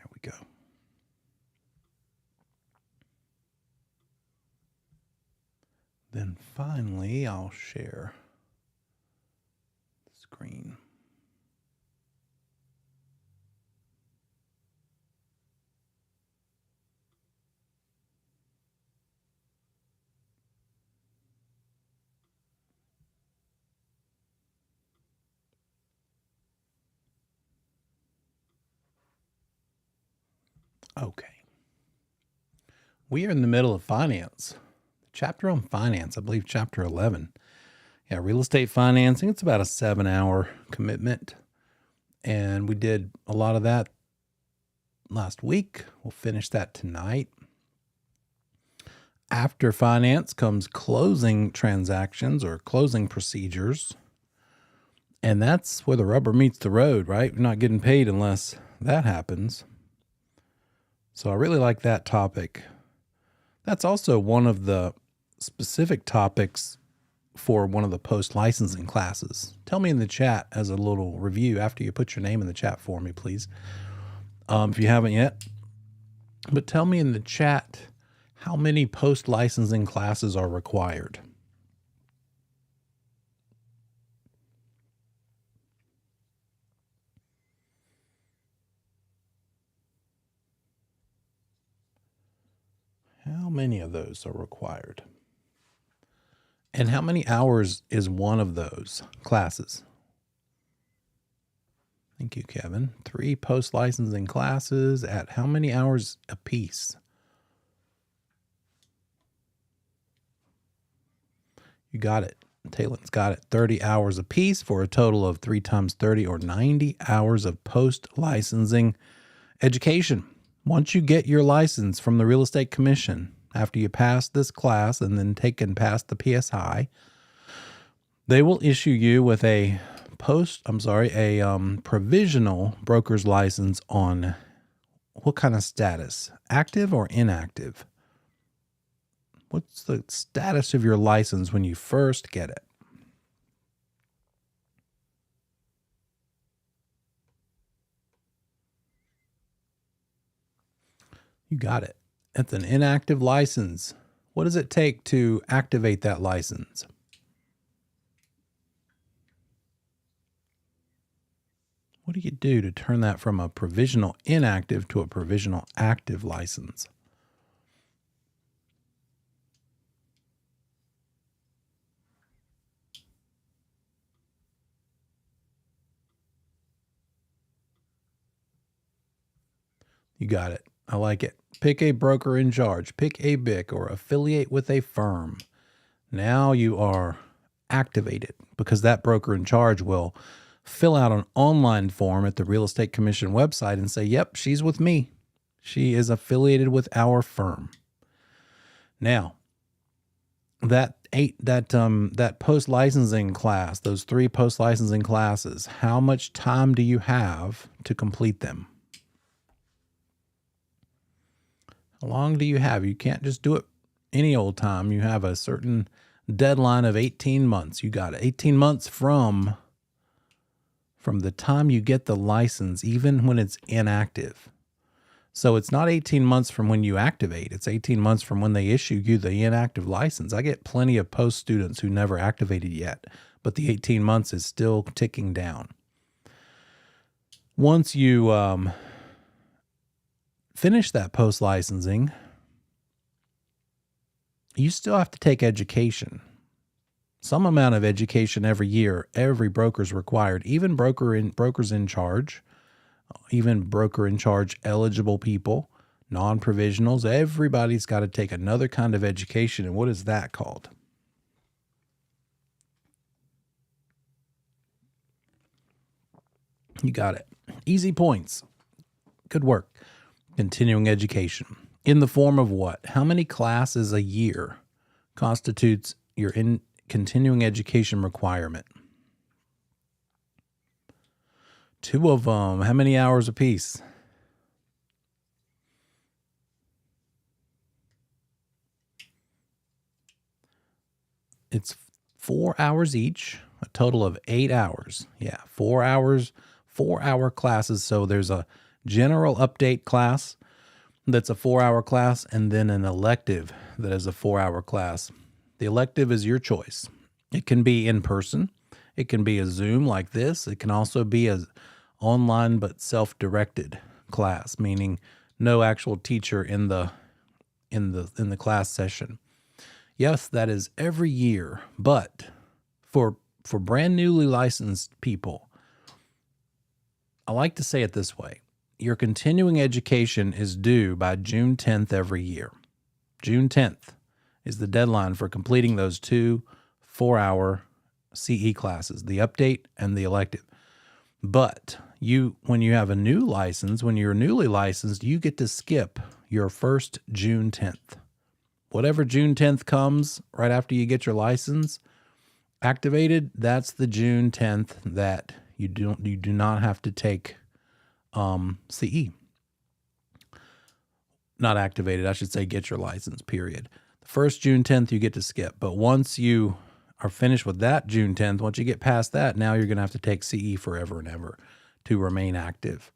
There we go. Then finally, I'll share the screen. Okay. We are in the middle of finance. Chapter on finance, I believe chapter 11. Yeah, real estate financing. It's about a 7-hour commitment. And we did a lot of that last week. We'll finish that tonight. After finance comes closing transactions or closing procedures. And that's where the rubber meets the road, right? You're not getting paid unless that happens. So I really like that topic. That's also one of the specific topics for one of the post-licensing classes. Tell me in the chat as a little review after you put your name in the chat for me, please. If you haven't yet. But tell me in the chat how many post-licensing classes are required. How many of those are required? And how many hours is one of those classes? Thank you, Kevin. 3 post-licensing classes at how many hours a piece? You got it. Taylor's got it. 30 hours a piece for a total of 3 times 30 or 90 hours of post-licensing education. Once you get your license from the Real Estate Commission, after you pass this class and then take and pass the PSI, they will issue you with a provisional broker's license on what kind of status? Active or inactive? What's the status of your license when you first get it? You got it. It's an inactive license. What does it take to activate that license? What do you do to turn that from a provisional inactive to a provisional active license? You got it. I like it. Pick a broker in charge. Pick a BIC or affiliate with a firm. Now you are activated because that broker in charge will fill out an online form at the Real Estate Commission website and say, yep, she's with me. She is affiliated with our firm. Now, that post-licensing class, those 3 post-licensing classes, how much time do you have to complete them? How long do you have? You can't just do it any old time. You have a certain deadline of 18 months. You got it. 18 months from the time you get the license, even when it's inactive. So it's not 18 months from when you activate. It's 18 months from when they issue you the inactive license. I get plenty of post students who never activated yet, but the 18 months is still ticking down. Once you finish that post-licensing, you still have to take education. Some amount of education every year. Every broker's required, even brokers in charge, even broker in charge eligible people, non-provisionals. Everybody's got to take another kind of education. And what is that called? You got it. Easy points. Good work. Continuing education. In the form of what? How many classes a year constitutes your continuing education requirement? 2 of them. How many hours apiece? It's 4 hours each, a total of 8 hours. Yeah, 4 hours, 4-hour classes. So there's a general update class that's a 4-hour class, and then an elective that is a 4-hour class. The elective is your choice. It can be in person. It can be a Zoom like this. It can also be a online but self-directed class, meaning no actual teacher in the class session. Yes, that is every year, but for brand newly licensed people, I like to say it this way. Your continuing education is due by June 10th every year. June 10th is the deadline for completing those 2 4-hour CE classes, the update and the elective. But when you have a new license, when you're newly licensed, you get to skip your first June 10th. Whatever June 10th comes right after you get your license activated, that's the June 10th that you do not have to take CE. Not activated, I should say get your license, period. The first June 10th you get to skip, but once you are finished with that June 10th, once you get past that, now you're going to have to take CE forever and ever to remain active.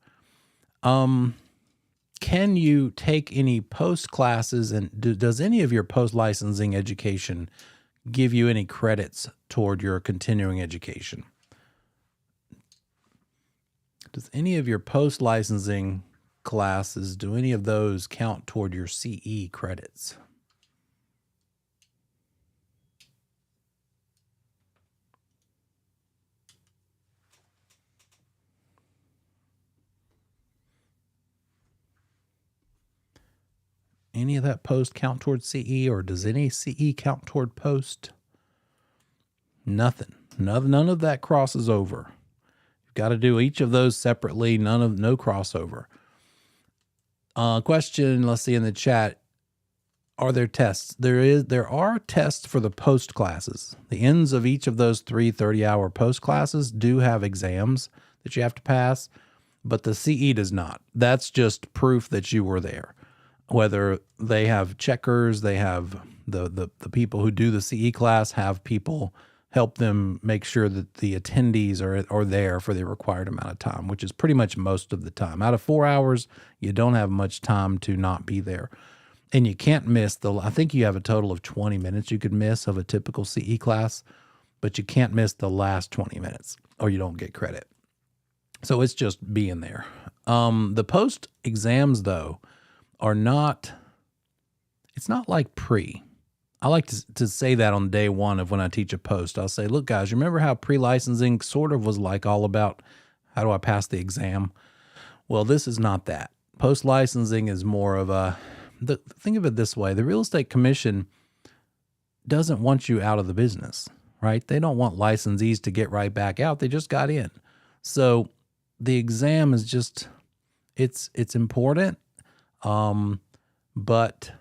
Can you take any post classes, and does any of your post licensing education give you any credits toward your continuing education? Does any of your post licensing classes, do any of those count toward your CE credits? Any of that post count toward CE, or does any CE count toward post? Nothing. None of that crosses over. You've got to do each of those separately. No crossover. Question, let's see in the chat. Are there tests? There are tests for the post classes. The ends of each of those 3 30-hour post classes do have exams that you have to pass, but the CE does not. That's just proof that you were there. Whether they have checkers, they have the people who do the CE class have people help them make sure that the attendees are there for the required amount of time, which is pretty much most of the time. Out of 4 hours, you don't have much time to not be there. And you can't miss I think you have a total of 20 minutes you could miss of a typical CE class, but you can't miss the last 20 minutes or you don't get credit. So it's just being there. The post exams, though, are not, it's not like pre. I like to say that on day one of when I teach a post. I'll say, look, guys, remember how pre-licensing sort of was like all about how do I pass the exam? Well, this is not that. Post-licensing is more of think of it this way. The Real Estate Commission doesn't want you out of the business, right? They don't want licensees to get right back out. They just got in. So the exam is just, it's important. But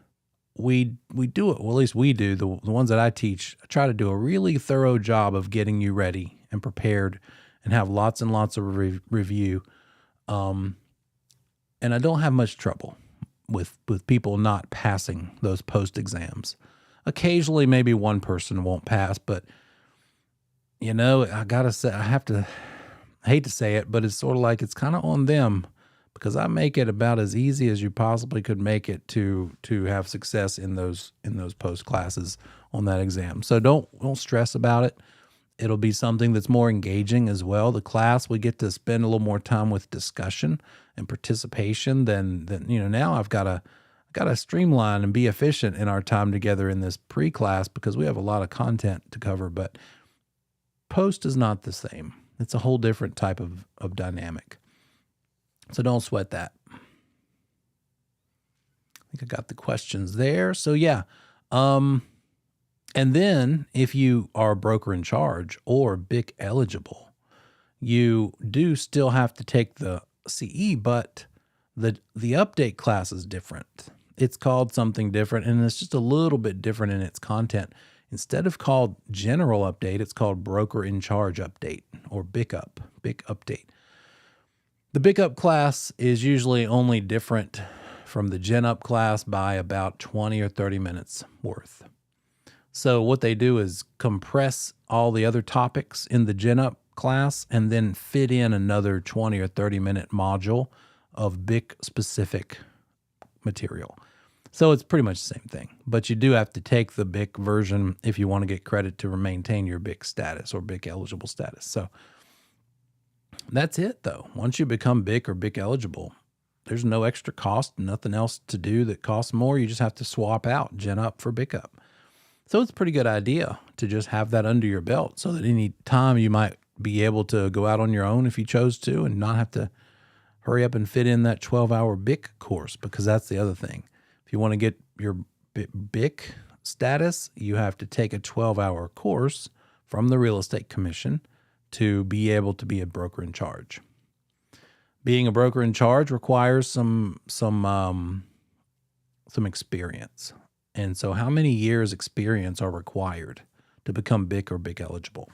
we do it, well, at least we do, the ones that I teach, I try to do a really thorough job of getting you ready and prepared and have lots and lots of review. And I don't have much trouble with people not passing those post exams. Occasionally, maybe one person won't pass, but I gotta say, I hate to say it, but it's sort of like it's kind of on them, because I make it about as easy as you possibly could make it to have success in those post classes on that exam. So don't stress about it. It'll be something that's more engaging as well. The class, we get to spend a little more time with discussion and participation than now I've got to streamline and be efficient in our time together in this pre-class because we have a lot of content to cover, but post is not the same. It's a whole different type of dynamic. So don't sweat that. I think I got the questions there. So yeah. And then if you are a broker in charge or BIC eligible, you do still have to take the CE, but the update class is different. It's called something different, and it's just a little bit different in its content. Instead of called general update, it's called broker in charge update or BIC update. The BIC up class is usually only different from the Gen Up class by about 20 or 30 minutes worth. So what they do is compress all the other topics in the Gen Up class and then fit in another 20 or 30 minute module of BIC specific material. So it's pretty much the same thing, but you do have to take the BIC version if you want to get credit to maintain your BIC status or BIC eligible status. So that's it though. Once you become BIC or BIC eligible, there's no extra cost, nothing else to do that costs more. You just have to swap out Gen Up for BIC Up. So it's a pretty good idea to just have that under your belt so that any time you might be able to go out on your own if you chose to and not have to hurry up and fit in that 12-hour BIC course, because that's the other thing. If you want to get your BIC status, you have to take a 12-hour course from the Real Estate Commission to be able to be a broker in charge. Being a broker in charge requires some experience. And so how many years experience are required to become BIC or BIC eligible?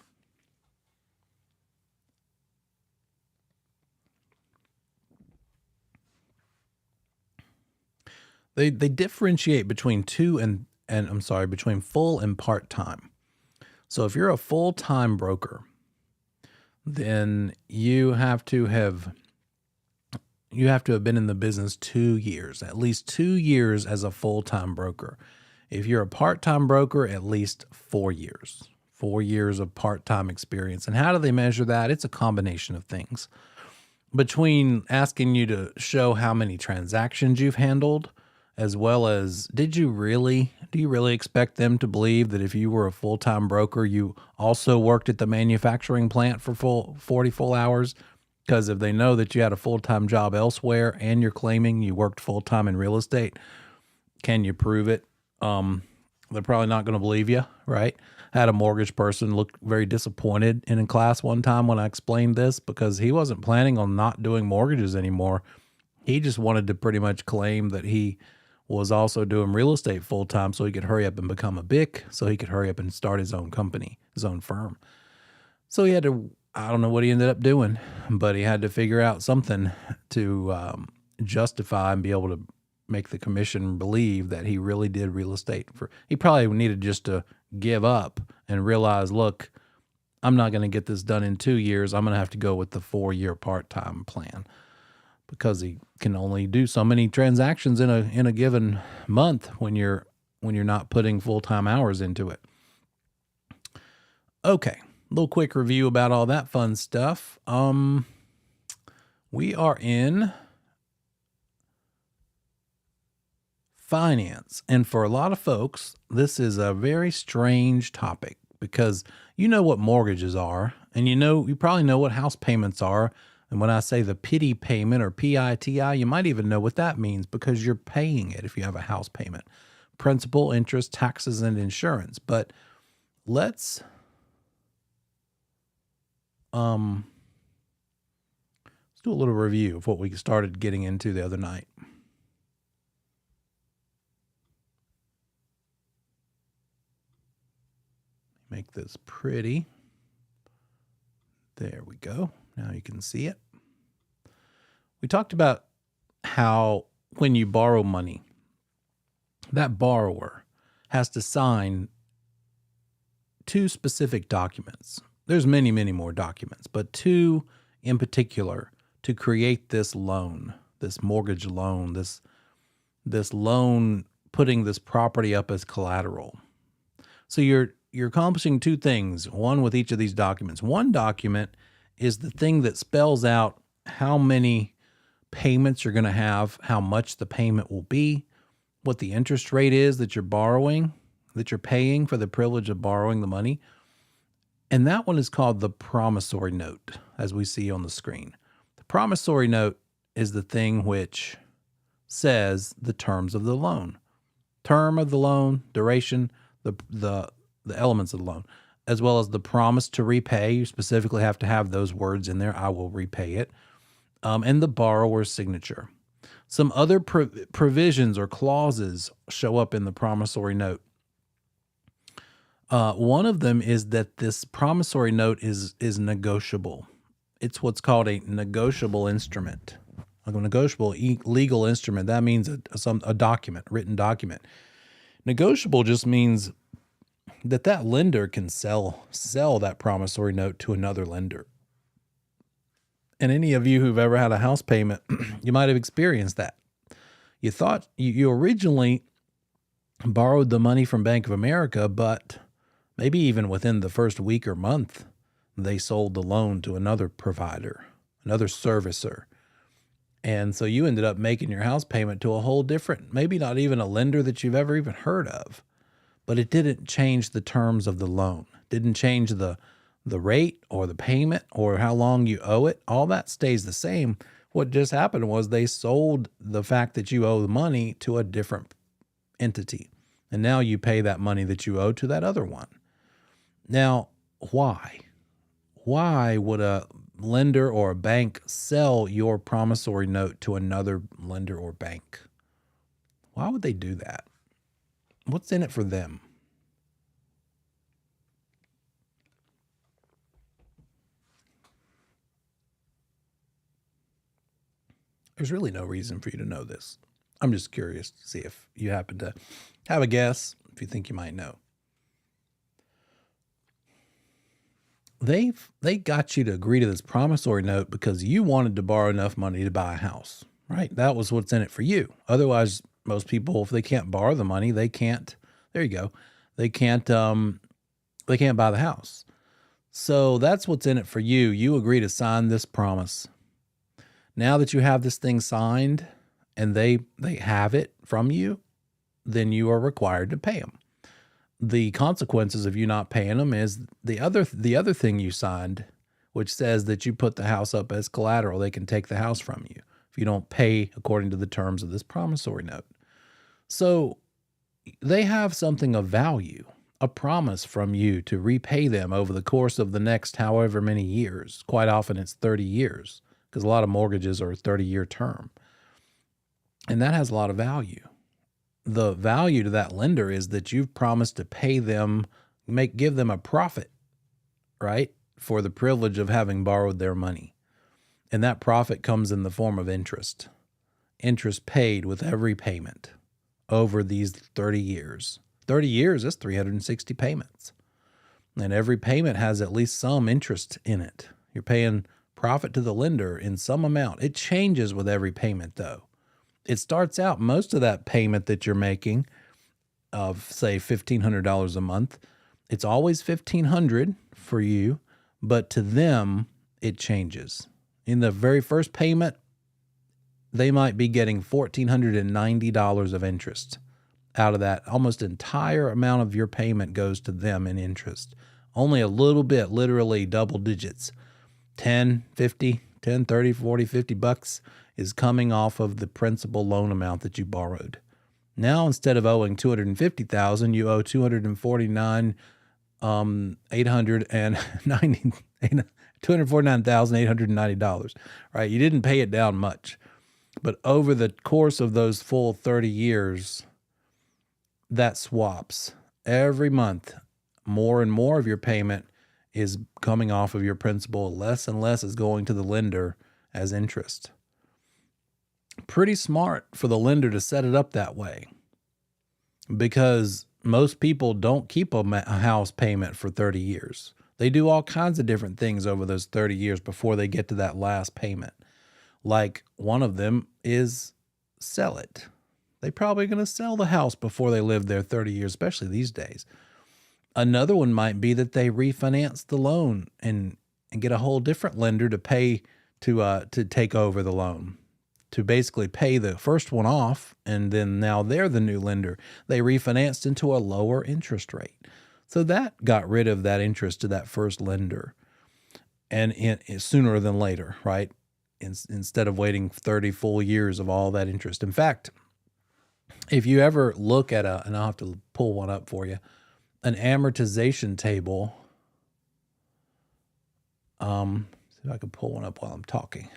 They differentiate between between full and part-time. So if you're a full-time broker, then you have to have been in the business 2 years, at least 2 years as a full-time broker. If you're a part-time broker, at least 4 years. 4 years of part-time experience. And how do they measure that? It's a combination of things. Between asking you to show how many transactions you've handled, as well as do you really expect them to believe that if you were a full-time broker, you also worked at the manufacturing plant for 40 full hours? Because if they know that you had a full-time job elsewhere and you're claiming you worked full-time in real estate, can you prove it? They're probably not going to believe you, right? I had a mortgage person look very disappointed in class one time when I explained this, because he wasn't planning on not doing mortgages anymore. He just wanted to pretty much claim that he was also doing real estate full-time so he could hurry up and become a BIC, so he could hurry up and start his own company, his own firm. So he had to, I don't know what he ended up doing, but he had to figure out something to justify and be able to make the commission believe that he really did real estate. He probably needed just to give up and realize, look, I'm not going to get this done in 2 years. I'm going to have to go with the 4-year part-time plan, because he can only do so many transactions in a given month when you're not putting full-time hours into it. Okay, a little quick review about all that fun stuff. We are in finance, and for a lot of folks, this is a very strange topic, because you know what mortgages are, and you probably know what house payments are. And when I say the PITI payment or PITI, you might even know what that means, because you're paying it if you have a house payment. Principal, interest, taxes, and insurance. But let's do a little review of what we started getting into the other night. Make this pretty. There we go. Now you can see it. We talked about how when you borrow money, that borrower has to sign 2 specific documents. There's many, many more documents, but 2 in particular to create this loan, this mortgage loan, this loan putting this property up as collateral. So you're accomplishing 2 things, one with each of these documents. One document is the thing that spells out how many payments you're going to have, how much the payment will be, what the interest rate is that you're borrowing, that you're paying for the privilege of borrowing the money. And that one is called the promissory note, as we see on the screen. The promissory note is the thing which says the terms of the loan. Term of the loan, duration, the elements of the loan, as well as the promise to repay. You specifically have to have those words in there, I will repay it, and the borrower's signature. Some other provisions or clauses show up in the promissory note. One of them is that this promissory note is negotiable. It's what's called a negotiable instrument. Like a negotiable legal instrument, that means a document, written document. Negotiable just means that lender can sell that promissory note to another lender. And any of you who've ever had a house payment, you might have experienced that. You thought you originally borrowed the money from Bank of America, but maybe even within the first week or month, they sold the loan to another provider, another servicer. And so you ended up making your house payment to a whole different, maybe not even a lender that you've ever even heard of, but it didn't change the terms of the loan, didn't change the rate or the payment or how long you owe it. All that stays the same. What just happened was they sold the fact that you owe the money to a different entity. And now you pay that money that you owe to that other one. Now, why? Why would a lender or a bank sell your promissory note to another lender or bank? Why would they do that? What's in it for them? There's really no reason for you to know this. I'm just curious to see if you happen to have a guess, if you think you might know. They got you to agree to this promissory note because you wanted to borrow enough money to buy a house, right? That was what's in it for you. Otherwise, most people, if they can't borrow the money, they can't. There you go. They can't buy the house. So that's what's in it for you. You agree to sign this promise. Now that you have this thing signed and they have it from you, then you are required to pay them. The consequences of you not paying them is the other thing you signed, which says that you put the house up as collateral. They can take the house from you if you don't pay according to the terms of this promissory note. So they have something of value, a promise from you to repay them over the course of the next however many years. Quite often it's 30 years because a lot of mortgages are a 30-year term. And that has a lot of value. The value to that lender is that you've promised to pay them, give them a profit, right, for the privilege of having borrowed their money. And that profit comes in the form of interest paid with every payment over these 30 years. 30 years, that's 360 payments. And every payment has at least some interest in it. You're paying profit to the lender in some amount. It changes with every payment, though. It starts out, most of that payment that you're making of, say, $1,500 a month, it's always $1,500 for you, but to them, it changes. In the very first payment, they might be getting $1,490 of interest out of that. Almost entire amount of your payment goes to them in interest. Only a little bit, literally double digits, 10, 50, 10, 30, 40, 50 bucks is coming off of the principal loan amount that you borrowed. Now, instead of owing $250,000, you owe $249,890, right? You didn't pay it down much, but over the course of those full 30 years, that swaps. Every month, more and more of your payment is coming off of your principal. Less and less is going to the lender as interest. Pretty smart for the lender to set it up that way, because most people don't keep a house payment for 30 years. They do all kinds of different things over those 30 years before they get to that last payment. Like one of them is sell it. They're probably going to sell the house before they live there 30 years, especially these days. Another one might be that they refinance the loan and get a whole different lender to pay to take over the loan, to basically pay the first one off, and then now they're the new lender. They refinanced into a lower interest rate. So that got rid of that interest to that first lender, and sooner than later, right? Instead of waiting 30 full years of all that interest. In fact, if you ever look at and I'll have to pull one up for you, an amortization table. See if I can pull one up while I'm talking.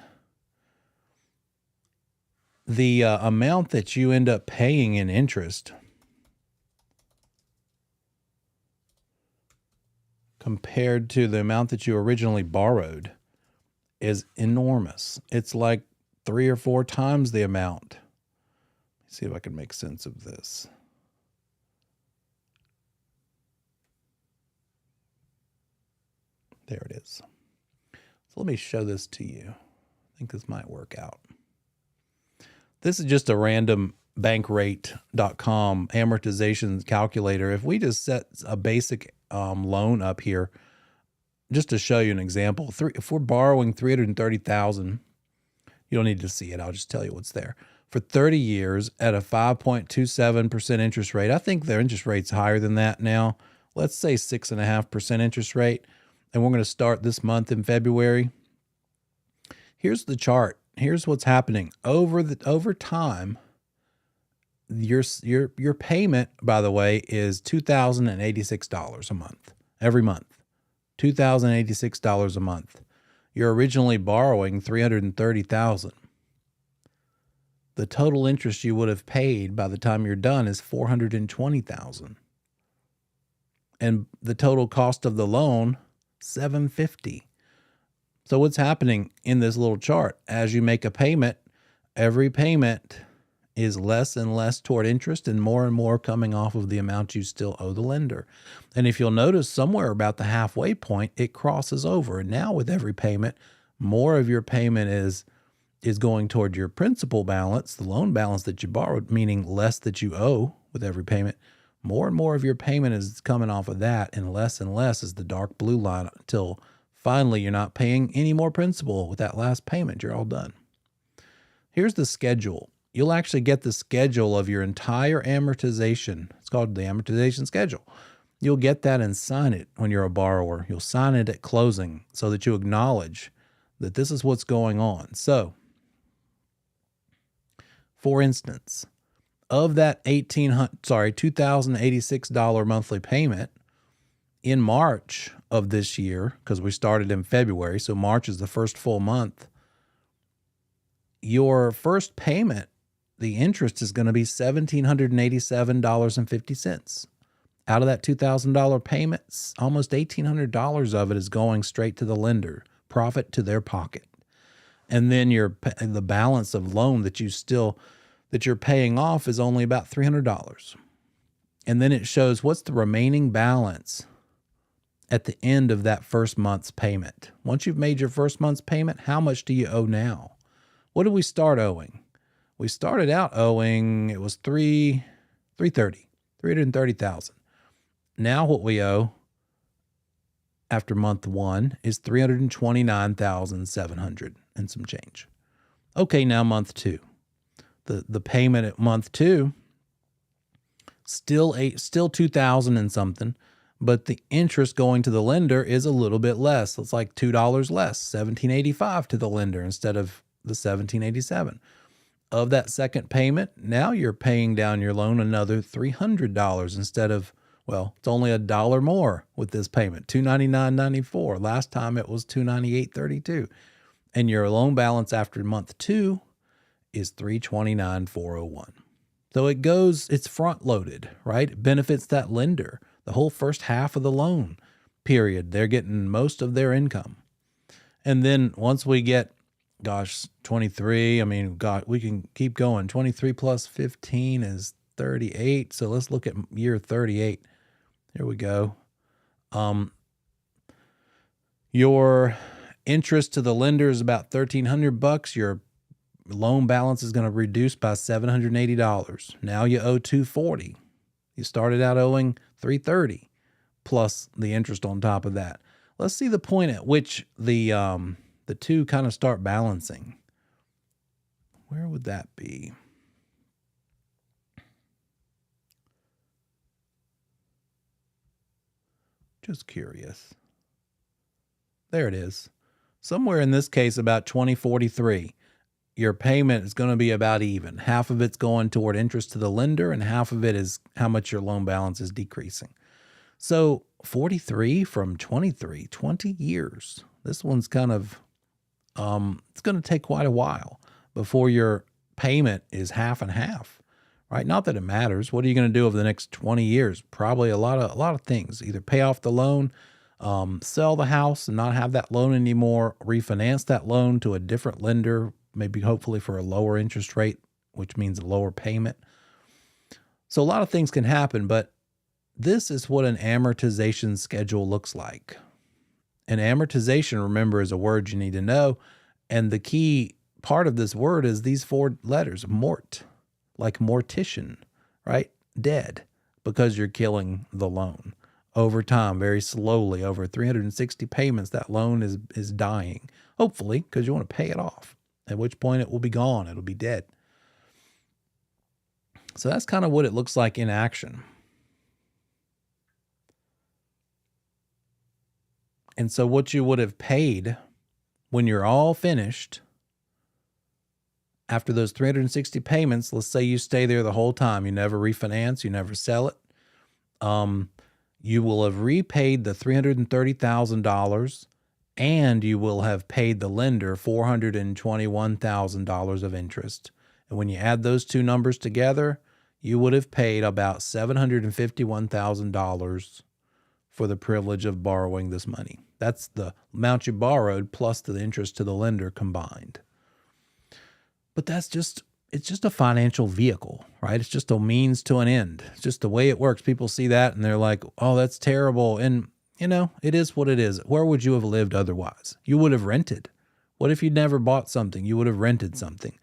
The amount that you end up paying in interest compared to the amount that you originally borrowed is enormous. It's like 3 or 4 times the amount. Let's see if I can make sense of this. There it is. So let me show this to you. I think this might work out. This is just a random bankrate.com amortization calculator. If we just set a basic loan up here, just to show you an example, if we're borrowing $330,000, you don't need to see it. I'll just tell you what's there. For 30 years at a 5.27% interest rate. I think their interest rate's higher than that now. Let's say 6.5% interest rate. And we're going to start this month in February. Here's the chart. Here's what's happening over time. Your payment, by the way, is $2,086 a month every month. $2,086 a month. You're originally borrowing $330,000. The total interest you would have paid by the time you're done is $420,000. And the total cost of the loan, $750. So what's happening in this little chart? As you make a payment, every payment is less and less toward interest and more coming off of the amount you still owe the lender. And if you'll notice, somewhere about the halfway point, it crosses over. And now with every payment, more of your payment is going toward your principal balance, the loan balance that you borrowed, meaning less that you owe with every payment. More and more of your payment is coming off of that, and less is the dark blue line until finally you're not paying any more principal with that last payment. You're all done. Here's the schedule. You'll actually get the schedule of your entire amortization. It's called the amortization schedule. You'll get that and sign it when you're a borrower. You'll sign it at closing so that you acknowledge that this is what's going on. So, for instance, of that $2,086 monthly payment in March of this year, because we started in February, so March is the first full month, your first payment, the interest is going to be $1,787.50. Out of that $2,000 payment, almost $1,800 of it is going straight to the lender, profit to their pocket. And then the balance of loan that you're paying off is only about $300. And then it shows what's the remaining balance at the end of that first month's payment. Once you've made your first month's payment, how much do you owe now? What did we start owing? We started out owing, it was $330,000. Now what we owe after month one is $329,700 and some change. Okay, now month two. The payment at month two, still $2,000 and something, but the interest going to the lender is a little bit less. It's like $2 less, $1,785 to the lender instead of the $1,787. Of that second payment, now you're paying down your loan another $300 instead of, well, it's only $1 more with this payment, $299.94. Last time it was $298.32. And your loan balance after month two is $329,401. So it's front loaded, right? It benefits that lender. The whole first half of the loan period, they're getting most of their income. And then once we get, 23, we can keep going. 23 plus 15 is 38. So let's look at year 38. Here we go. Your interest to the lender is about $1,300. Your loan balance is going to reduce by $780. Now you owe $240. You started out owing $330 plus the interest on top of that. Let's see the point at which the two kind of start balancing. Where would that be? Just curious. There it is. Somewhere in this case, about 2043. Your payment is going to be about even. Half of it's going toward interest to the lender, and half of it is how much your loan balance is decreasing. So 43 from 23, 20 years. This one's kind of, it's going to take quite a while before your payment is half and half, right? Not that it matters. What are you going to do over the next 20 years? Probably a lot of things. Either pay off the loan, sell the house and not have that loan anymore, refinance that loan to a different lender, maybe hopefully for a lower interest rate, which means a lower payment. So a lot of things can happen, but this is what an amortization schedule looks like. An amortization, remember, is a word you need to know. And the key part of this word is these 4 letters, mort, like mortician, right? Dead, because you're killing the loan. Over time, very slowly, over 360 payments, that loan is dying. Hopefully, because you want to pay it off, at which point it will be gone. It'll be dead. So that's kind of what it looks like in action. And so what you would have paid when you're all finished, after those 360 payments, let's say you stay there the whole time, you never refinance, you never sell it, you will have repaid the $330,000 and you will have paid the lender $421,000 of interest. And when you add those two numbers together, you would have paid about $751,000 for the privilege of borrowing this money. That's the amount you borrowed plus the interest to the lender combined. But it's just a financial vehicle, right? It's just a means to an end. It's just the way it works. People see that and they're like, oh, that's terrible. And, it is what it is. Where would you have lived otherwise? You would have rented. What if you'd never bought something? You would have rented something.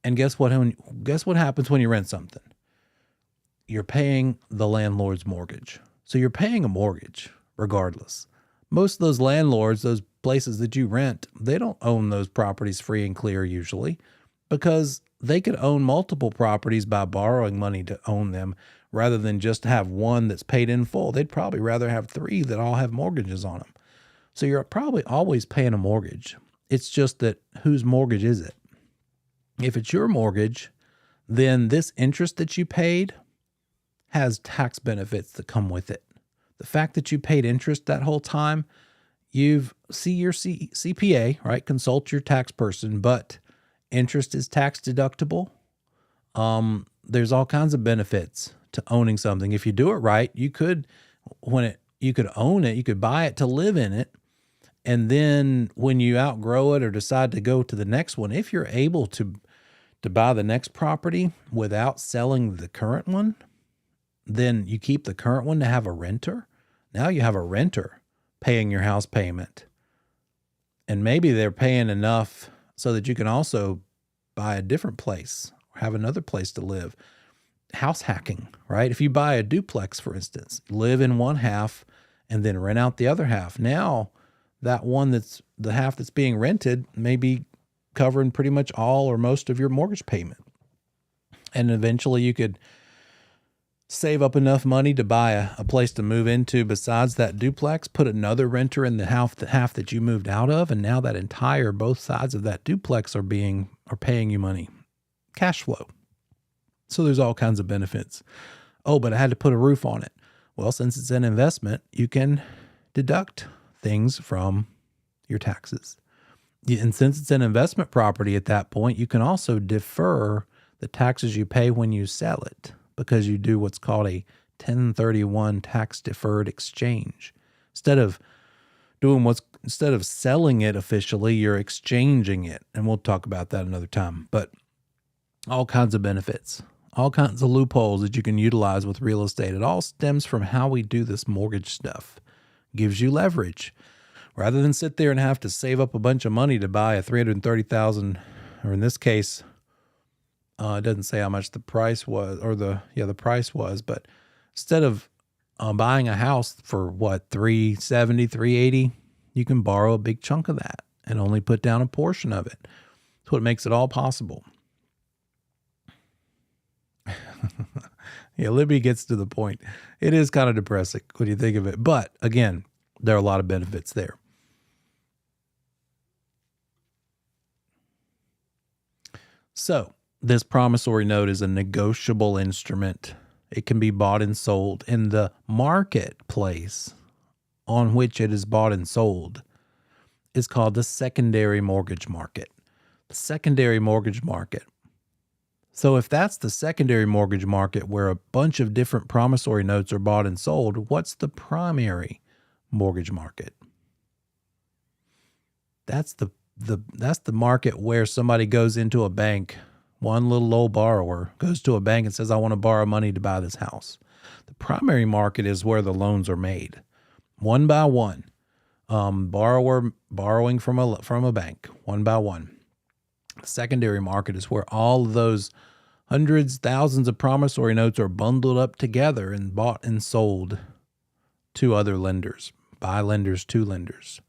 And guess what happens when you rent something? You're paying the landlord's mortgage. So you're paying a mortgage regardless. Most of those landlords, those places that you rent, they don't own those properties free and clear usually, because they could own multiple properties by borrowing money to own them rather than just have one that's paid in full. They'd probably rather have 3 that all have mortgages on them. So you're probably always paying a mortgage. It's just that whose mortgage is it? If it's your mortgage, then this interest that you paid has tax benefits that come with it. The fact that you paid interest that whole time, see your CPA, right? Consult your tax person, but interest is tax deductible. There's all kinds of benefits to owning something. If you do it right, you could own it, you could buy it to live in it. And then when you outgrow it or decide to go to the next one, if you're able to buy the next property without selling the current one, then you keep the current one to have a renter. Now you have a renter paying your house payment. And maybe they're paying enough so that you can also buy a different place or have another place to live. House hacking, right? If you buy a duplex, for instance, live in one half and then rent out the other half. Now that one that's the half that's being rented may be covering pretty much all or most of your mortgage payment. And eventually you could save up enough money to buy a place to move into besides that duplex, put another renter in the half that you moved out of, and now that both sides of that duplex are paying you money. Cash flow. So there's all kinds of benefits. Oh, but I had to put a roof on it. Well, since it's an investment, you can deduct things from your taxes. And since it's an investment property at that point, you can also defer the taxes you pay when you sell it, because you do what's called a 1031 tax deferred exchange. Instead of selling it officially, you're exchanging it. And we'll talk about that another time. But all kinds of benefits, all kinds of loopholes that you can utilize with real estate. It all stems from how we do this mortgage stuff. Gives you leverage. Rather than sit there and have to save up a bunch of money to buy a $330,000, or in this case, it doesn't say how much the price was, or the price was, but instead of buying a house for what, $370,000, $380,000, you can borrow a big chunk of that and only put down a portion of it. That's what makes it all possible. Yeah, Libby gets to the point. It is kind of depressing when you think of it, but again, there are a lot of benefits there. So this promissory note is a negotiable instrument. It can be bought and sold, and the marketplace on which it is bought and sold is called the secondary mortgage market. The secondary mortgage market. So if that's the secondary mortgage market where a bunch of different promissory notes are bought and sold, what's the primary mortgage market? That's the market where somebody goes into a bank. One little old borrower goes to a bank and says, I want to borrow money to buy this house. The primary market is where the loans are made, one by one. Borrower borrowing from a bank one by one. The secondary market is where all of those hundreds, thousands of promissory notes are bundled up together and bought and sold to other lenders, by lenders to lenders.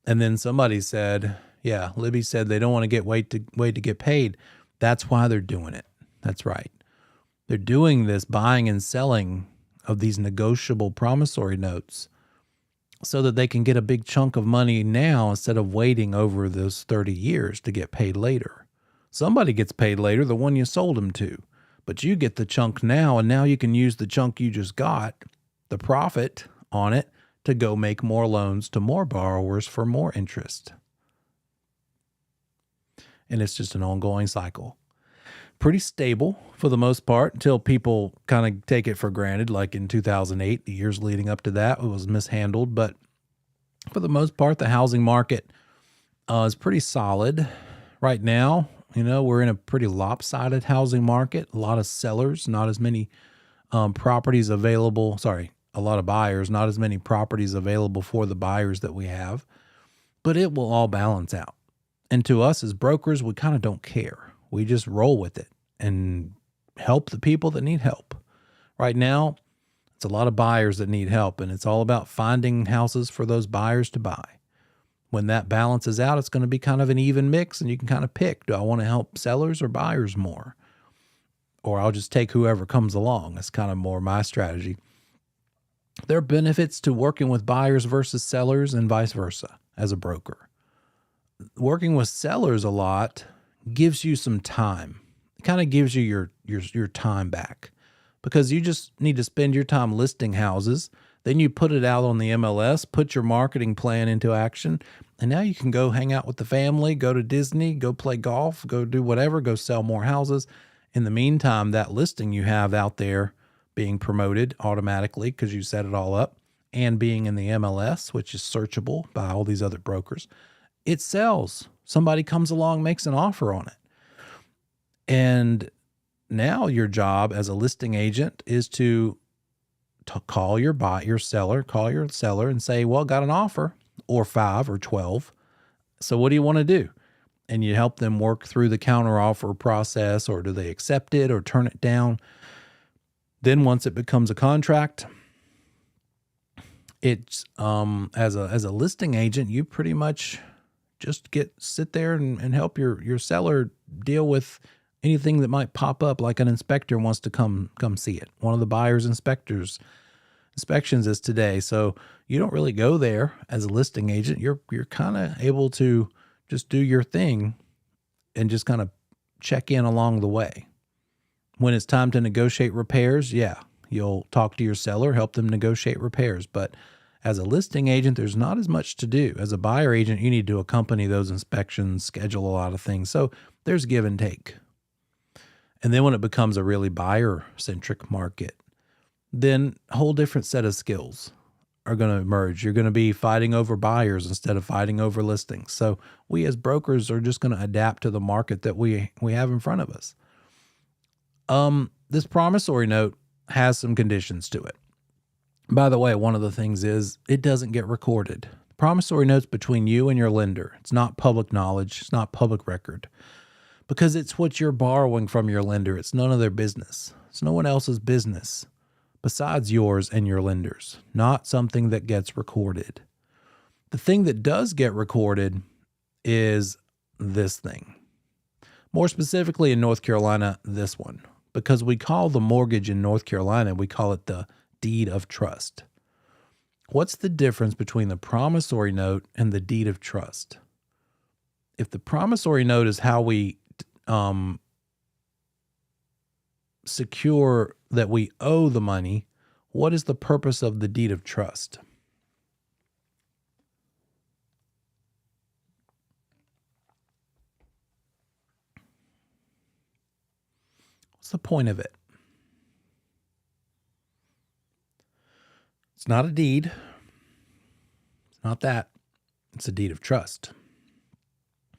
And then somebody said, yeah, Libby said they don't want to wait to get paid. That's why they're doing it. That's right. They're doing this buying and selling of these negotiable promissory notes so that they can get a big chunk of money now instead of waiting over those 30 years to get paid later. Somebody gets paid later, the one you sold them to, but you get the chunk now, and now you can use the chunk you just got, the profit on it, to go make more loans to more borrowers for more interest. And it's just an ongoing cycle. Pretty stable for the most part until people kind of take it for granted. Like in 2008, the years leading up to that, it was mishandled. But for the most part, the housing market is pretty solid right now. We're in a pretty lopsided housing market. A lot of sellers, not as many properties available. A lot of buyers, not as many properties available for the buyers that we have. But it will all balance out. And to us as brokers, we kind of don't care. We just roll with it and help the people that need help. Right now, it's a lot of buyers that need help, and it's all about finding houses for those buyers to buy. When that balances out, it's going to be kind of an even mix, and you can kind of pick, do I want to help sellers or buyers more? Or I'll just take whoever comes along. That's kind of more my strategy. There are benefits to working with buyers versus sellers and vice versa as a broker. Working with sellers a lot gives you some time. It kind of gives you your time back, because you just need to spend your time listing houses. Then you put it out on the MLS, put your marketing plan into action, and now you can go hang out with the family, go to Disney, go play golf, go do whatever, go sell more houses. In the meantime, that listing you have out there being promoted automatically because you set it all up, and being in the MLS, which is searchable by all these other brokers, it sells. Somebody comes along, makes an offer on it. And now your job as a listing agent is to call your seller and say, well, got an offer, or 5 or 12. So what do you want to do? And you help them work through the counteroffer process, or do they accept it or turn it down? Then once it becomes a contract, it's as a listing agent, you pretty much just sit there and help your seller deal with anything that might pop up, like an inspector wants to come see it. One of the buyer's inspections is today. So you don't really go there as a listing agent. You're kind of able to just do your thing and just kind of check in along the way. When it's time to negotiate repairs, yeah, you'll talk to your seller, help them negotiate repairs. But as a listing agent, there's not as much to do. As a buyer agent, you need to accompany those inspections, schedule a lot of things. So there's give and take. And then when it becomes a really buyer-centric market, then a whole different set of skills are going to emerge. You're going to be fighting over buyers instead of fighting over listings. So we as brokers are just going to adapt to the market that we have in front of us. This promissory note has some conditions to it. By the way, one of the things is it doesn't get recorded. The promissory note's between you and your lender. It's not public knowledge. It's not public record, because it's what you're borrowing from your lender. It's none of their business. It's no one else's business besides yours and your lender's, not something that gets recorded. The thing that does get recorded is this thing. More specifically in North Carolina, this one, because we call the mortgage in North Carolina, we call it the deed of trust. What's the difference between the promissory note and the deed of trust? If the promissory note is how we secure that we owe the money, what is the purpose of the deed of trust? What's the point of it? It's not a deed. It's not that. It's a deed of trust,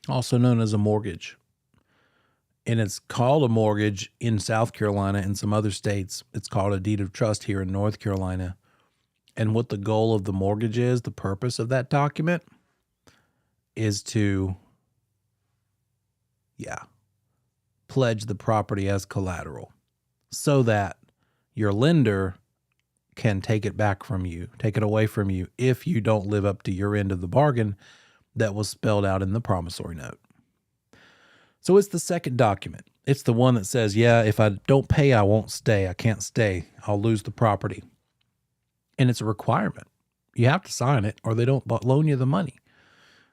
also known as a mortgage. And it's called a mortgage in South Carolina and some other states. It's called a deed of trust here in North Carolina. And what the goal of the mortgage is, the purpose of that document is to, pledge the property as collateral so that your lender can take it back from you, take it away from you if you don't live up to your end of the bargain that was spelled out in the promissory note. So it's the second document. It's the one that says, if I don't pay, I won't stay. I can't stay. I'll lose the property. And it's a requirement. You have to sign it or they don't loan you the money.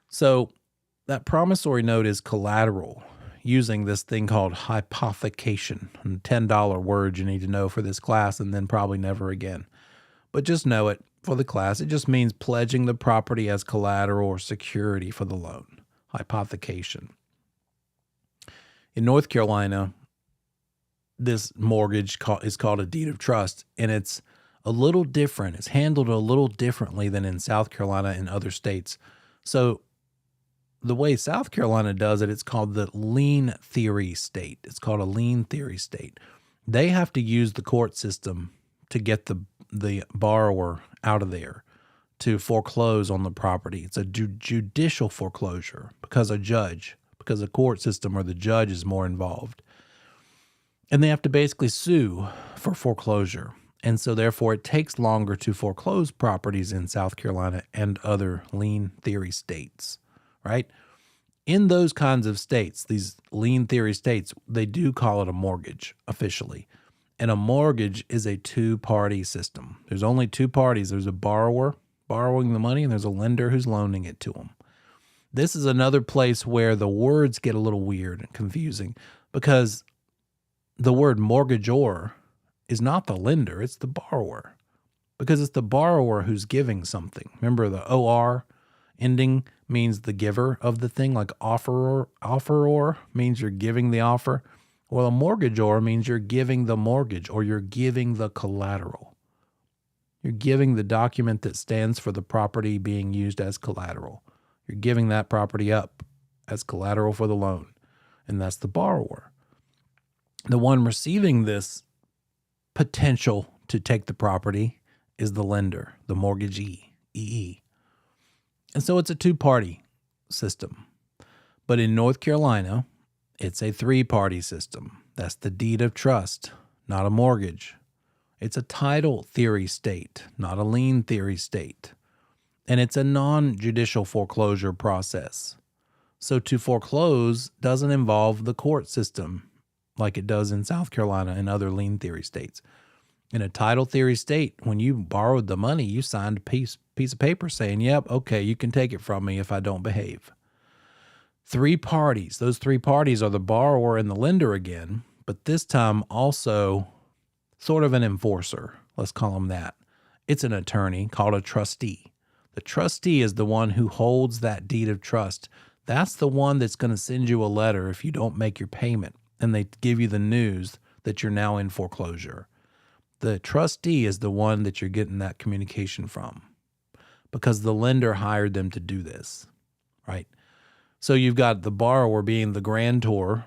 So that promissory note is collateral using this thing called hypothecation, a $10 word you need to know for this class and then probably never again. But just know it for the class. It just means pledging the property as collateral or security for the loan. Hypothecation. In North Carolina, this mortgage is called a deed of trust, and it's a little different. It's handled a little differently than in South Carolina and other states. So the way South Carolina does it, it's called the lien theory state. It's called a lien theory state. They have to use the court system to get the borrower out of there, to foreclose on the property. It's a judicial foreclosure because the court system or the judge is more involved. And they have to basically sue for foreclosure. And so therefore it takes longer to foreclose properties in South Carolina and other lien theory states, right? In those kinds of states, these lien theory states, they do call it a mortgage officially. And a mortgage is a two-party system. There's only two parties. There's a borrower borrowing the money and there's a lender who's loaning it to them. This is another place where the words get a little weird and confusing because the word mortgagor is not the lender, it's the borrower, because it's the borrower who's giving something. Remember, the OR ending means the giver of the thing, like offeror means you're giving the offer. Well, a mortgagor means you're giving the mortgage or you're giving the collateral. You're giving the document that stands for the property being used as collateral. You're giving that property up as collateral for the loan, and that's the borrower. The one receiving this potential to take the property is the lender, the mortgagee, EE. And so it's a two-party system. But in North Carolina, it's a three-party system. That's the deed of trust, not a mortgage. It's a title theory state, not a lien theory state. And it's a non-judicial foreclosure process. So to foreclose doesn't involve the court system like it does in South Carolina and other lien theory states. In a title theory state, when you borrowed the money, you signed a piece of paper saying, yep, okay, you can take it from me if I don't behave. Three parties. Those three parties are the borrower and the lender again, but this time also sort of an enforcer. Let's call him that. It's an attorney called a trustee. The trustee is the one who holds that deed of trust. That's the one that's going to send you a letter if you don't make your payment, and they give you the news that you're now in foreclosure. The trustee is the one that you're getting that communication from because the lender hired them to do this, right? So you've got the borrower being the grantor,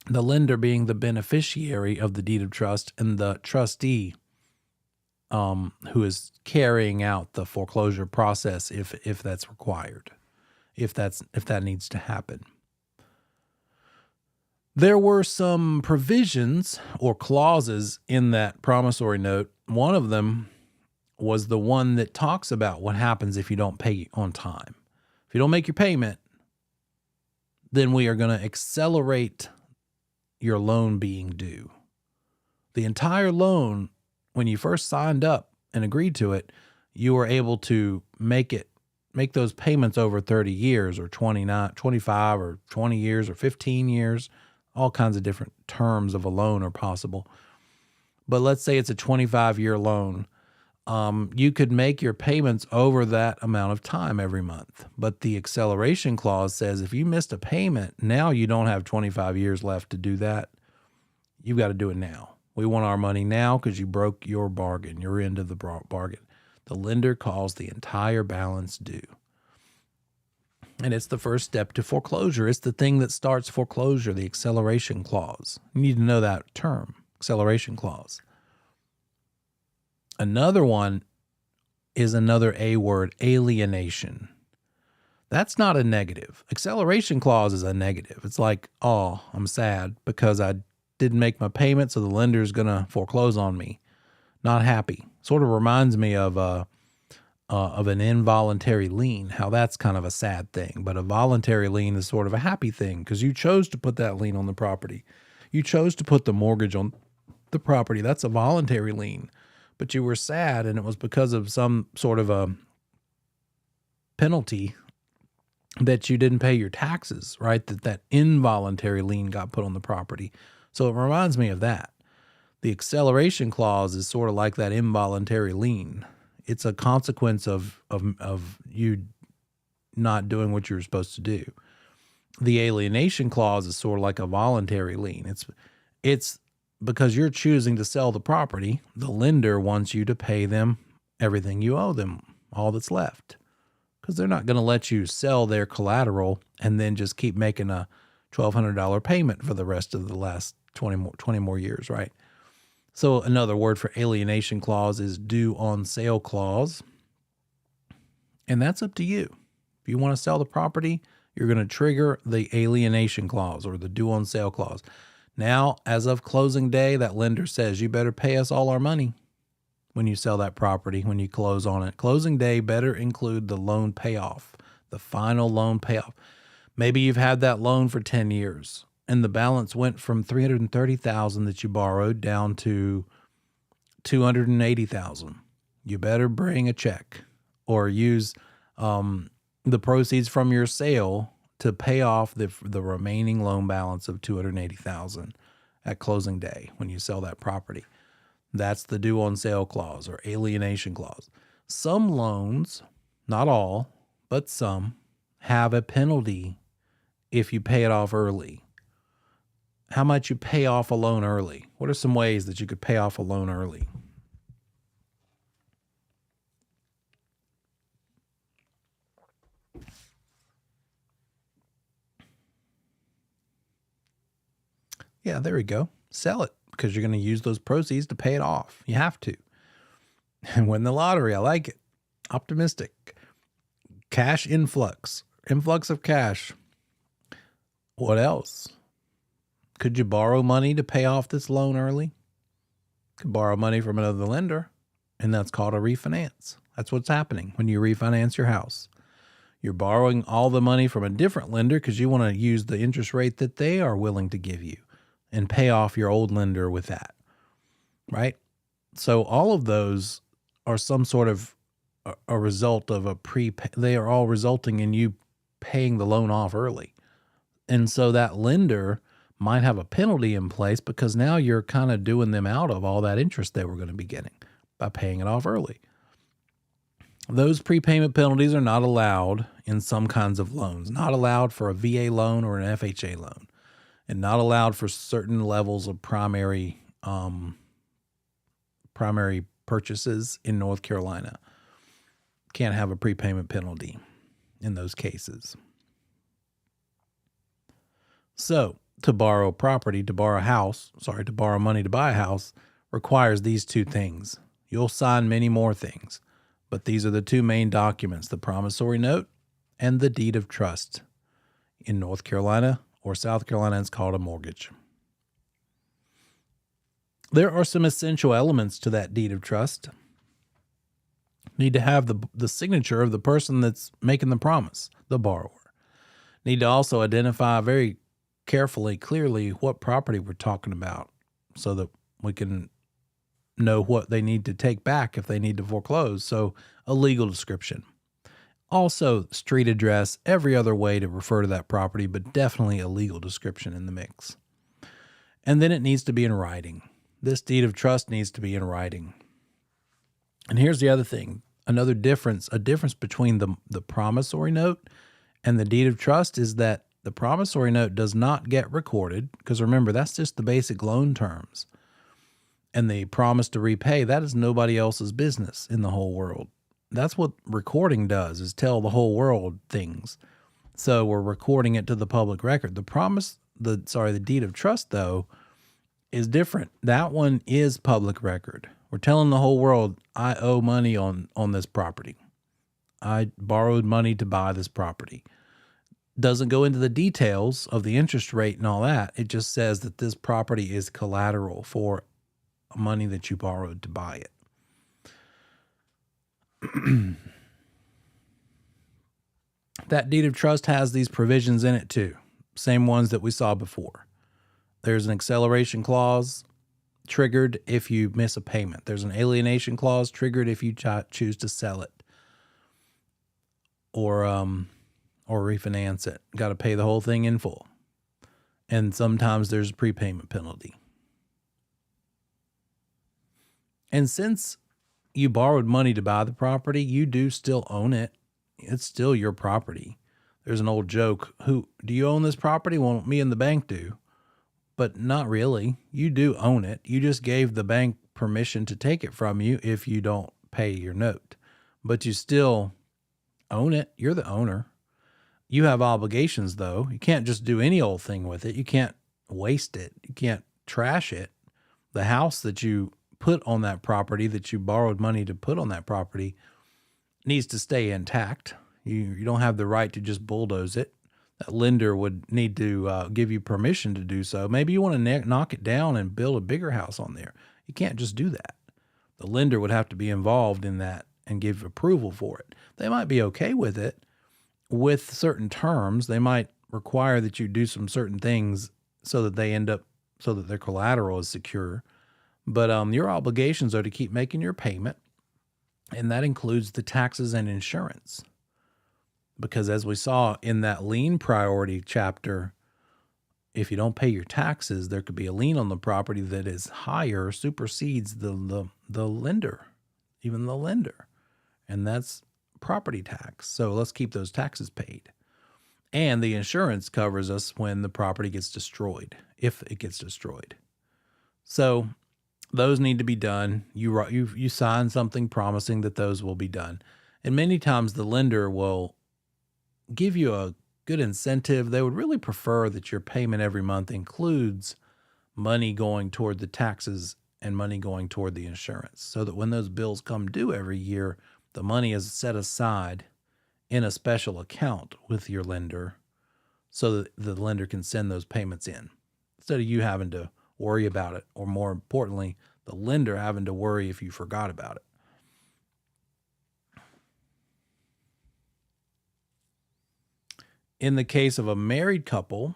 the lender being the beneficiary of the deed of trust, and the trustee who is carrying out the foreclosure process if that's required, if that needs to happen. There were some provisions or clauses in that promissory note. One of them was the one that talks about what happens if you don't pay on time. If you don't make your payment, then we are going to accelerate your loan being due. The entire loan, when you first signed up and agreed to it, you were able to make those payments over 30 years or 29, 25 or 20 years or 15 years. All kinds of different terms of a loan are possible. But let's say it's a 25-year loan. You could make your payments over that amount of time every month. But the acceleration clause says if you missed a payment, now you don't have 25 years left to do that. You've got to do it now. We want our money now because you broke your bargain, your end of the bargain. The lender calls the entire balance due. And it's the first step to foreclosure. It's the thing that starts foreclosure, the acceleration clause. You need to know that term, acceleration clause. Another one is another A word, alienation. That's not a negative. Acceleration clause is a negative. It's like, oh, I'm sad because I didn't make my payment, so the lender's going to foreclose on me. Not happy. Sort of reminds me of an involuntary lien, how that's kind of a sad thing. But a voluntary lien is sort of a happy thing because you chose to put that lien on the property. You chose to put the mortgage on the property. That's a voluntary lien. But you were sad, and it was because of some sort of a penalty that you didn't pay your taxes, right? That involuntary lien got put on the property. So it reminds me of that. The acceleration clause is sort of like that involuntary lien. It's a consequence of you not doing what you were supposed to do. The alienation clause is sort of like a voluntary lien. It's because you're choosing to sell the property. The lender wants you to pay them everything you owe them, all that's left. Because they're not going to let you sell their collateral and then just keep making a $1,200 payment for the rest of the last 20 more years, right? So another word for alienation clause is due on sale clause. And that's up to you. If you want to sell the property, you're going to trigger the alienation clause or the due on sale clause. Now, as of closing day, that lender says, you better pay us all our money. When you sell that property, when you close on it. Closing day better include the loan payoff, the final loan payoff. Maybe you've had that loan for 10 years and the balance went from $330,000 that you borrowed down to $280,000. You better bring a check or use the proceeds from your sale to pay off the remaining loan balance of $280,000 at closing day when you sell that property. That's the due on sale clause or alienation clause. Some loans, not all, but some, have a penalty if you pay it off early. How much you pay off a loan early? What are some ways that you could pay off a loan early? Yeah, there we go. Sell it because you're going to use those proceeds to pay it off. You have to. And win the lottery. I like it. Optimistic. Cash influx. Influx of cash. What else? Could you borrow money to pay off this loan early? Could borrow money from another lender, and that's called a refinance. That's what's happening when you refinance your house. You're borrowing all the money from a different lender because you want to use the interest rate that they are willing to give you and pay off your old lender with that, right? So all of those are some sort of a result of they are all resulting in you paying the loan off early. And so that lender might have a penalty in place because now you're kind of doing them out of all that interest they were going to be getting by paying it off early. Those prepayment penalties are not allowed in some kinds of loans, not allowed for a VA loan or an FHA loan, and not allowed for certain levels of primary purchases in North Carolina. Can't have a prepayment penalty in those cases. So to borrow money to buy a house requires these two things. You'll sign many more things, but these are the two main documents, the promissory note and the deed of trust. In North Carolina or South Carolina, it's called a mortgage. There are some essential elements to that deed of trust. Need to have the signature of the person that's making the promise, the borrower. Need to also identify very carefully, clearly what property we're talking about so that we can know what they need to take back if they need to foreclose. So a legal description. Also street address, every other way to refer to that property, but definitely a legal description in the mix. And then it needs to be in writing. This deed of trust needs to be in writing. And here's the other thing, a difference between the promissory note and the deed of trust is that the promissory note does not get recorded because remember, that's just the basic loan terms. And the promise to repay, that is nobody else's business in the whole world. That's what recording does, is tell the whole world things. So we're recording it to the public record. The deed of trust, though, is different. That one is public record. We're telling the whole world, I owe money on this property. I borrowed money to buy this property. Doesn't go into the details of the interest rate and all that. It just says that this property is collateral for money that you borrowed to buy it. That deed of trust has these provisions in it too. Same ones that we saw before. There's an acceleration clause triggered if you miss a payment. There's an alienation clause triggered if you choose to sell it or refinance it. Got to pay the whole thing in full. And sometimes there's a prepayment penalty. And since you borrowed money to buy the property, you do still own it. It's still your property. There's an old joke. Do you own this property? Well, me and the bank do. But not really. You do own it. You just gave the bank permission to take it from you if you don't pay your note. But you still own it. You're the owner. You have obligations, though. You can't just do any old thing with it. You can't waste it. You can't trash it. The house that you put on that property, that you borrowed money to put on that property, needs to stay intact. You don't have the right to just bulldoze it. That lender would need to give you permission to do so. Maybe you want to knock it down and build a bigger house on there. You can't just do that. The lender would have to be involved in that and give approval for it. They might be okay with it with certain terms. They might require that you do some certain things so that their collateral is secure. But your obligations are to keep making your payment, and that includes the taxes and insurance. Because as we saw in that lien priority chapter, if you don't pay your taxes, there could be a lien on the property that is higher, supersedes the lender, even the lender. And that's property tax. So let's keep those taxes paid. And the insurance covers us when the property gets destroyed, if it gets destroyed. So those need to be done. You sign something promising that those will be done. And many times the lender will give you a good incentive. They would really prefer that your payment every month includes money going toward the taxes and money going toward the insurance, so that when those bills come due every year, the money is set aside in a special account with your lender so that the lender can send those payments in instead of you having to worry about it, or more importantly, the lender having to worry if you forgot about it. In the case of a married couple,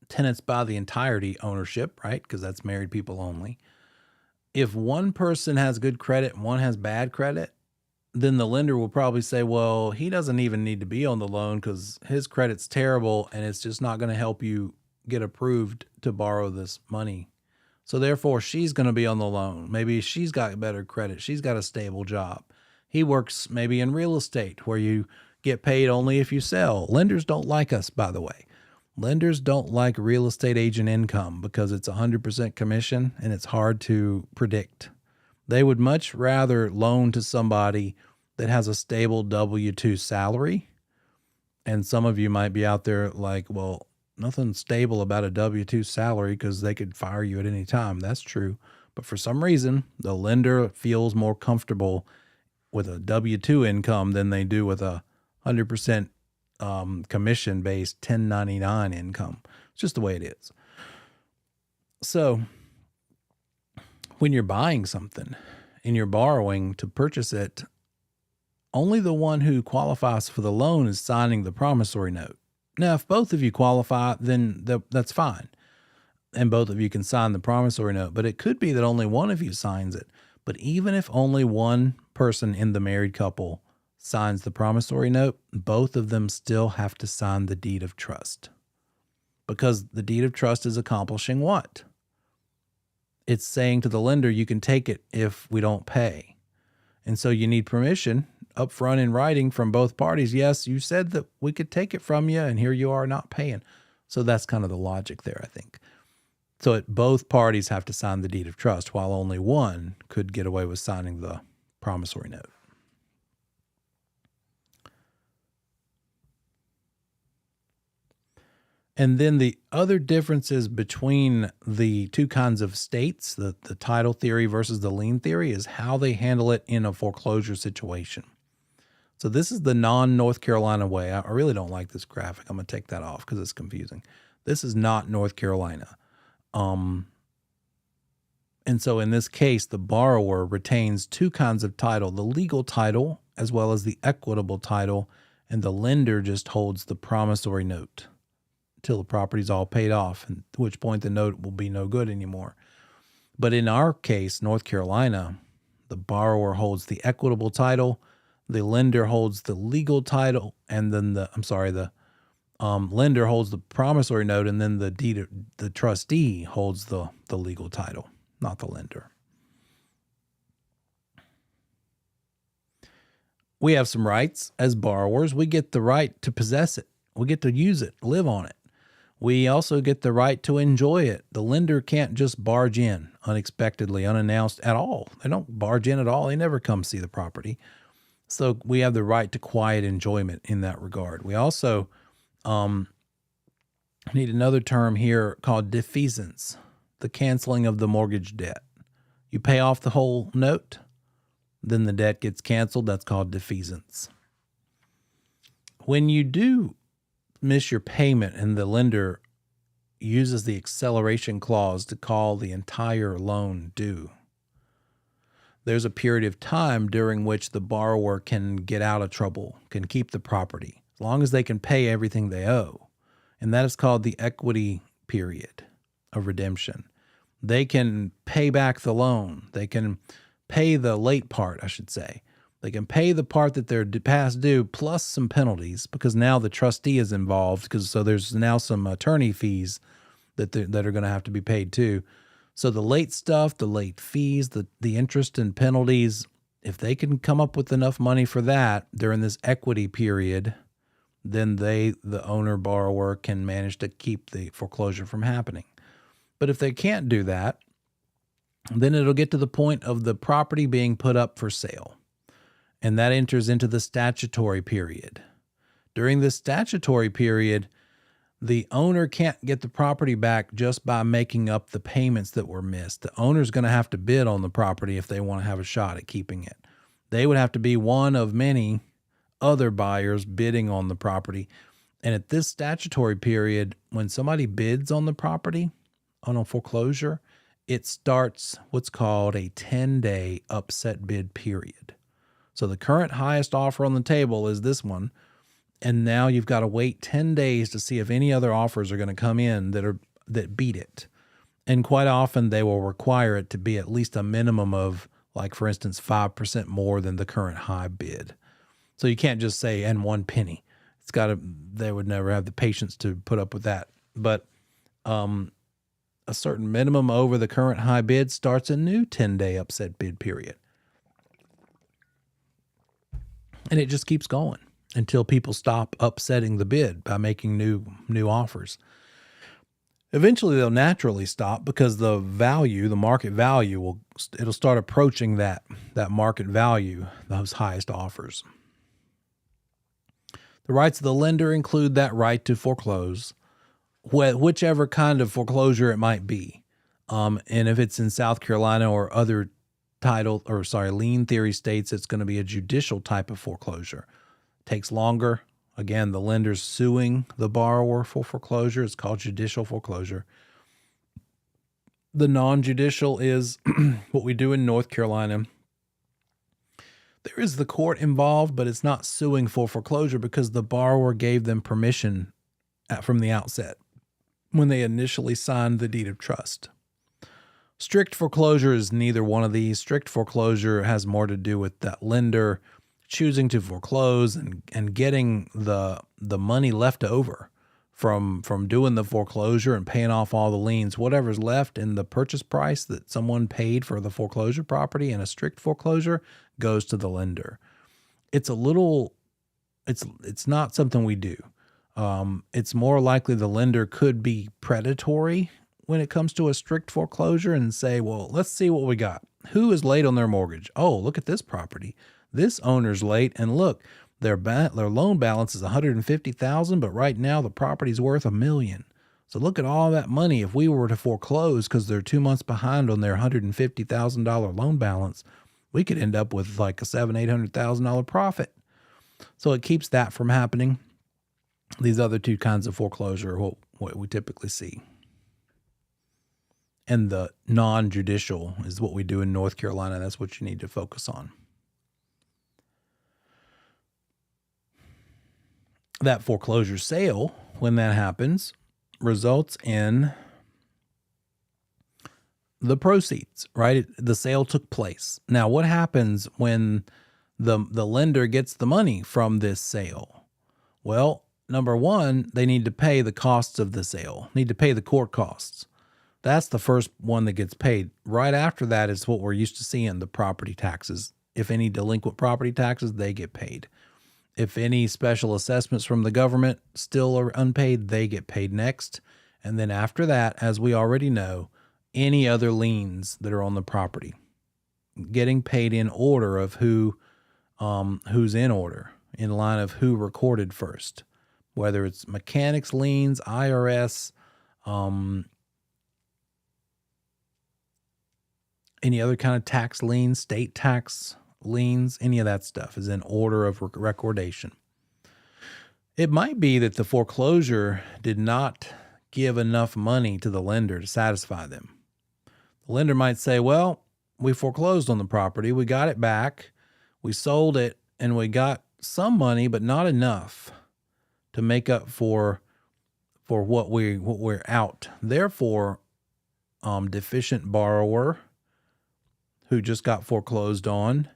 tenants by the entirety ownership, right? Because that's married people only. If one person has good credit and one has bad credit, then the lender will probably say, well, he doesn't even need to be on the loan because his credit's terrible and it's just not going to help you get approved to borrow this money. So therefore, she's going to be on the loan. Maybe she's got better credit. She's got a stable job. He works maybe in real estate where you get paid only if you sell. Lenders don't like us, by the way. Lenders don't like real estate agent income because it's 100% commission and it's hard to predict. They would much rather loan to somebody that has a stable W-2 salary. And some of you might be out there like, well, nothing stable about a W-2 salary because they could fire you at any time. That's true. But for some reason, the lender feels more comfortable with a W-2 income than they do with a 100% commission-based 1099 income. It's just the way it is. So when you're buying something and you're borrowing to purchase it, only the one who qualifies for the loan is signing the promissory note. Now, if both of you qualify, then that's fine. And both of you can sign the promissory note. But it could be that only one of you signs it. But even if only one person in the married couple signs the promissory note, both of them still have to sign the deed of trust. Because the deed of trust is accomplishing what? It's saying to the lender, you can take it if we don't pay. And so you need permission up front in writing from both parties. Yes, you said that we could take it from you, and here you are not paying. So that's kind of the logic there, I think. So both parties have to sign the deed of trust, while only one could get away with signing the promissory note. And then the other differences between the two kinds of states, the title theory versus the lien theory, is how they handle it in a foreclosure situation. So this is the non-North Carolina way. I really don't like this graphic. I'm going to take that off because it's confusing. This is not North Carolina. And so in this case, the borrower retains two kinds of title, the legal title as well as the equitable title, and the lender just holds the promissory note till the property's all paid off, at which point the note will be no good anymore. But in our case, North Carolina, the borrower holds the equitable title, the lender holds the legal title, and then the lender holds the promissory note, and then the trustee holds the legal title, not the lender. We have some rights as borrowers. We get the right to possess it. We get to use it, live on it. We also get the right to enjoy it. The lender can't just barge in unexpectedly, unannounced at all. They don't barge in at all. They never come see the property. So we have the right to quiet enjoyment in that regard. We also need another term here called defeasance, the canceling of the mortgage debt. You pay off the whole note, then the debt gets canceled. That's called defeasance. When you do miss your payment and the lender uses the acceleration clause to call the entire loan due, there's a period of time during which the borrower can get out of trouble, can keep the property, as long as they can pay everything they owe. And that is called the equity period of redemption. They can pay back the loan. They can pay the late part, I should say. They can pay the part that they're past due plus some penalties, because now the trustee is involved, so there's now some attorney fees that are going to have to be paid too. So the late stuff, the late fees, the interest and penalties, if they can come up with enough money for that during this equity period, then the owner borrower can manage to keep the foreclosure from happening. But if they can't do that, then it'll get to the point of the property being put up for sale. And that enters into the statutory period. During this statutory period, the owner can't get the property back just by making up the payments that were missed. The owner's going to have to bid on the property if they want to have a shot at keeping it. They would have to be one of many other buyers bidding on the property. And at this statutory period, when somebody bids on the property, on a foreclosure, it starts what's called a 10-day upset bid period. So the current highest offer on the table is this one. And now you've got to wait 10 days to see if any other offers are going to come in that beat it. And quite often they will require it to be at least a minimum of, like, for instance, 5% more than the current high bid. So you can't just say, and 1 penny. They would never have the patience to put up with that. But a certain minimum over the current high bid starts a new 10-day upset bid period. And it just keeps going until people stop upsetting the bid by making new offers. Eventually, they'll naturally stop because the market value, it'll start approaching that market value, those highest offers. The rights of the lender include that right to foreclose, whichever kind of foreclosure it might be. And if it's in South Carolina or other lien theory states, it's going to be a judicial type of foreclosure. Takes longer. Again, the lender's suing the borrower for foreclosure. It's called judicial foreclosure. The non-judicial is what we do in North Carolina. There is the court involved, but it's not suing for foreclosure because the borrower gave them permission from the outset when they initially signed the deed of trust. Strict foreclosure is neither one of these. Strict foreclosure has more to do with that lender choosing to foreclose and getting the money left over from doing the foreclosure and paying off all the liens. Whatever's left in the purchase price that someone paid for the foreclosure property in a strict foreclosure goes to the lender. It's not something we do. It's more likely the lender could be predatory when it comes to a strict foreclosure and say, well, let's see what we got. Who is late on their mortgage? Oh, look at this property. This owner's late, and look, Their loan balance is $150,000, but right now the property's worth $1 million. So look at all that money. If we were to foreclose because they're 2 months behind on their $150,000 loan balance, we could end up with like a $700,000-$800,000 profit. So it keeps that from happening. These other two kinds of foreclosure are what we typically see. And the non-judicial is what we do in North Carolina. That's what you need to focus on. That foreclosure sale, when that happens, results in the proceeds, right? The sale took place. Now, what happens when the lender gets the money from this sale? Well, number one, they need to pay the costs of the sale, need to pay the court costs. That's the first one that gets paid. Right after that is what we're used to seeing, the property taxes. If any delinquent property taxes, they get paid. If any special assessments from the government still are unpaid, they get paid next. And then after that, as we already know, any other liens that are on the property getting paid in order of who's in order, in line of who recorded first, whether it's mechanics liens, IRS, any other kind of tax liens, state tax liens, any of that stuff is in order of recordation. It might be that the foreclosure did not give enough money to the lender to satisfy them. The lender might say, well, we foreclosed on the property, we got it back, we sold it, and we got some money, but not enough to make up for what we're out. Therefore, deficient borrower who just got foreclosed on,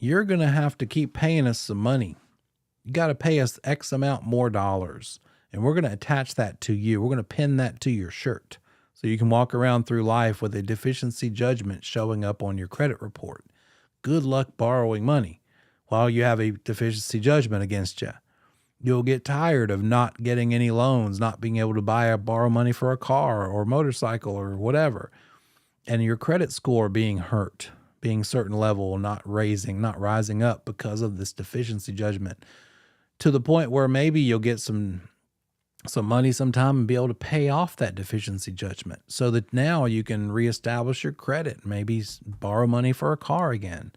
you're going to have to keep paying us some money. You got to pay us X amount more dollars, and we're going to attach that to you. We're going to pin that to your shirt so you can walk around through life with a deficiency judgment showing up on your credit report. Good luck borrowing money while you have a deficiency judgment against you. You'll get tired of not getting any loans, not being able to borrow money for a car or motorcycle or whatever, and your credit score being hurt, being certain level, not rising up because of this deficiency judgment, to the point where maybe you'll get some money sometime and be able to pay off that deficiency judgment so that now you can reestablish your credit, maybe borrow money for a car again.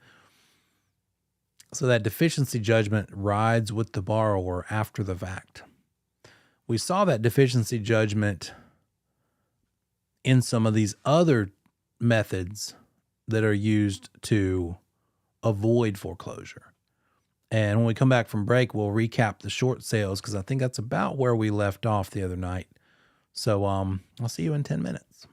So that deficiency judgment rides with the borrower after the fact. We saw that deficiency judgment in some of these other methods that are used to avoid foreclosure. And when we come back from break, we'll recap the short sales because I think that's about where we left off the other night. So I'll see you in 10 minutes.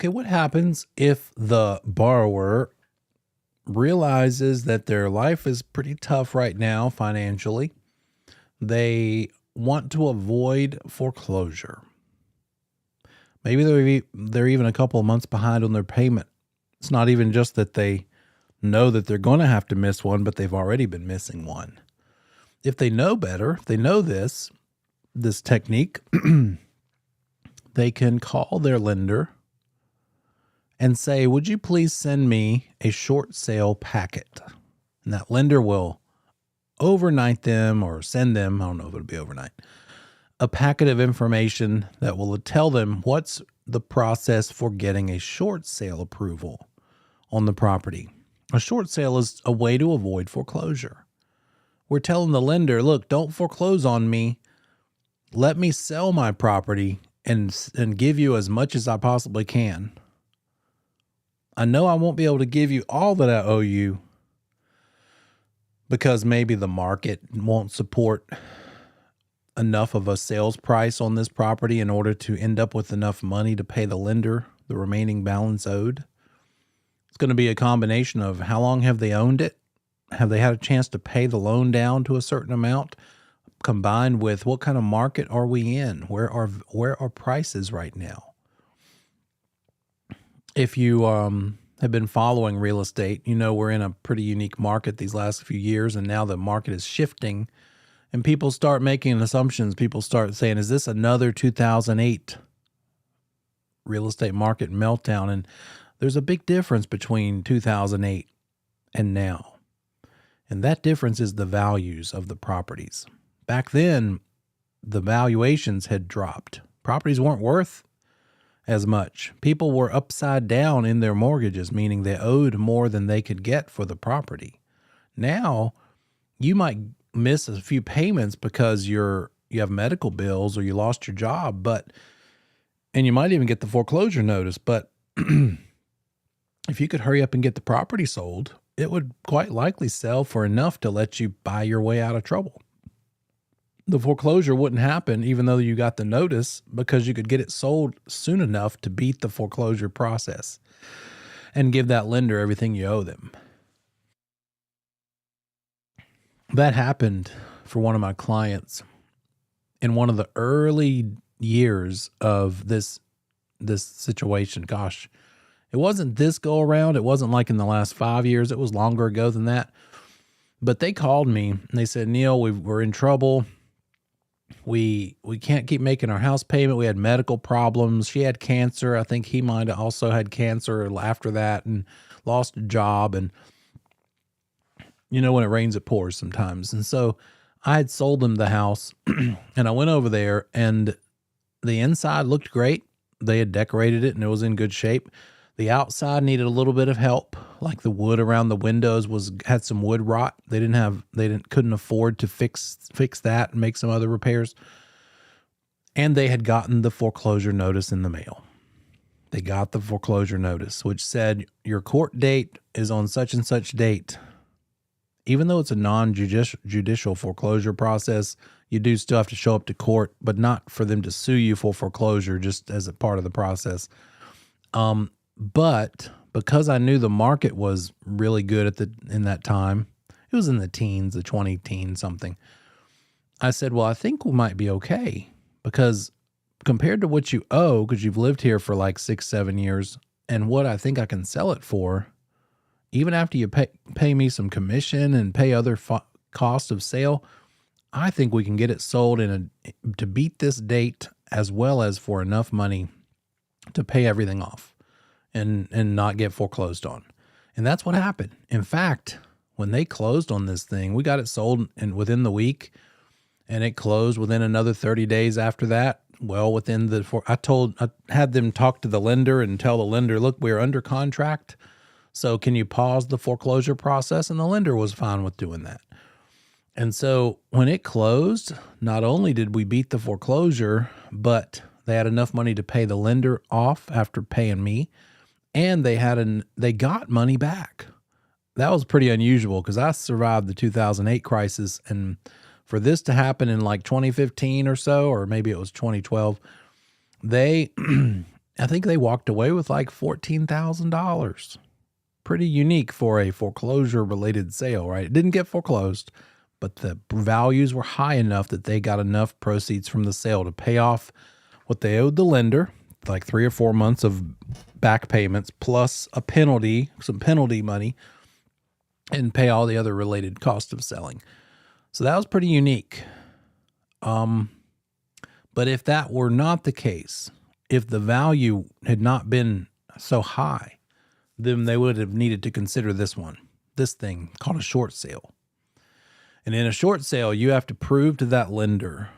Okay, what happens if the borrower realizes that their life is pretty tough right now financially? They want to avoid foreclosure. Maybe they're even a couple of months behind on their payment. It's not even just that they know that they're going to have to miss one, but they've already been missing one. If they know better, if they know this technique, they can call their lender and say, would you please send me a short sale packet? And that lender will overnight them or send them, I don't know if it'll be overnight, a packet of information that will tell them what's the process for getting a short sale approval on the property. A short sale is a way to avoid foreclosure. We're telling the lender, look, don't foreclose on me. Let me sell my property and give you as much as I possibly can. I know I won't be able to give you all that I owe you because maybe the market won't support enough of a sales price on this property in order to end up with enough money to pay the lender the remaining balance owed. It's going to be a combination of how long have they owned it? Have they had a chance to pay the loan down to a certain amount? Combined with what kind of market are we in? Where are prices right now? If you have been following real estate, you know we're in a pretty unique market these last few years, and now the market is shifting, and people start making assumptions. People start saying, is this another 2008 real estate market meltdown? And there's a big difference between 2008 and now, and that difference is the values of the properties. Back then, the valuations had dropped. Properties weren't worth as much. People were upside down in their mortgages, meaning they owed more than they could get for the property. Now, you might miss a few payments because you have medical bills or you lost your job, and you might even get the foreclosure notice. But if you could hurry up and get the property sold, it would quite likely sell for enough to let you buy your way out of trouble. The foreclosure wouldn't happen even though you got the notice because you could get it sold soon enough to beat the foreclosure process and give that lender everything you owe them. That happened for one of my clients in one of the early years of this situation. Gosh, it wasn't this go around. It wasn't like in the last 5 years. It was longer ago than that. But they called me and they said, Neil, we're in trouble. We can't keep making our house payment. We had medical problems. She had cancer. I think he might have also had cancer after that and lost a job. And you know, when it rains, it pours sometimes. And so I had sold them the house and I went over there and the inside looked great. They had decorated it and it was in good shape. The outside needed a little bit of help, like the wood around the windows had some wood rot. They couldn't afford to fix that and make some other repairs. And they had gotten the foreclosure notice in the mail. They got the foreclosure notice, which said your court date is on such and such date. Even though it's a non-judicial foreclosure process, you do still have to show up to court, but not for them to sue you for foreclosure, just as a part of the process. But because I knew the market was really good in that time, it was in the teens, the 20 teens something. I said, well, I think we might be okay because compared to what you owe, because you've lived here for like 6-7 years, and what I think I can sell it for, even after you pay me some commission and pay other cost of sale, I think we can get it sold to beat this date as well as for enough money to pay everything off and not get foreclosed on. And that's what happened. In fact, when they closed on this thing, we got it sold within the week and it closed within another 30 days after that. Well, I had them talk to the lender and tell the lender, look, we're under contract. So can you pause the foreclosure process? And the lender was fine with doing that. And so when it closed, not only did we beat the foreclosure, but they had enough money to pay the lender off after paying me, and they got money back. That was pretty unusual because I survived the 2008 crisis, and for this to happen in like 2015 or so, or maybe it was 2012, they I think they walked away with like $14,000. Pretty unique for a foreclosure related sale, right? It didn't get foreclosed, but the values were high enough that they got enough proceeds from the sale to pay off what they owed the lender, like 3 or 4 months of back payments plus a penalty, some penalty money, and pay all the other related costs of selling. So that was pretty unique. But if that were not the case, if the value had not been so high, then they would have needed to consider this thing called a short sale. And in a short sale, you have to prove to that lender,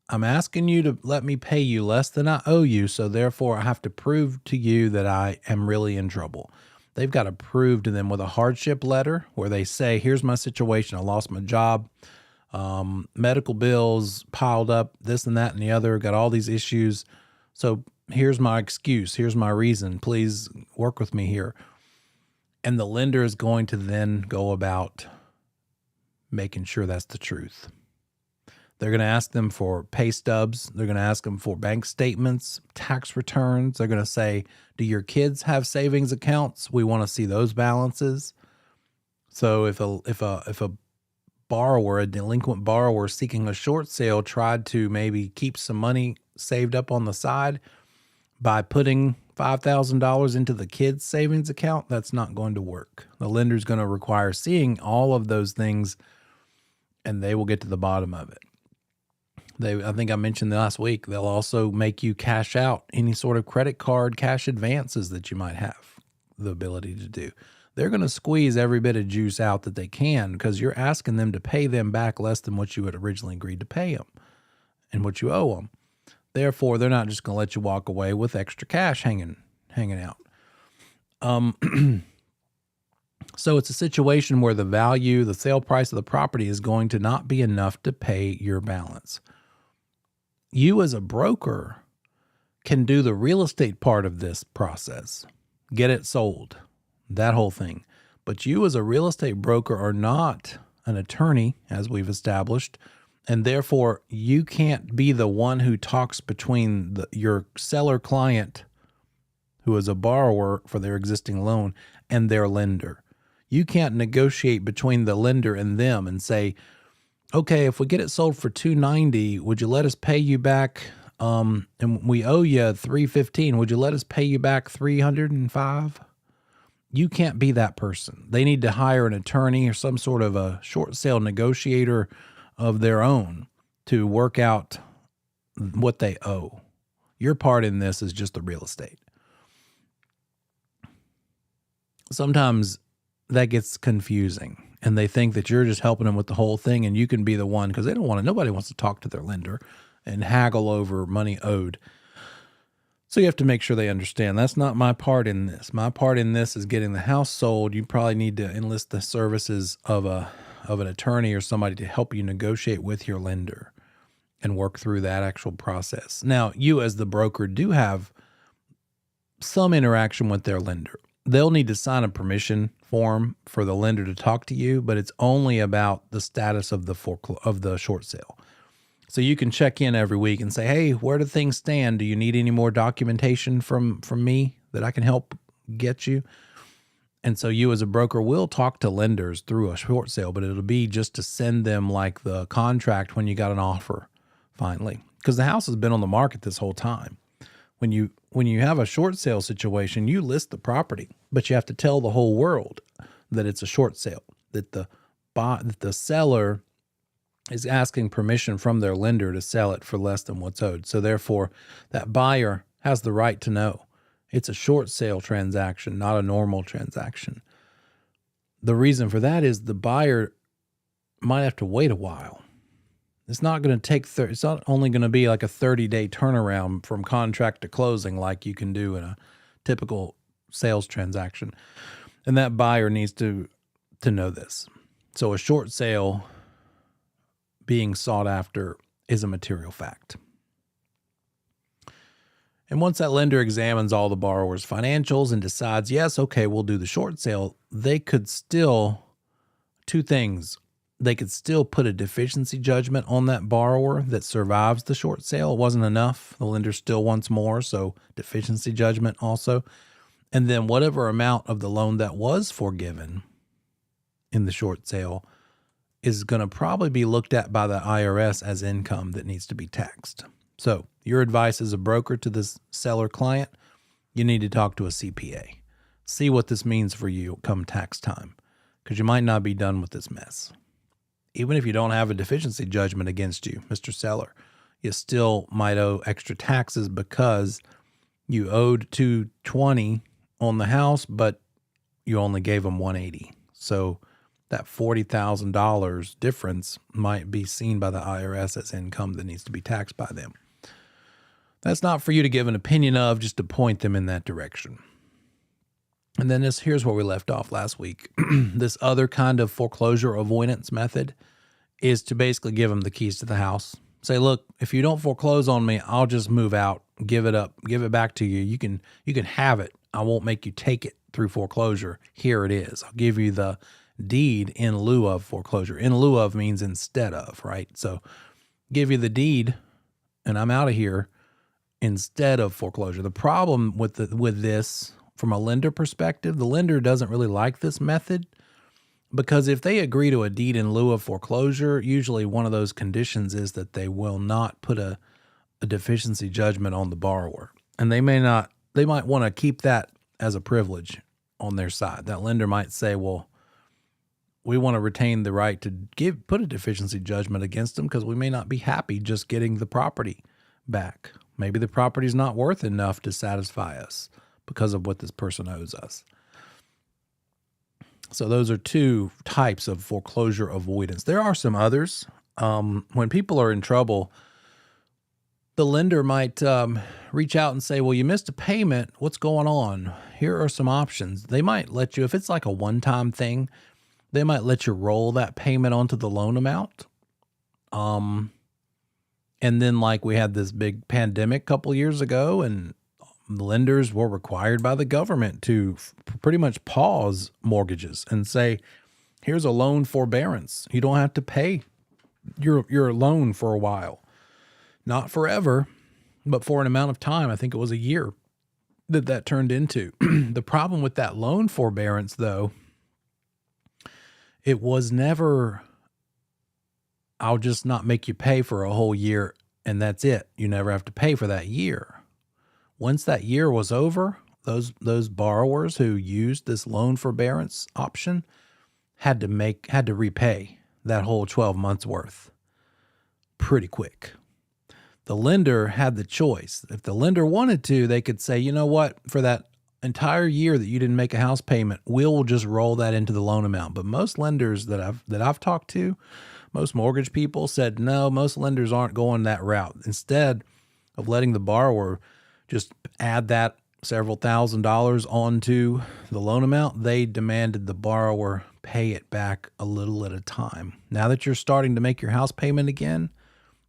I'm asking you to let me pay you less than I owe you, so therefore I have to prove to you that I am really in trouble. They've got to prove to them with a hardship letter where they say, here's my situation. I lost my job, medical bills piled up, this and that and the other, got all these issues. So here's my excuse. Here's my reason. Please work with me here. And the lender is going to then go about making sure that's the truth. They're going to ask them for pay stubs. They're going to ask them for bank statements, tax returns. They're going to say, do your kids have savings accounts? We want to see those balances. So if a borrower, a delinquent borrower seeking a short sale tried to maybe keep some money saved up on the side by putting $5,000 into the kid's savings account, that's not going to work. The lender's going to require seeing all of those things, and they will get to the bottom of it. I think I mentioned last week, they'll also make you cash out any sort of credit card cash advances that you might have the ability to do. They're going to squeeze every bit of juice out that they can because you're asking them to pay them back less than what you had originally agreed to pay them and what you owe them. Therefore, they're not just going to let you walk away with extra cash hanging out. So it's a situation where the sale price of the property is going to not be enough to pay your balance. You as a broker can do the real estate part of this process, get it sold, that whole thing. But you as a real estate broker are not an attorney, as we've established, and therefore you can't be the one who talks between your seller client, who is a borrower for their existing loan, and their lender. You can't negotiate between the lender and them and say, okay, if we get it sold for $290, would you let us pay you back? And we owe you $315. Would you let us pay you back $305? You can't be that person. They need to hire an attorney or some sort of a short sale negotiator of their own to work out what they owe. Your part in this is just the real estate. Sometimes that gets confusing and they think that you're just helping them with the whole thing and you can be the one because nobody wants to talk to their lender and haggle over money owed. So you have to make sure they understand that's not my part in this. My part in this is getting the house sold. You probably need to enlist the services of an attorney or somebody to help you negotiate with your lender and work through that actual process. Now, you as the broker do have some interaction with their lender. They'll need to sign a permission form for the lender to talk to you, but it's only about the status of the short sale. So you can check in every week and say, hey, where do things stand? Do you need any more documentation from me that I can help get you? And so you as a broker will talk to lenders through a short sale, but it'll be just to send them like the contract when you got an offer finally, because the house has been on the market this whole time. When you have a short sale situation, you list the property, but you have to tell the whole world that it's a short sale, that the seller is asking permission from their lender to sell it for less than what's owed. So therefore, that buyer has the right to know it's a short sale transaction, not a normal transaction. The reason for that is the buyer might have to wait a while. It's not going to take it's not only going to be like a 30-day turnaround from contract to closing like you can do in a typical sales transaction. And that buyer needs to know this. So a short sale being sought after is a material fact. And once that lender examines all the borrower's financials and decides, yes, okay, we'll do the short sale, they could still, two things. they could still put a deficiency judgment on that borrower that survives the short sale. It wasn't enough. The lender still wants more, so deficiency judgment also. And then whatever amount of the loan that was forgiven in the short sale is going to probably be looked at by the IRS as income that needs to be taxed. So your advice as a broker to this seller client, you need to talk to a CPA. See what this means for you come tax time, because you might not be done with this mess. Even if you don't have a deficiency judgment against you, Mr. Seller, you still might owe extra taxes because you owed $220 on the house, but you only gave them $180. So that $40,000 difference might be seen by the IRS as income that needs to be taxed by them. That's not for you to give an opinion of, just to point them in that direction. And then here's where we left off last week. This other kind of foreclosure avoidance method is to basically give them the keys to the house. Say, look, if you don't foreclose on me, I'll just move out, give it up, give it back to you. You can have it. I won't make you take it through foreclosure. Here it is. I'll give you the deed in lieu of foreclosure. In lieu of means instead of, right? So give you the deed and I'm out of here instead of foreclosure. The problem with this from a lender perspective, the lender doesn't really like this method, because if they agree to a deed in lieu of foreclosure, usually one of those conditions is that they will not put a deficiency judgment on the borrower. And they might want to keep that as a privilege on their side. That lender might say, well, we want to retain the right to put a deficiency judgment against them because we may not be happy just getting the property back. Maybe the property's not worth enough to satisfy us because of what this person owes us. So those are two types of foreclosure avoidance. There are some others. When people are in trouble, the lender might reach out and say, well, you missed a payment. What's going on? Here are some options. They might let you, if it's like a one-time thing, they might let you roll that payment onto the loan amount. And then like we had this big pandemic a couple years ago, and lenders were required by the government to pretty much pause mortgages and say, here's a loan forbearance. You don't have to pay your loan for a while. Not forever, but for an amount of time. I think it was a year that turned into. The problem with that loan forbearance, though, it was never, I'll just not make you pay for a whole year and that's it. You never have to pay for that year. Once that year was over, those borrowers who used this loan forbearance option had to repay that whole 12 months worth pretty quick. The lender had the choice. If the lender wanted to, they could say, you know what, for that entire year that you didn't make a house payment, we'll just roll that into the loan amount. But most lenders that I've talked to, most mortgage people said, no, most lenders aren't going that route. Instead of letting the borrower just add that several $1,000s onto the loan amount, they demanded the borrower pay it back a little at a time. Now that you're starting to make your house payment again,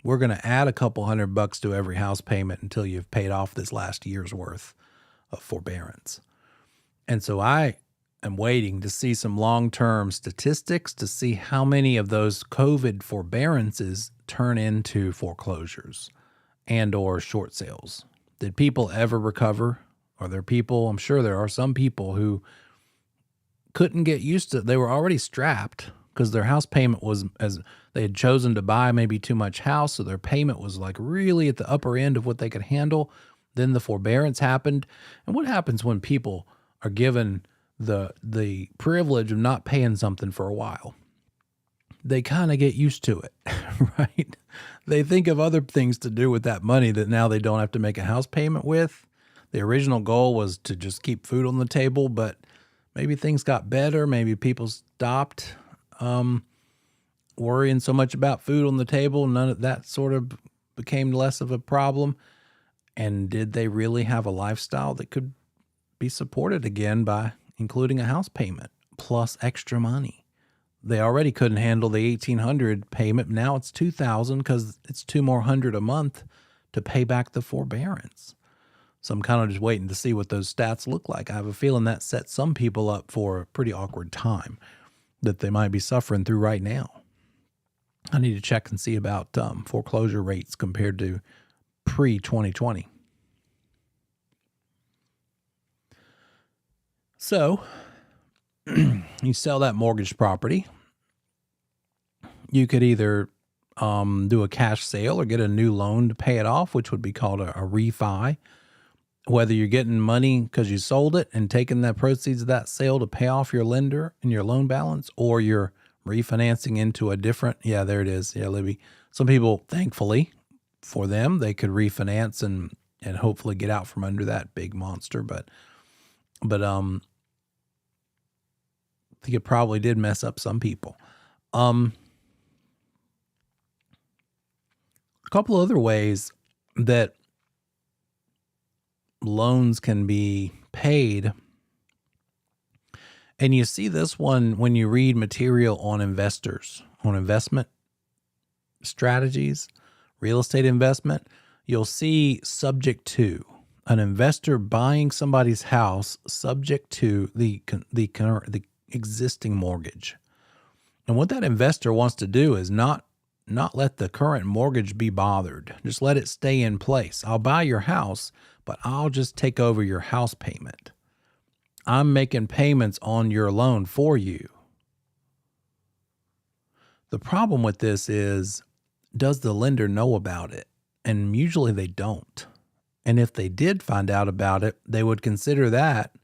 we're going to add a couple $100 to every house payment until you've paid off this last year's worth of forbearance. And so I am waiting to see some long-term statistics to see how many of those COVID forbearances turn into foreclosures and or short sales. Did people ever recover? Are there people, I'm sure there are some people who couldn't get used to, they were already strapped because their house payment was, as they had chosen to buy maybe too much house, so their payment was like really at the upper end of what they could handle. Then the forbearance happened. And what happens when people are given the privilege of not paying something for a while? They kind of get used to it, right? They think of other things to do with that money that now they don't have to make a house payment with. The original goal was to just keep food on the table, but maybe things got better. Maybe people stopped worrying so much about food on the table. None of that sort of became less of a problem. And did they really have a lifestyle that could be supported again by including a house payment plus extra money? They already couldn't handle the $1,800 payment. Now it's $2,000 because it's $200 more a month to pay back the forbearance. So I'm kind of just waiting to see what those stats look like. I have a feeling that sets some people up for a pretty awkward time that they might be suffering through right now. I need to check and see about foreclosure rates compared to pre-2020. So you sell that mortgage property. You could either do a cash sale or get a new loan to pay it off, which would be called a refi. Whether you're getting money because you sold it and taking the proceeds of that sale to pay off your lender and your loan balance, or you're refinancing into a different, yeah, there it is. Yeah, Libby. Some people, thankfully for them, they could refinance and hopefully get out from under that big monster. But I think it probably did mess up some people. A couple other ways that loans can be paid. And you see this one when you read material on investors, on investment strategies, real estate investment. You'll see subject to an investor buying somebody's house subject to the existing mortgage. And what that investor wants to do is not let the current mortgage be bothered. Just let it stay in place. I'll buy your house, but I'll just take over your house payment. I'm making payments on your loan for you. The problem with this is, does the lender know about it? And usually they don't. And if they did find out about it, they would consider that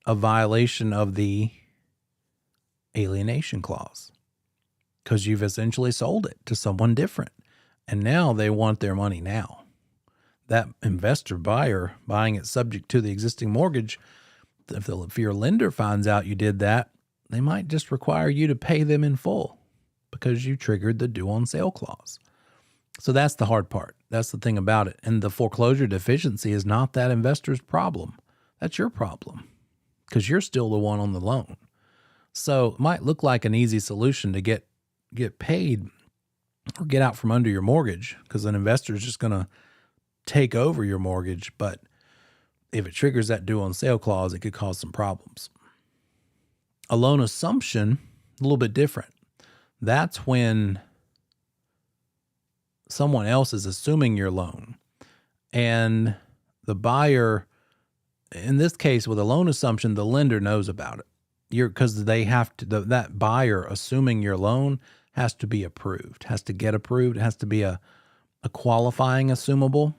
a violation of the alienation clause, because you've essentially sold it to someone different. And now they want their money now. That investor buyer buying it subject to the existing mortgage, if your lender finds out you did that, they might just require you to pay them in full because you triggered the due on sale clause. So that's the hard part. That's the thing about it. And the foreclosure deficiency is not that investor's problem. That's your problem because you're still the one on the loan. So it might look like an easy solution to get paid or get out from under your mortgage because an investor is just going to take over your mortgage. But if it triggers that due on sale clause, it could cause some problems. A loan assumption, a little bit different. That's when someone else is assuming your loan and the buyer, in this case with a loan assumption, the lender knows about it. Because they have to, that buyer assuming your loan has to be approved, has to get approved. It has to be a qualifying assumable.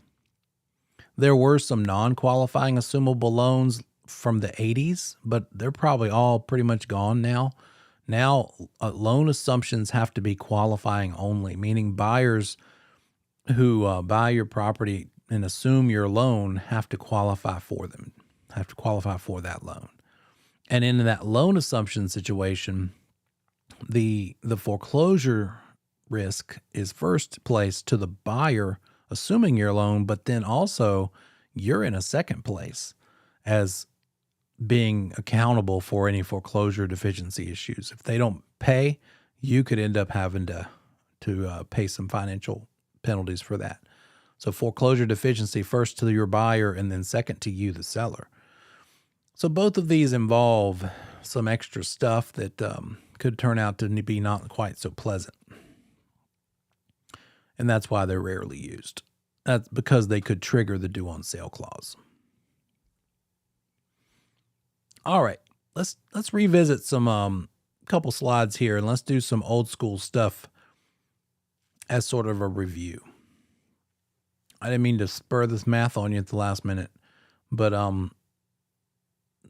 There were some non-qualifying assumable loans from the 80s, but they're probably all pretty much gone now. Now, loan assumptions have to be qualifying only, meaning buyers who buy your property and assume your loan have to qualify for them, have to qualify for that loan. And in that loan assumption situation, the foreclosure risk is first placed to the buyer assuming your loan, but then also you're in a second place as being accountable for any foreclosure deficiency issues. If they don't pay, you could end up having to pay some financial penalties for that. So foreclosure deficiency first to your buyer and then second to you, the seller. So both of these involve some extra stuff that could turn out to be not quite so pleasant. And that's why they're rarely used. That's because they could trigger the due on sale clause. All right, let's revisit some couple slides here and let's do some old school stuff as sort of a review. I didn't mean to spur this math on you at the last minute, but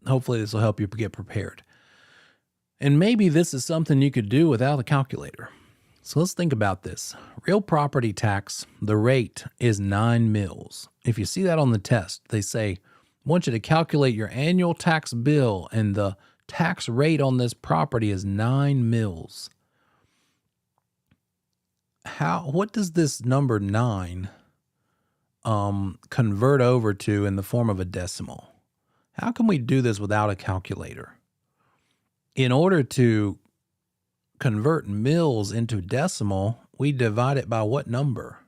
hopefully this will help you get prepared. And maybe this is something you could do without a calculator. So let's think about this. Real property tax, the rate is 9 mils. If you see that on the test, they say, I want you to calculate your annual tax bill and the tax rate on this property is 9 mils. What does this number 9 convert over to in the form of a decimal? How can we do this without a calculator? In order to convert mils into decimal, we divide it by what number?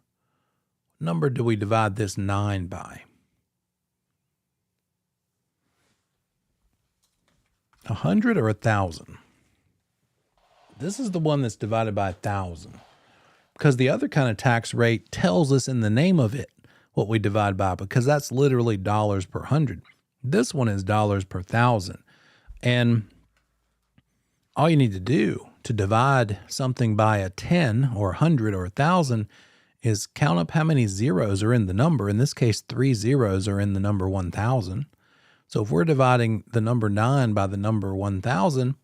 What number do we divide this 9 by? 100 or 1,000? This is the one that's divided by 1,000, because the other kind of tax rate tells us in the name of it what we divide by, because that's literally dollars per hundred. This one is dollars per thousand. And all you need to do to divide something by a 10 or 100 or 1,000 is count up how many zeros are in the number. In this case, 3 zeros are in the number 1,000. So if we're dividing the number 9 by the number 1,000,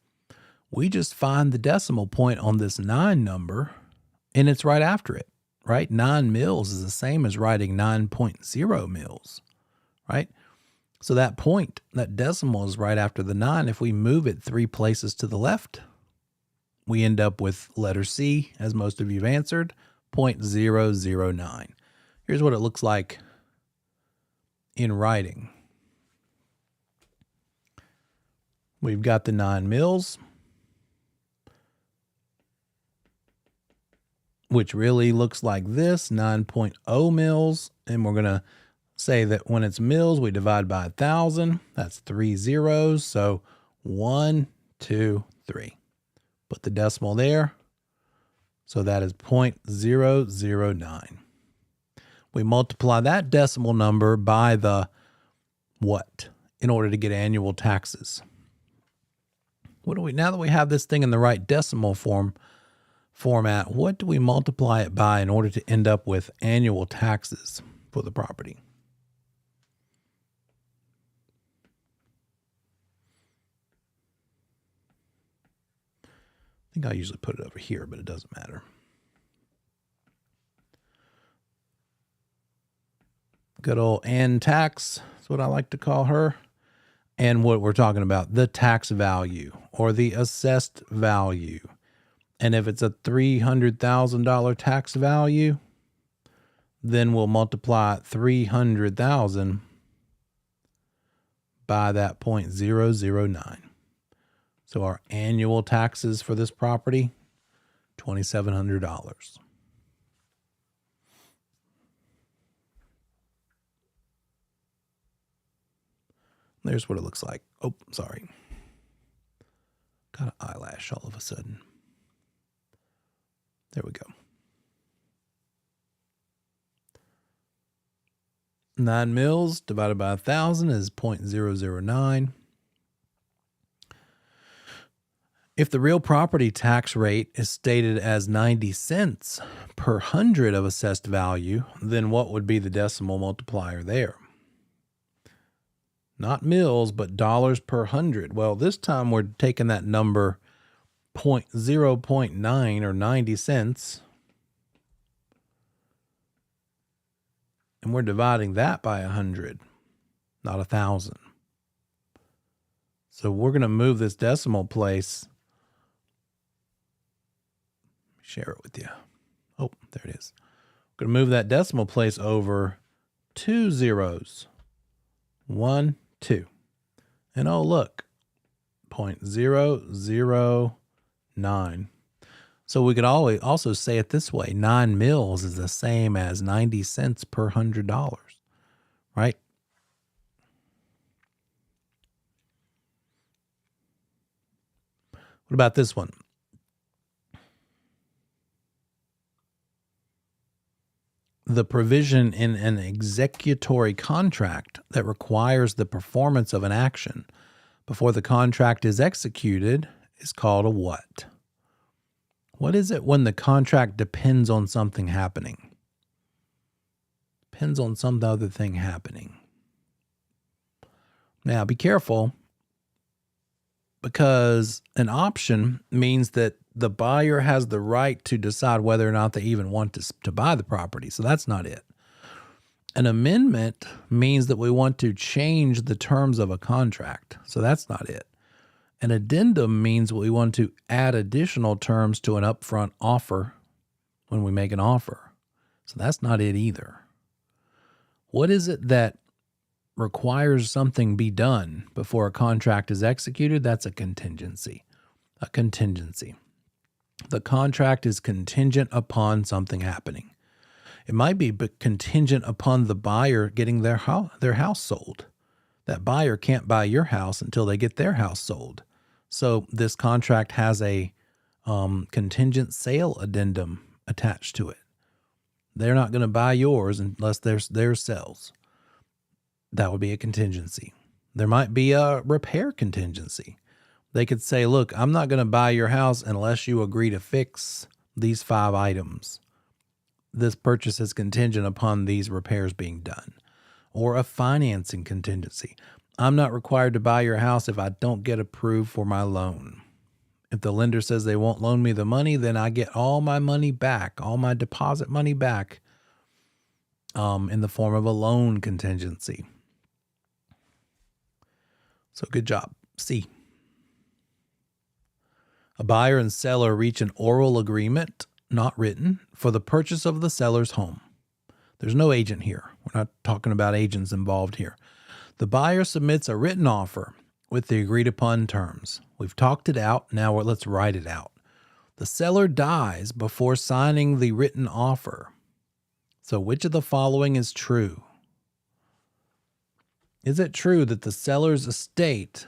we just find the decimal point on this 9 number, and it's right after it, right? 9 mils is the same as writing 9.0 mils, right? So that point, that decimal is right after the 9. If we move it 3 places to the left, we end up with letter C, as most of you have answered, 0.009. Here's what it looks like in writing. We've got the 9 mils, which really looks like this, 9.0 mils. And we're going to say that when it's mils, we divide by 1,000. That's 3 zeros. So 1, 2, 3. Put the decimal there. So that is 0.009. We multiply that decimal number by the what in order to get annual taxes? Now that we have this thing in the right decimal format, what do we multiply it by in order to end up with annual taxes for the property? I think I usually put it over here, but it doesn't matter. Good old Ann tax is what I like to call her. And what we're talking about, the tax value or the assessed value. And if it's a $300,000 tax value, then we'll multiply 300,000 by that 0.009. So our annual taxes for this property, $2,700. There's what it looks like. Oh, sorry. Got an eyelash all of a sudden. There we go. 9 mils divided by 1,000 is 0.009. If the real property tax rate is stated as 90 cents per hundred of assessed value, then what would be the decimal multiplier there? Not mils, but dollars per hundred. Well, this time we're taking that number 0.9 or 90 cents, and we're dividing that by 100, not 1,000. So we're going to move this decimal place. Share it with you. Oh, there it is. We're going to move that decimal place over 2 zeros. 1, 2. And oh, look, 0.009. So we could always also say it this way. 9 mils is the same as 90 cents per $100, right? What about this one? The provision in an executory contract that requires the performance of an action before the contract is executed is called a what? What is it when the contract depends on something happening? Depends on some other thing happening. Now, be careful, because an option means that the buyer has the right to decide whether or not they even want to buy the property. So that's not it. An amendment means that we want to change the terms of a contract. So that's not it. An addendum means we want to add additional terms to an upfront offer when we make an offer. So that's not it either. What is it that requires something be done before a contract is executed? That's a contingency. A contingency. The contract is contingent upon something happening. It might be contingent upon the buyer getting their house sold. That buyer can't buy your house until they get their house sold. So this contract has a contingent sale addendum attached to it. They're not going to buy yours unless theirs sells. That would be a contingency. There might be a repair contingency. They could say, look, I'm not going to buy your house unless you agree to fix these 5 items. This purchase is contingent upon these repairs being done. Or a financing contingency. I'm not required to buy your house if I don't get approved for my loan. If the lender says they won't loan me the money, then I get all my money back, all my deposit money back, in the form of a loan contingency. So good job. C. A buyer and seller reach an oral agreement, not written, for the purchase of the seller's home. There's no agent here. We're not talking about agents involved here. The buyer submits a written offer with the agreed upon terms. We've talked it out. Now let's write it out. The seller dies before signing the written offer. So which of the following is true? Is it true that the seller's estate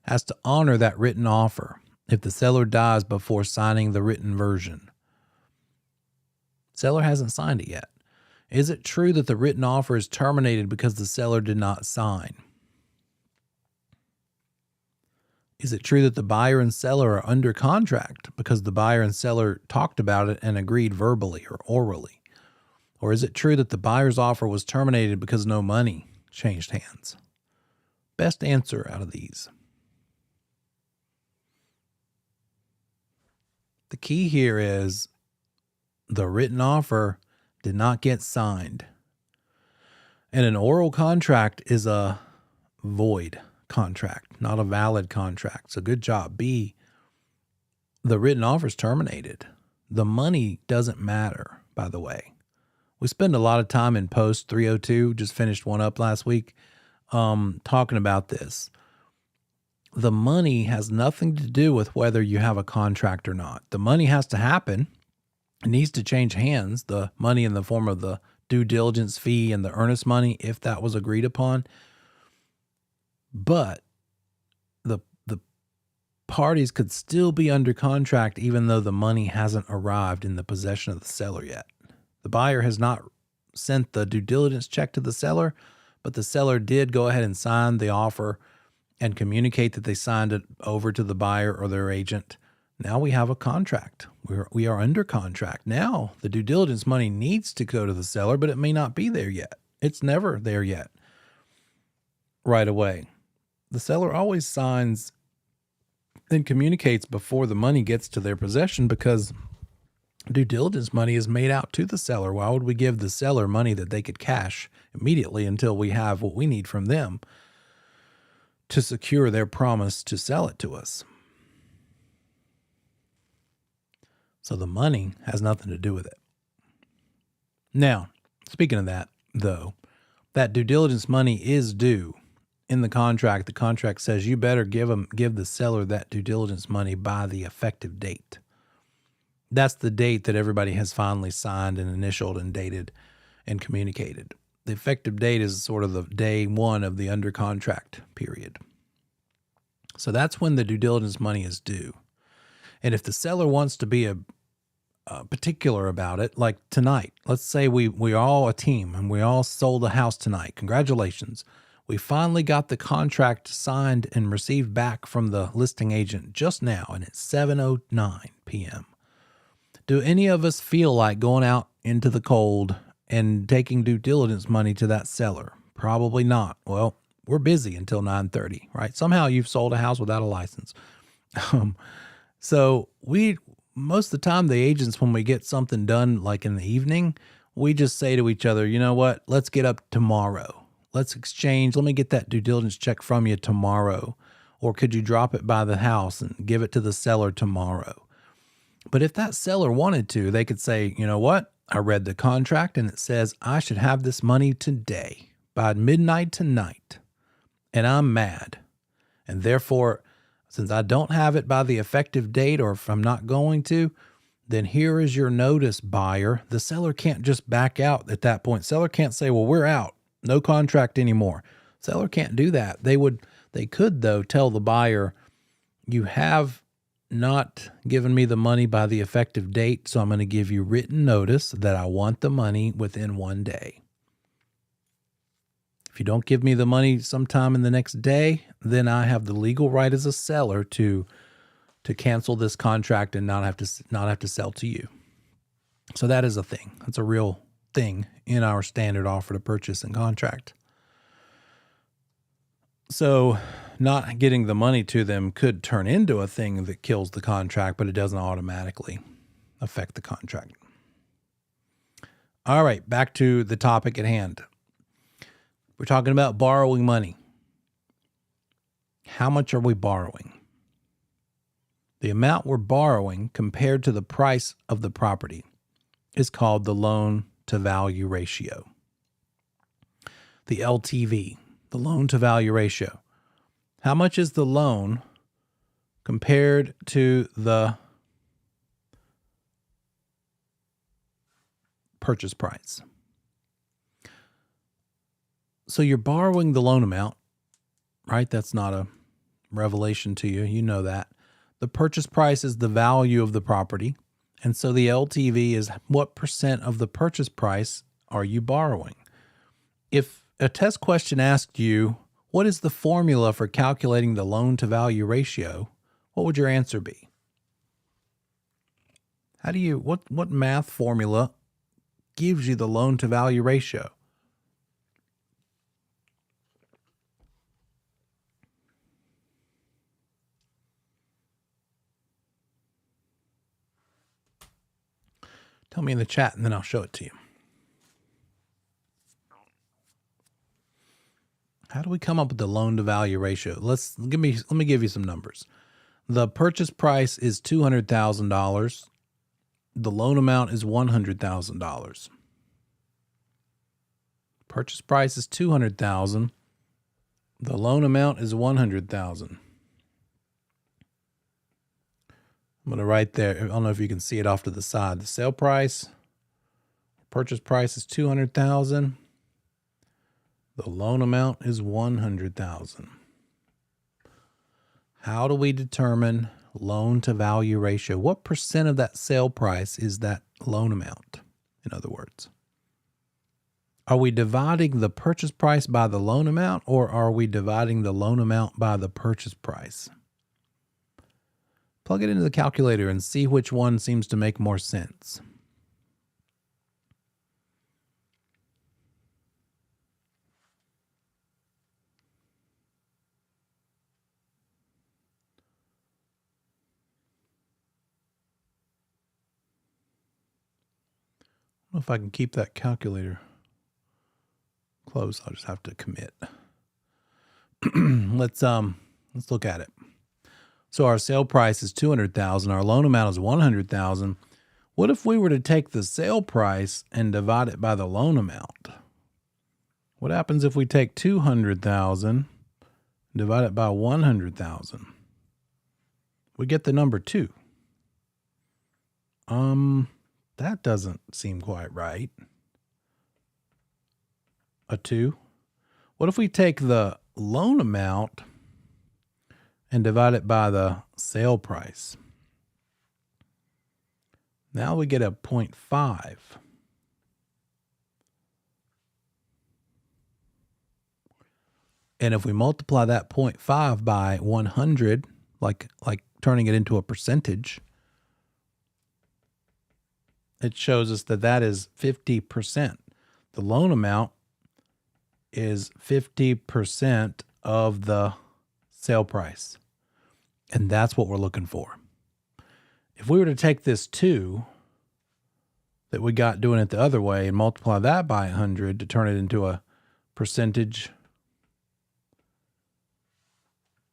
has to honor that written offer if the seller dies before signing the written version? Seller hasn't signed it yet. Is it true that the written offer is terminated because the seller did not sign? Is it true that the buyer and seller are under contract because the buyer and seller talked about it and agreed verbally or orally? Or is it true that the buyer's offer was terminated because no money changed hands? Best answer out of these. The key here is the written offer did not get signed. And an oral contract is a void contract, not a valid contract. So good job. B, the written offer is terminated. The money doesn't matter, by the way. We spend a lot of time in Post 302, just finished one up last week, talking about this. The money has nothing to do with whether you have a contract or not. The money has to happen. It needs to change hands, the money in the form of the due diligence fee and the earnest money, if that was agreed upon. But the parties could still be under contract even though the money hasn't arrived in the possession of the seller yet. The buyer has not sent the due diligence check to the seller, but the seller did go ahead and sign the offer and communicate that they signed it over to the buyer or their agent. Now we have a contract. We are under contract. Now the due diligence money needs to go to the seller, but it may not be there yet. It's never there yet right away. The seller always signs and communicates before the money gets to their possession because due diligence money is made out to the seller. Why would we give the seller money that they could cash immediately until we have what we need from them to secure their promise to sell it to us? So the money has nothing to do with it. Now, speaking of that, though, that due diligence money is due in the contract. The contract says you better give the seller that due diligence money by the effective date. That's the date that everybody has finally signed and initialed and dated and communicated. The effective date is sort of the day one of the under contract period. So that's when the due diligence money is due. And if the seller wants to be particular about it, like tonight, let's say we're all a team and we all sold a house tonight. Congratulations. We finally got the contract signed and received back from the listing agent just now, and it's 7:09 p.m. Do any of us feel like going out into the cold and taking due diligence money to that seller? Probably not. Well, we're busy until 9:30, right? Somehow you've sold a house without a license. So most of the time, the agents, when we get something done like in the evening, we just say to each other, you know what, let's get up tomorrow. Let's exchange. Let me get that due diligence check from you tomorrow. Or could you drop it by the house and give it to the seller tomorrow? But if that seller wanted to, they could say, you know what, I read the contract and it says I should have this money today by midnight tonight. And I'm mad. And therefore, since I don't have it by the effective date, or if I'm not going to, then here is your notice, buyer. The seller can't just back out at that point. Seller can't say, well, we're out. No contract anymore. Seller can't do that. They could, though, tell the buyer, you have not giving me the money by the effective date, so I'm going to give you written notice that I want the money within 1 day. If you don't give me the money sometime in the next day, then I have the legal right as a seller to cancel this contract and not have to sell to you. So that is a thing. That's a real thing in our standard offer to purchase and contract. So not getting the money to them could turn into a thing that kills the contract, but it doesn't automatically affect the contract. All right, back to the topic at hand. We're talking about borrowing money. How much are we borrowing? The amount we're borrowing compared to the price of the property is called the loan to value ratio. The LTV, the loan to value ratio. How much is the loan compared to the purchase price? So you're borrowing the loan amount, right? That's not a revelation to you. You know that. The purchase price is the value of the property. And so the LTV is what percent of the purchase price are you borrowing? If a test question asked you, what is the formula for calculating the loan to value ratio? What would your answer be? What math formula gives you the loan to value ratio? Tell me in the chat and then I'll show it to you. How do we come up with the loan to value ratio? Let me give you some numbers. The purchase price is $200,000. The loan amount is $100,000. Purchase price is $200,000. The loan amount is $100,000. I'm going to write there. I don't know if you can see it off to the side. The sale price, purchase price is $200,000. The loan amount is $100,000. How do we determine loan to value ratio? What percent of that sale price is that loan amount? In other words, are we dividing the purchase price by the loan amount, or are we dividing the loan amount by the purchase price? Plug it into the calculator and see which one seems to make more sense. I don't know if I can keep that calculator close. I'll just have to commit. Let's look at it. So our sale price is $200,000. Our loan amount is $100,000. What if we were to take the sale price and divide it by the loan amount? What happens if we take $200,000 and divide it by $100,000? We get the number 2. That doesn't seem quite right. A 2. What if we take the loan amount and divide it by the sale price? Now we get a 0.5. And if we multiply that 0.5 by 100, like turning it into a percentage, it shows us that that is 50%. The loan amount is 50% of the sale price. And that's what we're looking for. If we were to take this 2 that we got doing it the other way and multiply that by 100 to turn it into a percentage,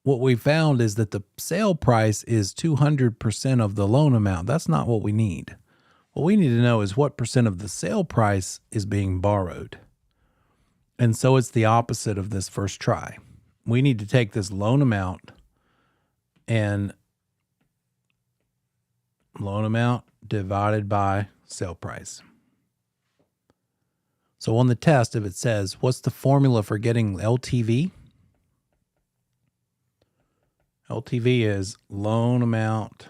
what we found is that the sale price is 200% of the loan amount. That's not what we need. What we need to know is what percent of the sale price is being borrowed. And so it's the opposite of this first try. We need to take this loan amount and loan amount divided by sale price. So on the test, if it says, what's the formula for getting LTV? LTV is loan amount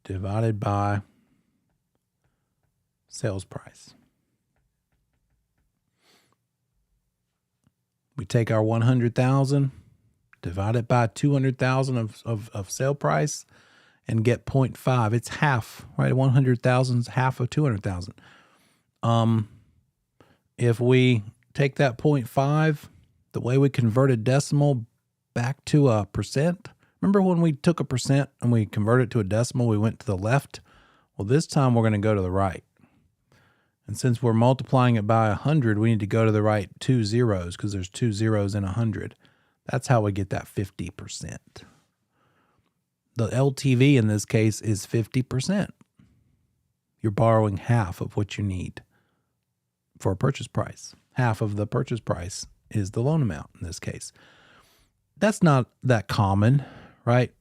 divided by sales price. We take our 100,000, divide it by 200,000 of sale price, and get 0.5. It's half, right? 100,000 is half of 200,000. If we take that 0.5, the way we converted decimal back to a percent, remember when we took a percent and we converted it to a decimal, we went to the left? Well, this time we're going to go to the right. And since we're multiplying it by 100, we need to go to the right 2 zeros because there's 2 zeros in 100. That's how we get that 50%. The LTV in this case is 50%. You're borrowing half of what you need for a purchase price. Half of the purchase price is the loan amount in this case. That's not that common, right?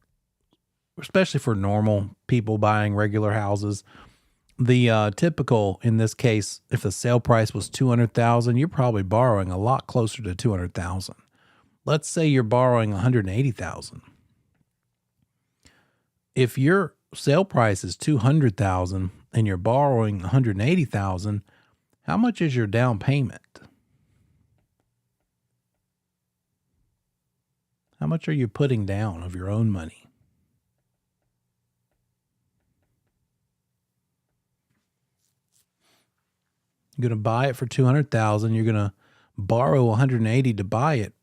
Especially for normal people buying regular houses. The typical in this case, if the sale price was 200,000, you're probably borrowing a lot closer to 200,000. Let's say you're borrowing 180,000. If your sale price is 200,000 and you're borrowing 180,000, how much is your down payment? How much are you putting down of your own money? You're going to buy it for 200,000. You're going to borrow 180 to buy it,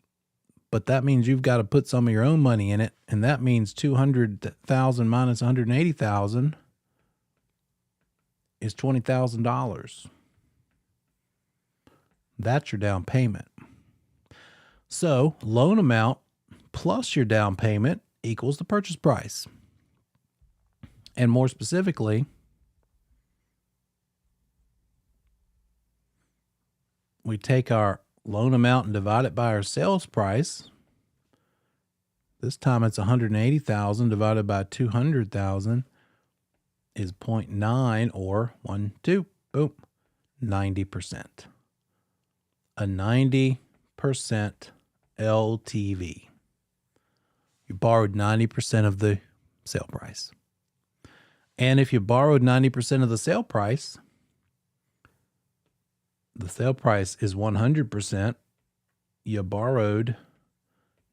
but that means you've got to put some of your own money in it, and that means 200,000 minus 180,000 is $20,000. That's your down payment. So loan amount plus your down payment equals the purchase price. And more specifically, we take our loan amount and divide it by our sales price. This time it's 180,000 divided by 200,000 is 0.9 or 2, boom, 90%. A 90% LTV. You borrowed 90% of the sale price. And if you borrowed 90% of the sale price is 100%. You borrowed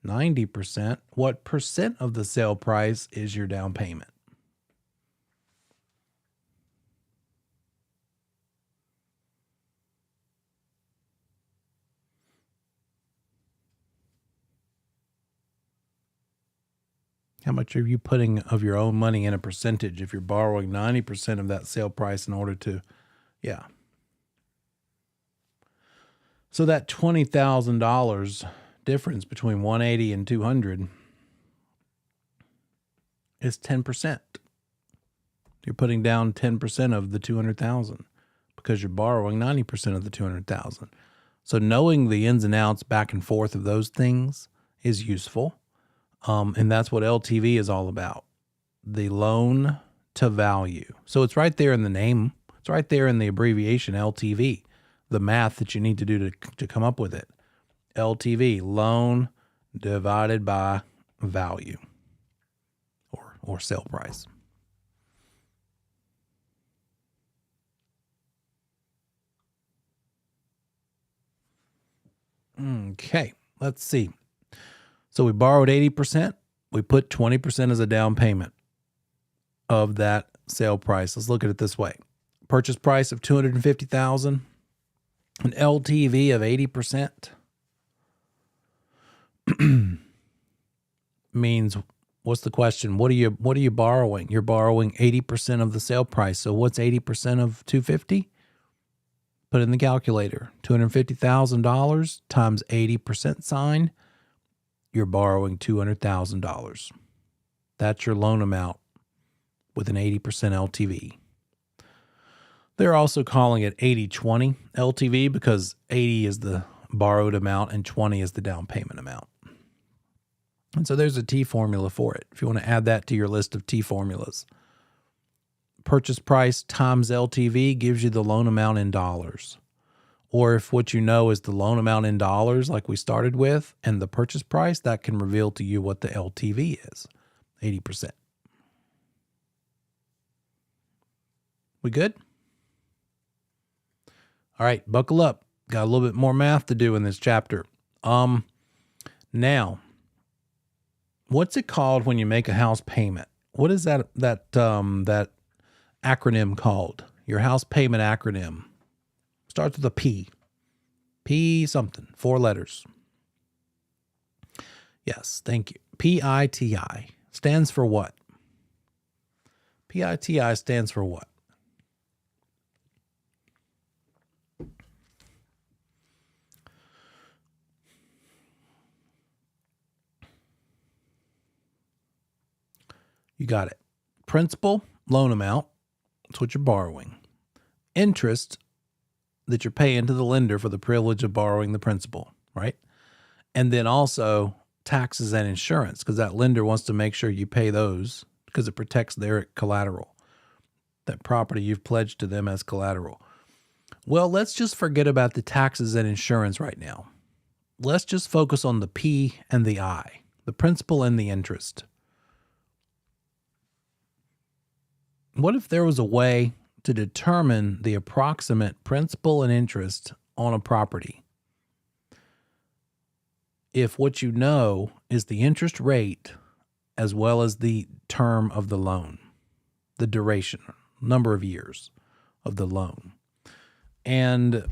90%. What percent of the sale price is your down payment? How much are you putting of your own money in a percentage if you're borrowing 90% of that sale price in order to, yeah. So that $20,000 difference between 180 and 200 is 10%. You're putting down 10% of the 200,000 because you're borrowing 90% of the 200,000. So knowing the ins and outs back and forth of those things is useful. And that's what LTV is all about. The loan to value. So it's right there in the name. It's right there in the abbreviation LTV. The math that you need to do to come up with it. LTV, loan divided by value or sale price. Okay, let's see. So we borrowed 80%. We put 20% as a down payment of that sale price. Let's look at it this way. Purchase price of $250,000. An LTV of 80% means, what's the question? What are you borrowing? You're borrowing 80% of the sale price. So what's 80% of 250? Put it in the calculator. $250,000 times 80% sign. You're borrowing $200,000. That's your loan amount with an 80% LTV. They're also calling it 80-20 LTV because 80 is the borrowed amount and 20 is the down payment amount. And so there's a T formula for it. If you want to add that to your list of T formulas. Purchase price times LTV gives you the loan amount in dollars. or if what you know is the loan amount in dollars like we started with and the purchase price, that can reveal to you what the LTV is, 80%. We good? All right, buckle up. Got a little bit more math to do in this chapter. Now, what's it called when you make a house payment? What is that acronym called? Your house payment acronym starts with a P. P something, 4 letters. Yes, thank you. PITI stands for what? PITI stands for what? You got it. Principal, loan amount. That's what you're borrowing. Interest that you're paying to the lender for the privilege of borrowing the principal, right? And then also taxes and insurance, because that lender wants to make sure you pay those because it protects their collateral, that property you've pledged to them as collateral. Well, let's just forget about the taxes and insurance right now. Let's just focus on the P and the I, the principal and the interest. What if there was a way to determine the approximate principal and interest on a property? If what you know is the interest rate as well as the term of the loan, the duration, number of years of the loan. And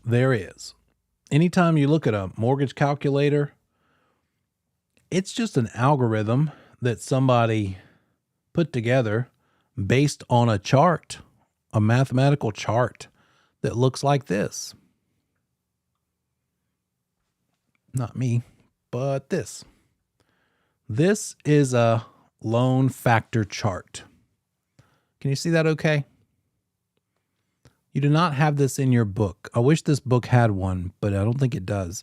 there is. Anytime you look at a mortgage calculator, it's just an algorithm that somebody put together based on a chart, a mathematical chart that looks like this. Not me, but this. This is a loan factor chart. Can you see that okay? You do not have this in your book. I wish this book had one, but I don't think it does.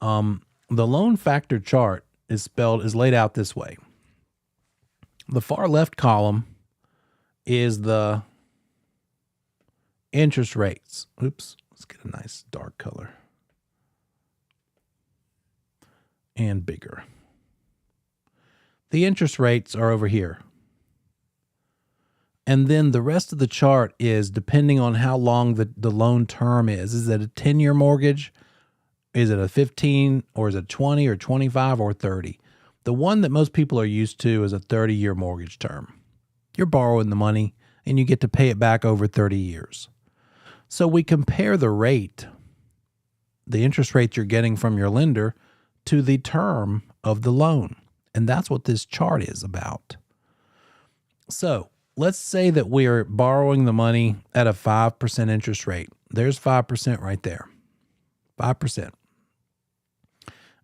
The loan factor chart is laid out this way. The far left column is the interest rates. Oops, let's get a nice dark color. And bigger. The interest rates are over here. And then the rest of the chart is depending on how long the loan term is. Is it a 10-year mortgage? Is it a 15 or is it 20 or 25 or 30? The one that most people are used to is a 30-year mortgage term. You're borrowing the money and you get to pay it back over 30 years. So we compare the rate, the interest rate you're getting from your lender, to the term of the loan. And that's what this chart is about. So let's say that we are borrowing the money at a 5% interest rate. There's 5% right there. 5%.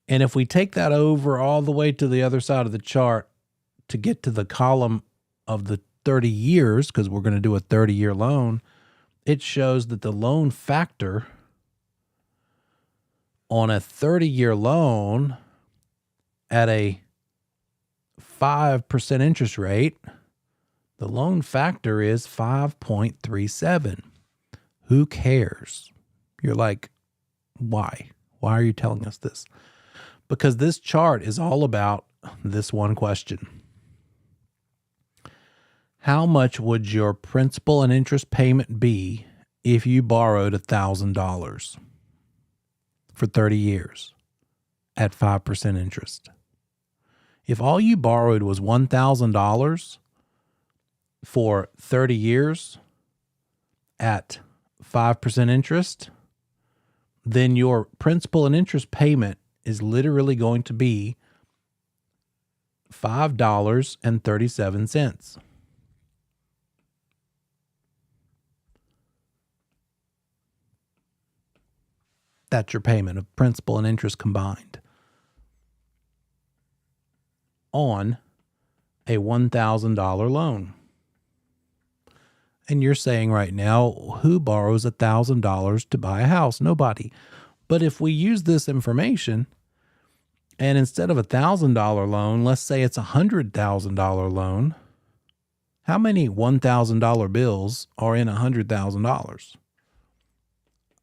And if we take that over all the way to the other side of the chart to get to the column of the 30 years, because we're going to do a 30-year loan, it shows that the loan factor on a 30-year loan at a 5% interest rate, the loan factor is 5.37. Who cares? You're like, why? Why are you telling us this? Because this chart is all about this one question. How much would your principal and interest payment be if you borrowed $1,000 for 30 years at 5% interest? If all you borrowed was $1,000 for 30 years at 5% interest, then your principal and interest payment is literally going to be $5.37. That's your payment of principal and interest combined on a $1,000 loan. And you're saying right now, who borrows $1,000 to buy a house? Nobody. But if we use this information and instead of $1,000 loan, let's say it's a $100,000 loan, how many $1,000 bills are in $100,000?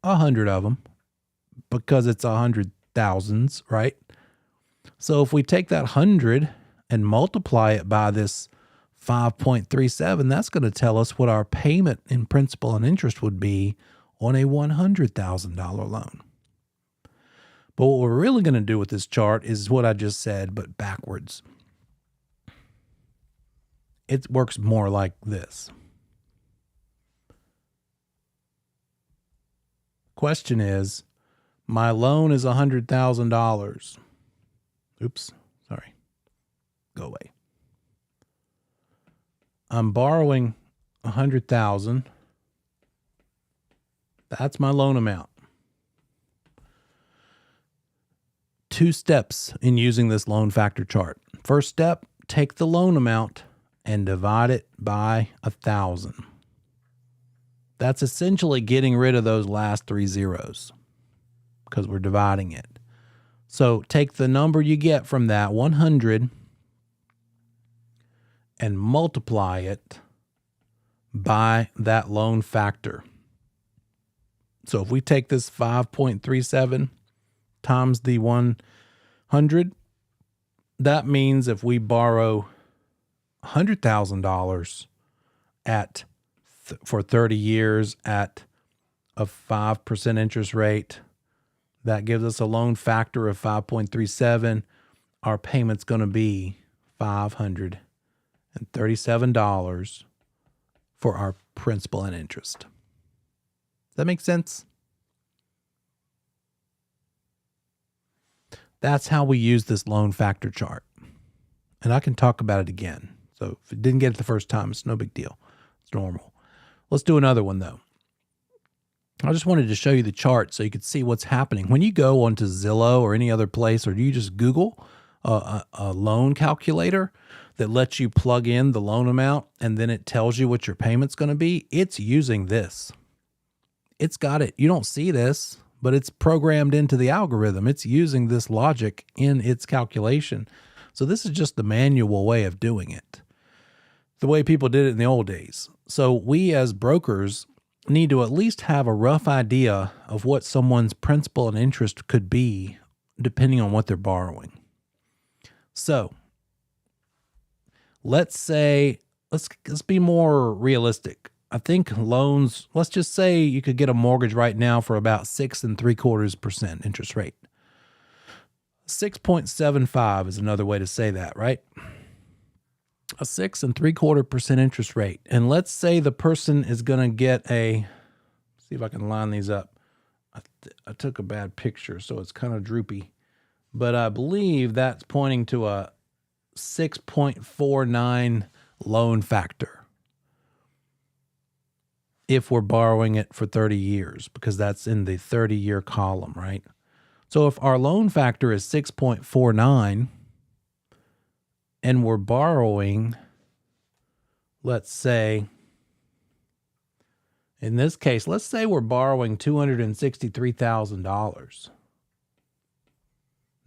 100 of them because it's 100,000s, right? So if we take that 100 and multiply it by this 5.37, that's going to tell us what our payment in principal and interest would be on a $100,000 loan. But what we're really going to do with this chart is what I just said, but backwards. It works more like this. Question is, my loan is $100,000. Oops, sorry. Go away. I'm borrowing $100,000. That's my loan amount. 2 steps in using this loan factor chart. First step, take the loan amount and divide it by 1,000. That's essentially getting rid of those last 3 zeros because we're dividing it. So take the number you get from that 100 and multiply it by that loan factor. So if we take this 5.37 times the 100, that means if we borrow $100,000 for 30 years at a 5% interest rate, that gives us a loan factor of 5.37. Our payment's going to be $537 for our principal and interest. Does that make sense? That's how we use this loan factor chart. And I can talk about it again. So if it didn't get it the first time, it's no big deal. It's normal. Let's do another one, though. I just wanted to show you the chart so you could see what's happening. When you go onto Zillow or any other place, or do you just Google a loan calculator that lets you plug in the loan amount and then it tells you what your payment's going to be, it's using this. It's got it. You don't see this, but it's programmed into the algorithm. It's using this logic in its calculation. So this is just the manual way of doing it, the way people did it in the old days. So we as brokers need to at least have a rough idea of what someone's principal and interest could be depending on what they're borrowing. So let's say, let's be more realistic. I think loans, let's just say you could get a mortgage right now for about 6.75% interest rate. 6.75 is another way to say that, right? A 6.75% interest rate. And let's say the person is going to get see if I can line these up. I took a bad picture, so it's kind of droopy. But I believe that's pointing to a 6.49 loan factor if we're borrowing it for 30 years, because that's in the 30-year column, right? So if our loan factor is 6.49 and we're borrowing, let's say, in this case, let's say we're borrowing $263,000.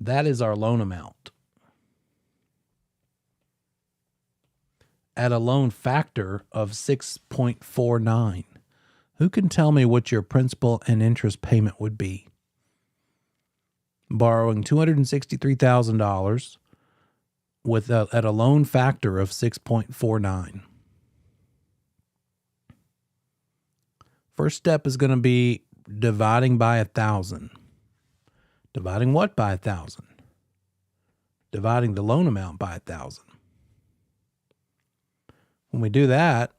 That is our loan amount at a loan factor of 6.49. Who can tell me what your principal and interest payment would be? Borrowing $263,000 at a loan factor of 6.49. First step is going to be dividing by 1,000. Dividing what by 1,000? Dividing the loan amount by 1,000. When we do that,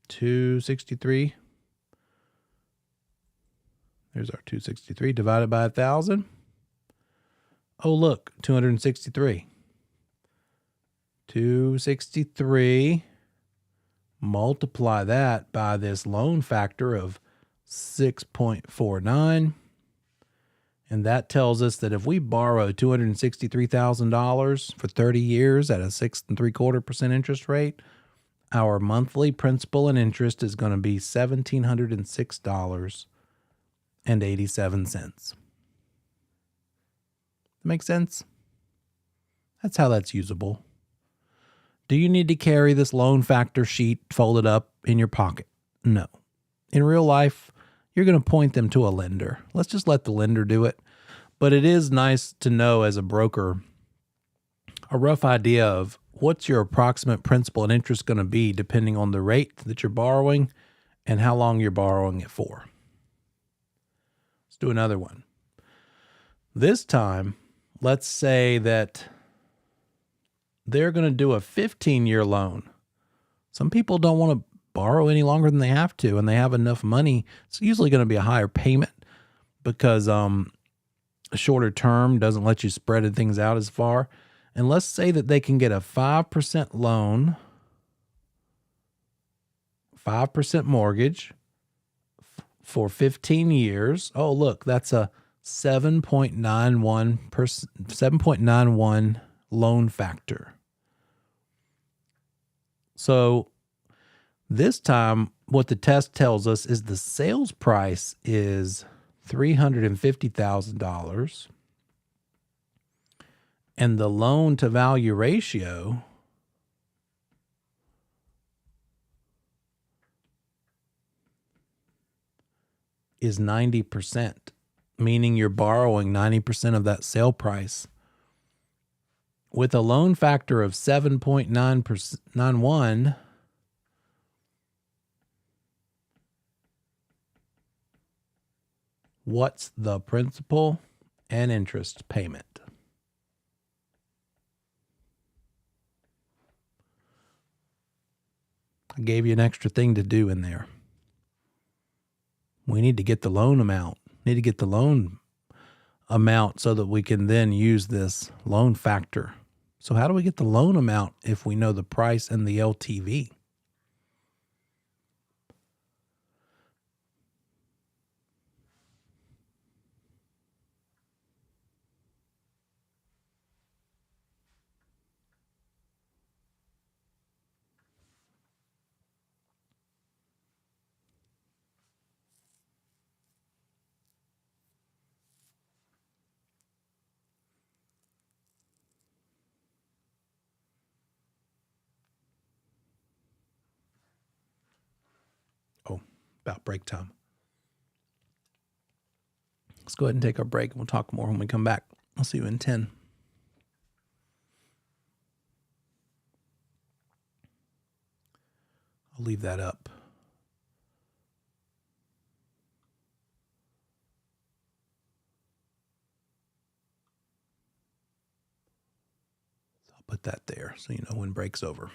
263. There's our 263 divided by 1,000. Oh, look, 263. 263. Multiply that by this loan factor of 6.49. And that tells us that if we borrow $263,000 for 30 years at a 6.75% interest rate, our monthly principal and interest is going to be $1,706.87. Make sense? That's how that's usable. Do you need to carry this loan factor sheet folded up in your pocket? No. In real life, you're going to point them to a lender. Let's just let the lender do it. But it is nice to know as a broker a rough idea of what's your approximate principal and interest going to be depending on the rate that you're borrowing and how long you're borrowing it for. Let's do another one. This time, let's say that they're going to do a 15-year loan. Some people don't want to borrow any longer than they have to, and they have enough money. It's usually going to be a higher payment because a shorter term doesn't let you spread things out as far. And let's say that they can get a 5% loan, 5% mortgage for 15 years. Oh, look, that's a 7.91 loan factor. So this time, what the test tells us is the sales price is $350,000. And the loan to value ratio is 90%, meaning you're borrowing 90% of that sale price. With a loan factor of 7.91, what's the principal and interest payment? I gave you an extra thing to do in there. We need to get the loan amount. So that we can then use this loan factor. So how do we get the loan amount if we know the price and the LTV? Oh, about break time. Let's go ahead and take our break. We'll talk more when we come back. I'll see you in 10. I'll leave that up. So I'll put that there so you know when break's over.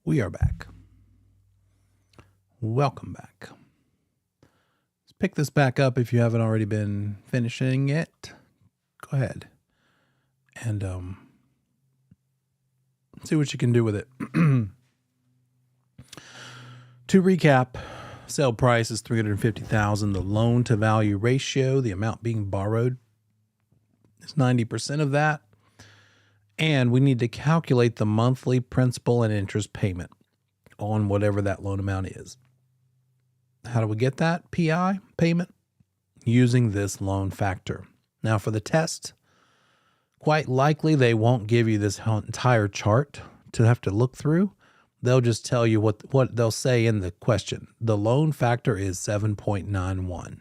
We are back. Welcome back. Let's pick this back up if you haven't already been finishing it. Go ahead and see what you can do with it. To recap, sale price is $350,000. The loan to value ratio, the amount being borrowed, is 90% of that. And we need to calculate the monthly principal and interest payment on whatever that loan amount is. How do we get that PI payment? Using this loan factor. Now for the test, quite likely they won't give you this entire chart to have to look through. They'll just tell you what they'll say in the question. The loan factor is 7.91.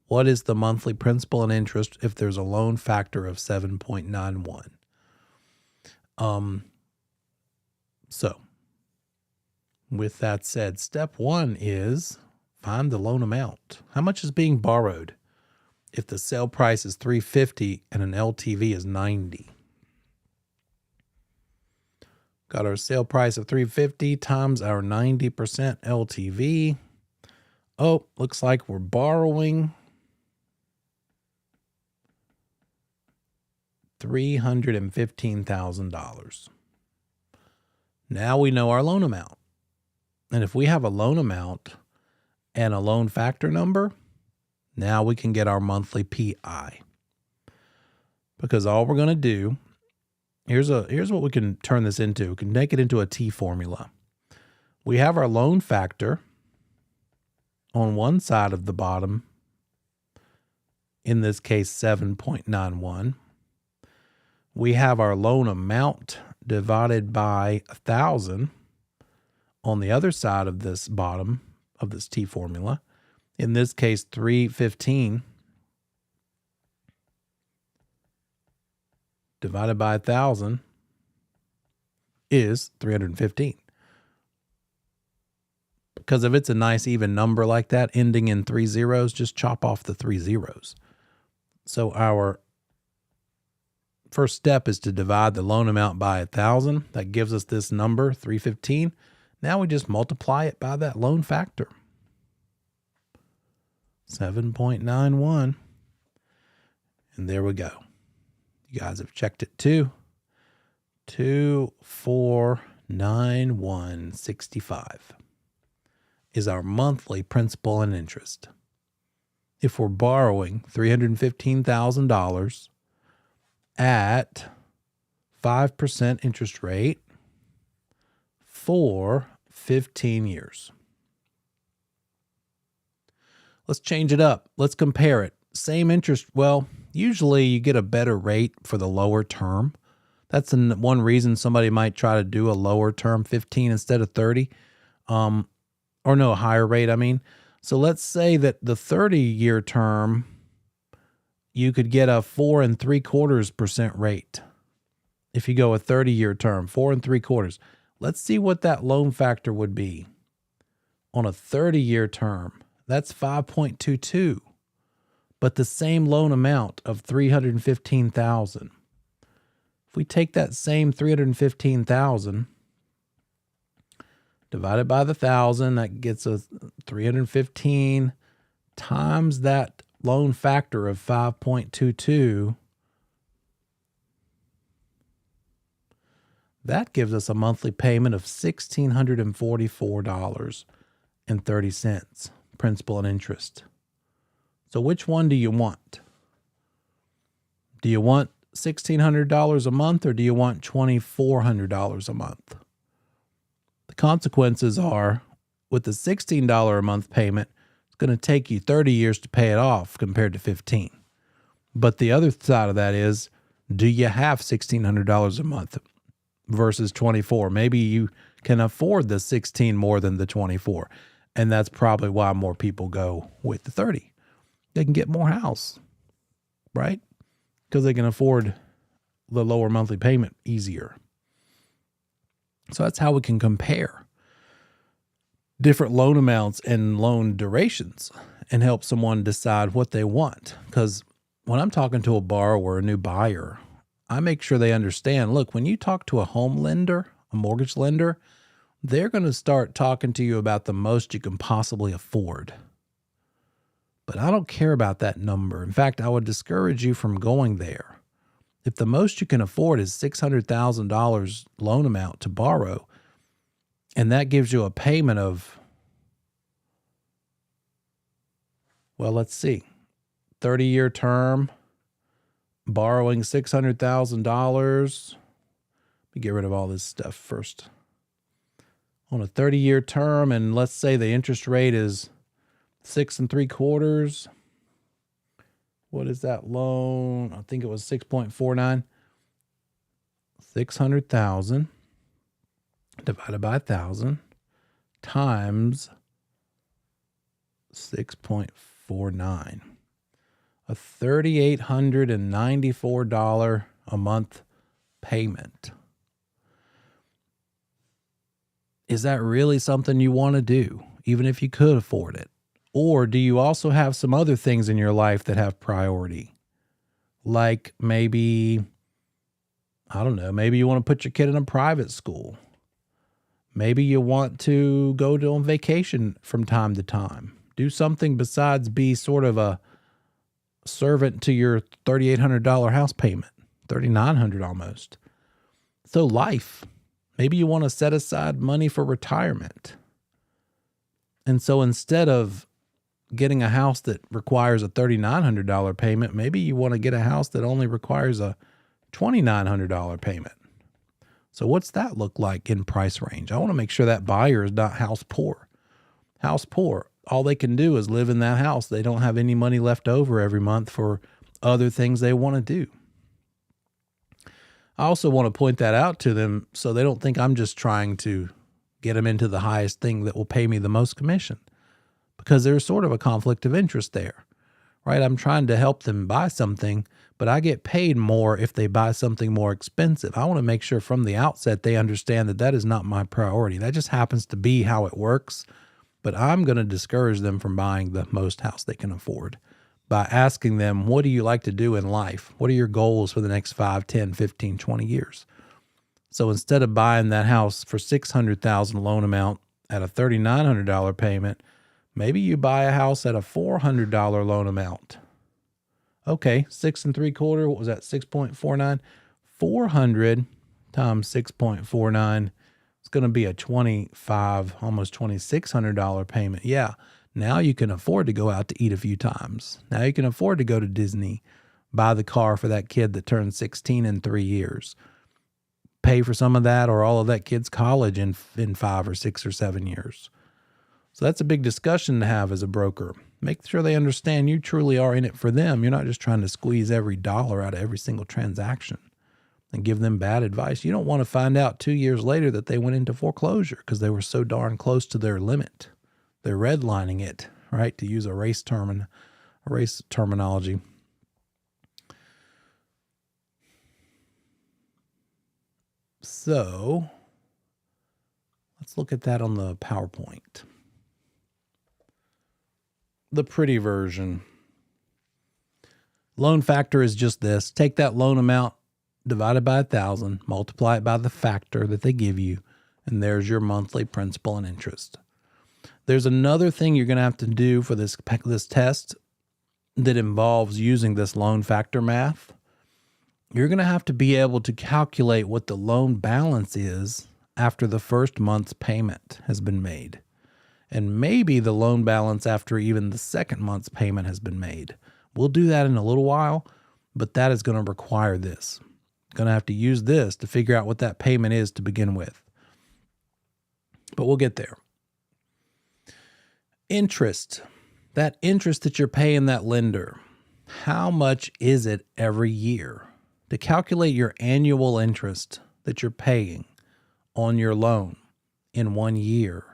What is the monthly principal and interest if there's a loan factor of 7.91? So with that said, step one is find the loan amount. How much is being borrowed if the sale price is $350 and an LTV is 90? Got our sale price of $350 times our 90% LTV. Oh, looks like we're borrowing $315,000. Now we know our loan amount. And if we have a loan amount and a loan factor number, now we can get our monthly PI. Because all we're going to do, here's what we can turn this into. We can make it into a T formula. We have our loan factor on one side of the bottom, in this case 7.91. We have our loan amount divided by 1,000 on the other side of this bottom of this T formula. In this case, 315 divided by 1,000 is 315. Because if it's a nice even number like that, ending in 3 zeros, just chop off the 3 zeros. So our first step is to divide the loan amount by 1,000. That gives us this number, 315. Now we just multiply it by that loan factor. 7.91. And there we go. You guys have checked it too. 2491.65 is our monthly principal and interest. If we're borrowing $315,000 at 5% interest rate for 15 years. Let's change it up. Let's compare it. Same interest. Well, usually you get a better rate for the lower term. That's one reason somebody might try to do a lower term, 15 instead of 30. A higher rate, I mean. So let's say that the 30-year term, you could get a 4 3/4% rate. If you go a 30-year term, 4 3/4. Let's see what that loan factor would be on a 30-year term. That's 5.22, but the same loan amount of $315,000. If we take that same $315,000 divided by the 1,000, that gets us 315 times that loan factor of 5.22. That gives us a monthly payment of $1,644.30, principal and interest. So which one do you want? Do you want $1,600 a month or do you want $2,400 a month? The consequences are, with the $16 a month payment, it's going to take you 30 years to pay it off compared to 15. But the other side of that is, do you have $1,600 a month versus 24? Maybe you can afford the 16 more than the 24. And that's probably why more people go with the 30. They can get more house, right? Because they can afford the lower monthly payment easier. So that's how we can compare different loan amounts and loan durations and help someone decide what they want. Because when I'm talking to a borrower, a new buyer, I make sure they understand, look, when you talk to a home lender, a mortgage lender, they're going to start talking to you about the most you can possibly afford. But I don't care about that number. In fact, I would discourage you from going there. If the most you can afford is $600,000 loan amount to borrow, and that gives you a payment of, well, let's see, 30-year term, borrowing $600,000. Let me get rid of all this stuff first. On a 30-year term, and let's say the interest rate is 6 3/4. What is that loan? I think it was 6.49. 600,000 divided by 1,000 times 6.49. A $3,894 a month payment. Is that really something you want to do, even if you could afford it? Or do you also have some other things in your life that have priority? Like maybe, I don't know, maybe you want to put your kid in a private school. Maybe you want to go on vacation from time to time. Do something besides be sort of a servant to your $3,800 house payment, $3,900 almost. So life, maybe you want to set aside money for retirement. And so instead of getting a house that requires a $3,900 payment, maybe you want to get a house that only requires a $2,900 payment. So what's that look like in price range? I want to make sure that buyer is not house poor. House poor, all they can do is live in that house. They don't have any money left over every month for other things they want to do. I also want to point that out to them so they don't think I'm just trying to get them into the highest thing that will pay me the most commission, because there's sort of a conflict of interest there, right? I'm trying to help them buy something, but I get paid more if they buy something more expensive. I want to make sure from the outset they understand that that is not my priority. That just happens to be how it works, but I'm going to discourage them from buying the most house they can afford by asking them, what do you like to do in life? What are your goals for the next 5, 10, 15, 20 years? So instead of buying that house for $600,000 loan amount at a $3,900 payment, maybe you buy a house at a $400 loan amount. Okay, 6 3/4, what was that, 6.49? 400 times 6.49 is going to be a $2,500, almost $2,600 payment. Yeah, now you can afford to go out to eat a few times. Now you can afford to go to Disney, buy the car for that kid that turns 16 in 3 years. Pay for some of that or all of that kid's college in 5 or 6 or 7 years. So that's a big discussion to have as a broker. Make sure they understand you truly are in it for them. You're not just trying to squeeze every dollar out of every single transaction and give them bad advice. You don't want to find out 2 years later that they went into foreclosure because they were so darn close to their limit. They're redlining it, right, to use a race terminology. So let's look at that on the PowerPoint. The pretty version. Loan factor is just this. Take that loan amount divided by 1,000, multiply it by the factor that they give you, and there's your monthly principal and interest. There's another thing you're going to have to do for this test that involves using this loan factor math. You're going to have to be able to calculate what the loan balance is after the first month's payment has been made. And maybe the loan balance after even the second month's payment has been made. We'll do that in a little while, but that is going to require this. Going to have to use this to figure out what that payment is to begin with. But we'll get there. Interest. That interest that you're paying that lender, how much is it every year? To calculate your annual interest that you're paying on your loan in 1 year.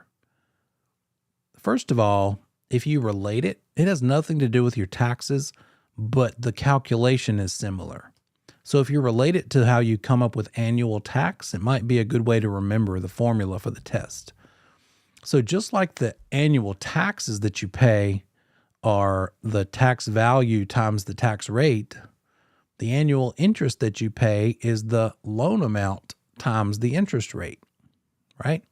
First of all, if you relate it, it has nothing to do with your taxes, but the calculation is similar. So if you relate it to how you come up with annual tax, it might be a good way to remember the formula for the test. So just like the annual taxes that you pay are the tax value times the tax rate, the annual interest that you pay is the loan amount times the interest rate, right?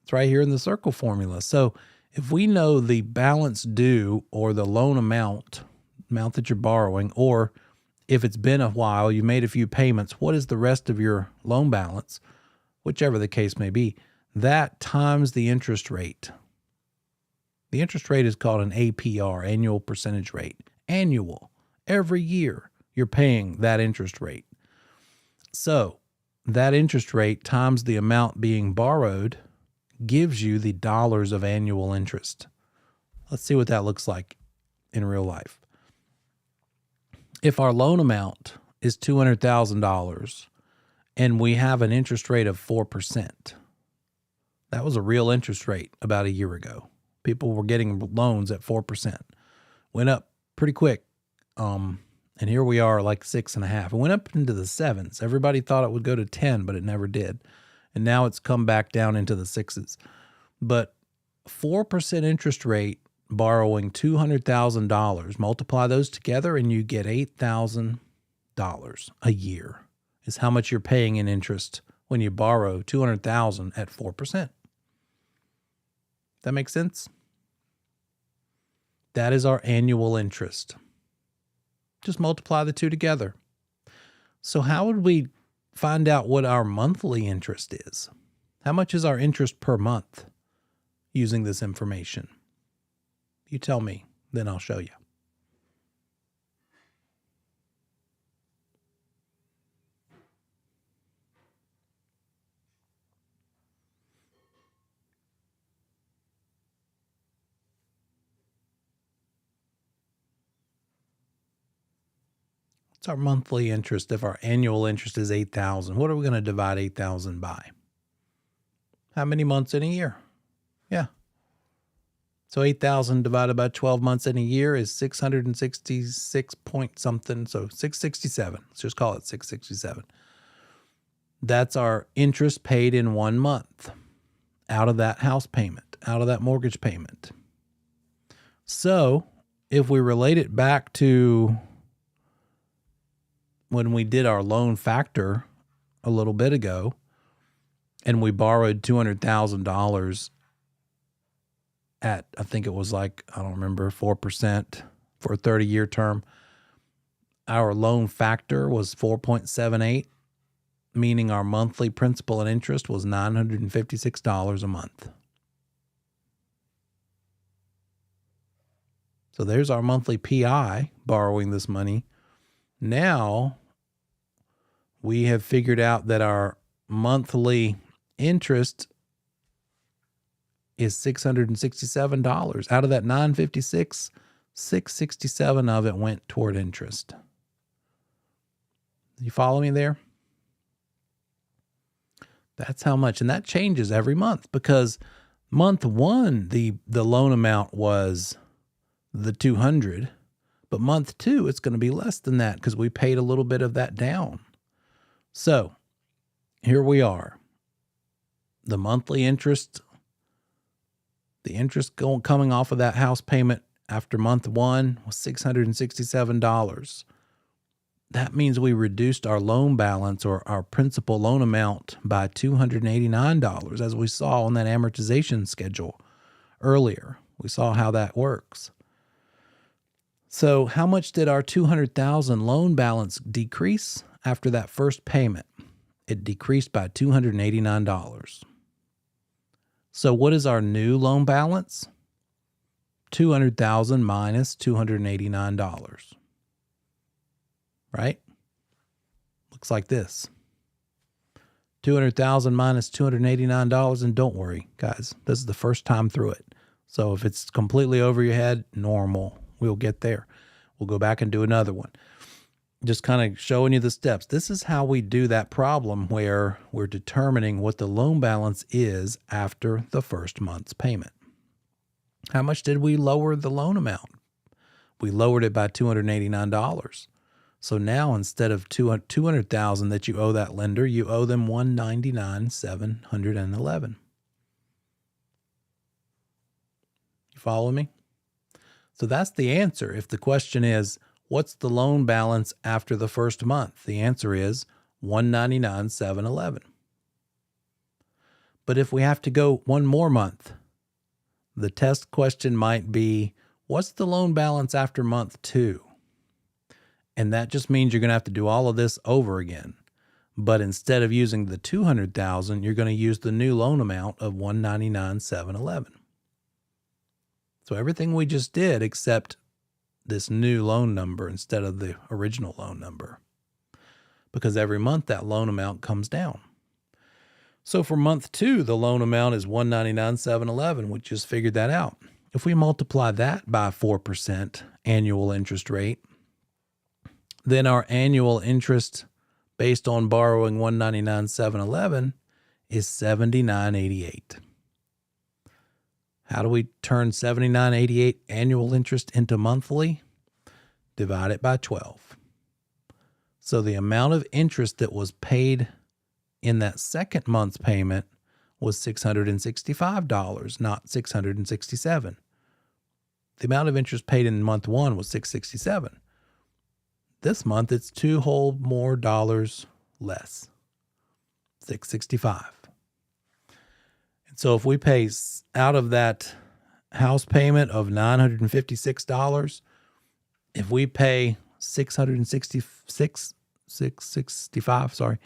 It's right here in the circle formula. So if we know the balance due or the loan amount that you're borrowing, or if it's been a while, you made a few payments, what is the rest of your loan balance, whichever the case may be, that times the interest rate. The interest rate is called an APR, annual percentage rate. Annual. Every year you're paying that interest rate. So that interest rate times the amount being borrowed gives you the dollars of annual interest. Let's see what that looks like in real life. If our loan amount is $200,000 and we have an interest rate of 4%, that was a real interest rate about a year ago. People were getting loans at 4%. Went up pretty quick. And here we are like 6.5. It went up into the 7s. Everybody thought it would go to 10, but it never did. And now it's come back down into the 6s. But 4% interest rate, borrowing $200,000, multiply those together and you get $8,000 a year is how much you're paying in interest when you borrow $200,000 at 4%. That makes sense? That is our annual interest. Just multiply the two together. So how would we find out what our monthly interest is? How much is our interest per month using this information? You tell me, then I'll show you. What's our monthly interest if our annual interest is $8,000? What are we going to divide 8,000 by? How many months in a year? Yeah. So 8,000 divided by 12 months in a year is 666 point something. So 667. Let's just call it 667. That's our interest paid in 1 month out of that house payment, out of that mortgage payment. So if we relate it back to when we did our loan factor a little bit ago and we borrowed $200,000 at, I think it was like, I don't remember, 4% for a 30-year term. Our loan factor was 4.78, meaning our monthly principal and interest was $956 a month. So there's our monthly PI borrowing this money. Now we have figured out that our monthly interest is $667. Out of that $956, $667 of it went toward interest. You follow me there? That's how much. And that changes every month because month one, the loan amount was the $200, but month two, it's going to be less than that because we paid a little bit of that down. So here we are. The monthly interest, the interest coming off of that house payment after month one was $667. That means we reduced our loan balance or our principal loan amount by $289, as we saw on that amortization schedule earlier. We saw how that works. So how much did our $200,000 loan balance decrease after that first payment? It decreased by $289. So what is our new loan balance? $200,000 minus $289. Right? Looks like this. $200,000 minus $289, and don't worry, guys, this is the first time through it. So if it's completely over your head, normal. We'll get there. We'll go back and do another one. Just kind of showing you the steps. This is how we do that problem where we're determining what the loan balance is after the first month's payment. How much did we lower the loan amount? We lowered it by $289. So now instead of $200,000 that you owe that lender, you owe them $199,711. You follow me? So that's the answer. If the question is, what's the loan balance after the first month? The answer is $199,711. But if we have to go one more month, the test question might be, what's the loan balance after month 2? And that just means you're going to have to do all of this over again. But instead of using the $200,000, you're going to use the new loan amount of $199,711. So everything we just did except this new loan number instead of the original loan number. Because every month that loan amount comes down. So for month 2, the loan amount is $199,711. We just figured that out. If we multiply that by 4% annual interest rate, then our annual interest based on borrowing $199,711 is $79.88. How do we turn $79.88 annual interest into monthly? Divide it by 12. So the amount of interest that was paid in that second month's payment was $665, not $667. The amount of interest paid in month 1 was $667. This month, it's $2 whole more dollars less, $665. And so if we pay out of that house payment of $956, if we pay $665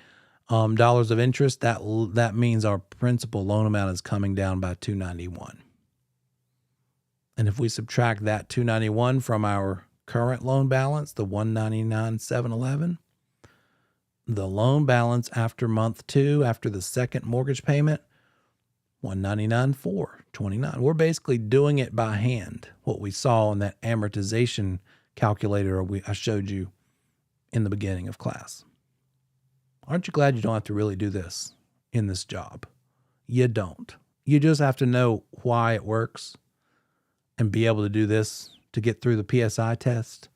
dollars of interest, that means our principal loan amount is coming down by $291. And if we subtract that $291 from our current loan balance, the $199,711, the loan balance after month 2, after the second mortgage payment, $199,429. We're basically doing it by hand, what we saw in that amortization calculator I showed you in the beginning of class. Aren't you glad you don't have to really do this in this job? You don't. You just have to know why it works and be able to do this to get through the PSI test.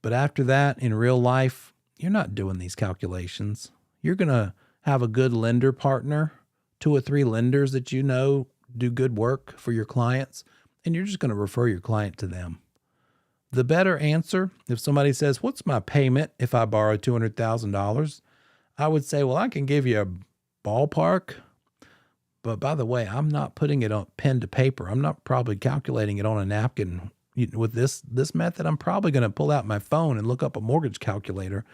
But after that, in real life, you're not doing these calculations. You're going to have a good lender partner, 2 or 3 lenders that you know do good work for your clients, and you're just going to refer your client to them. The better answer, if somebody says, what's my payment if I borrow $200,000? I would say, well, I can give you a ballpark, but by the way, I'm not putting it on pen to paper. I'm not probably calculating it on a napkin. With this method, I'm probably going to pull out my phone and look up a mortgage calculator,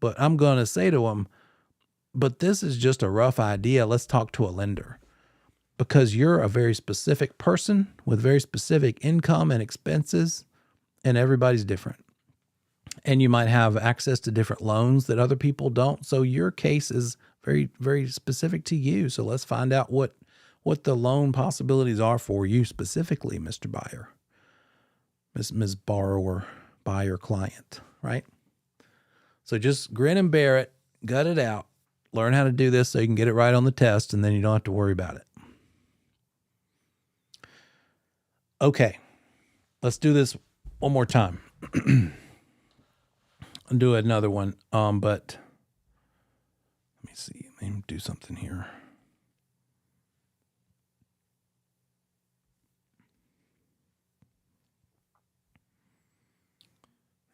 but I'm going to say to them, but this is just a rough idea. Let's talk to a lender, because you're a very specific person with very specific income and expenses, and everybody's different. And you might have access to different loans that other people don't. So your case is very, very specific to you. So let's find out what the loan possibilities are for you specifically, Mr. Buyer, Ms. Borrower, buyer, client, right? So just grin and bear it, gut it out, learn how to do this so you can get it right on the test, and then you don't have to worry about it. Okay, let's do this one more time. I'll do another one, but let me see. Let me do something here.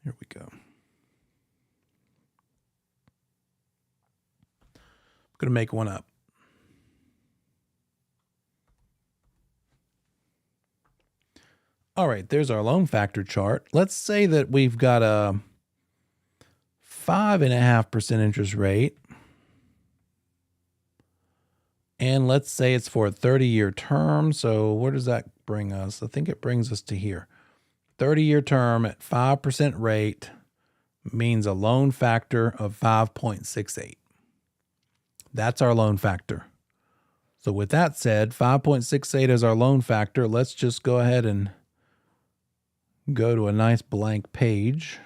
Here we go. I'm going to make one up. All right, there's our loan factor chart. Let's say that we've got a 5.5% interest rate. And let's say it's for a 30-year term. So where does that bring us? I think it brings us to here. 30-year term at 5% rate means a loan factor of 5.68. That's our loan factor. So with that said, 5.68 is our loan factor. Let's just go ahead and go to a nice blank page.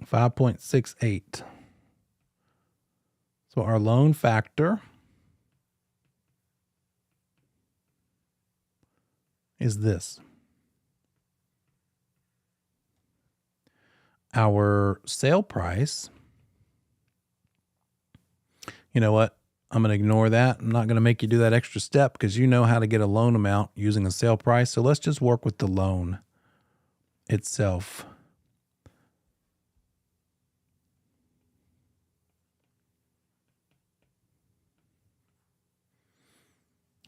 $5.68. So our loan factor is this. Our sale price, you know what? I'm going to ignore that. I'm not going to make you do that extra step because you know how to get a loan amount using a sale price. So let's just work with the loan itself.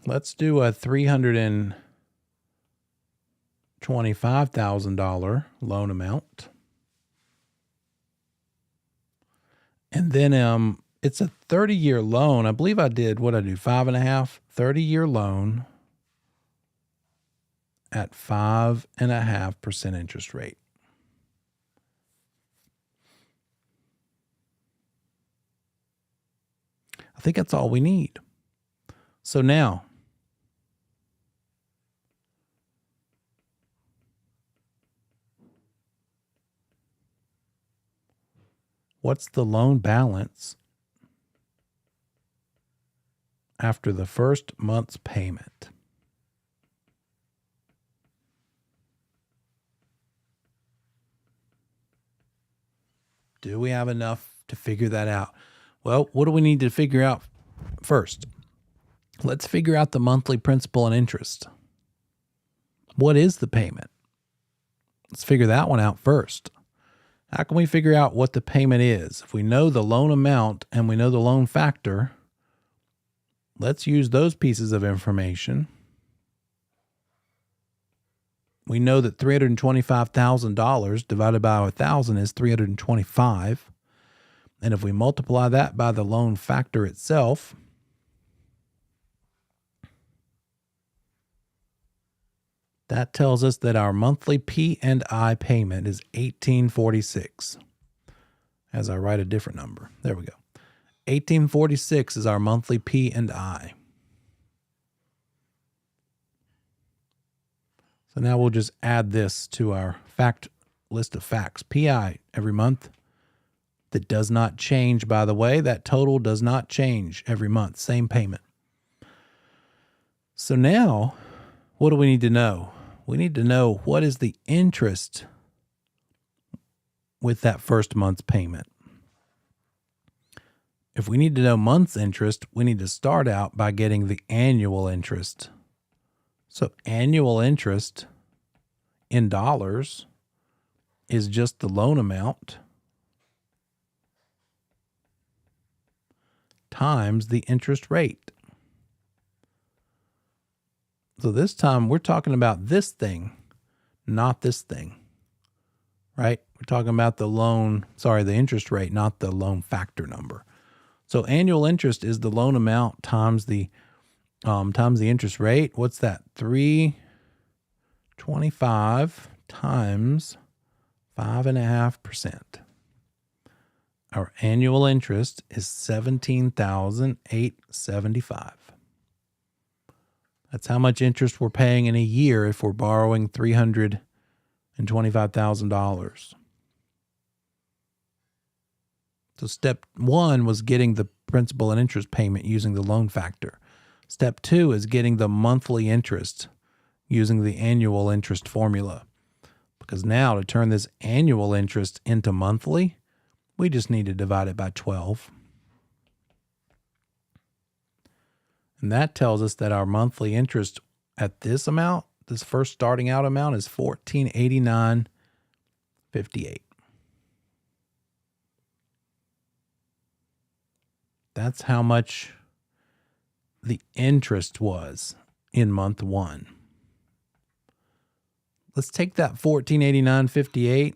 Let's do a $325,000 loan amount. And then it's a 30-year loan. I believe I did, 5.5, 30-year loan at 5.5% interest rate. I think that's all we need. So now, what's the loan balance after the first month's payment? Do we have enough to figure that out? Well, what do we need to figure out first? Let's figure out the monthly principal and interest. What is the payment? Let's figure that one out first. How can we figure out what the payment is? If we know the loan amount and we know the loan factor, let's use those pieces of information. We know that $325,000 divided by 1,000 is 325. And if we multiply that by the loan factor itself, that tells us that our monthly P&I payment is $1,846. As I write a different number. There we go. $1,846 is our monthly P&I. So now we'll just add this to our list of facts. PI every month. That does not change, by the way. That total does not change every month. Same payment. So now, what do we need to know? We need to know what is the interest with that first month's payment. If we need to know month's interest, we need to start out by getting the annual interest. So annual interest in dollars is just the loan amount times the interest rate. So this time we're talking about this thing, not this thing, right? We're talking about the interest rate, not the loan factor number. So annual interest is the loan amount times the interest rate. What's that? 325 times 5.5%. Our annual interest is $17,875. That's how much interest we're paying in a year if we're borrowing $325,000. So step 1 was getting the principal and interest payment using the loan factor. Step 2 is getting the monthly interest using the annual interest formula. Because now to turn this annual interest into monthly, we just need to divide it by 12. And that tells us that our monthly interest at this amount, this first starting out amount, is $1,489.58. That's how much the interest was in month 1. Let's take that $1,489.58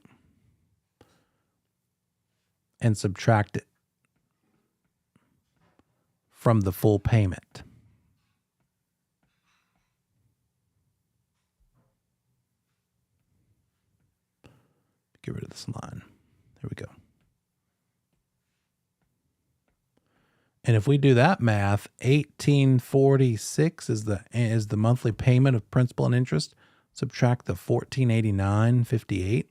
and subtract it from the full payment. Get rid of this line. There we go. And if we do that math, $1,846 is the monthly payment of principal and interest. Subtract the $1,489.58.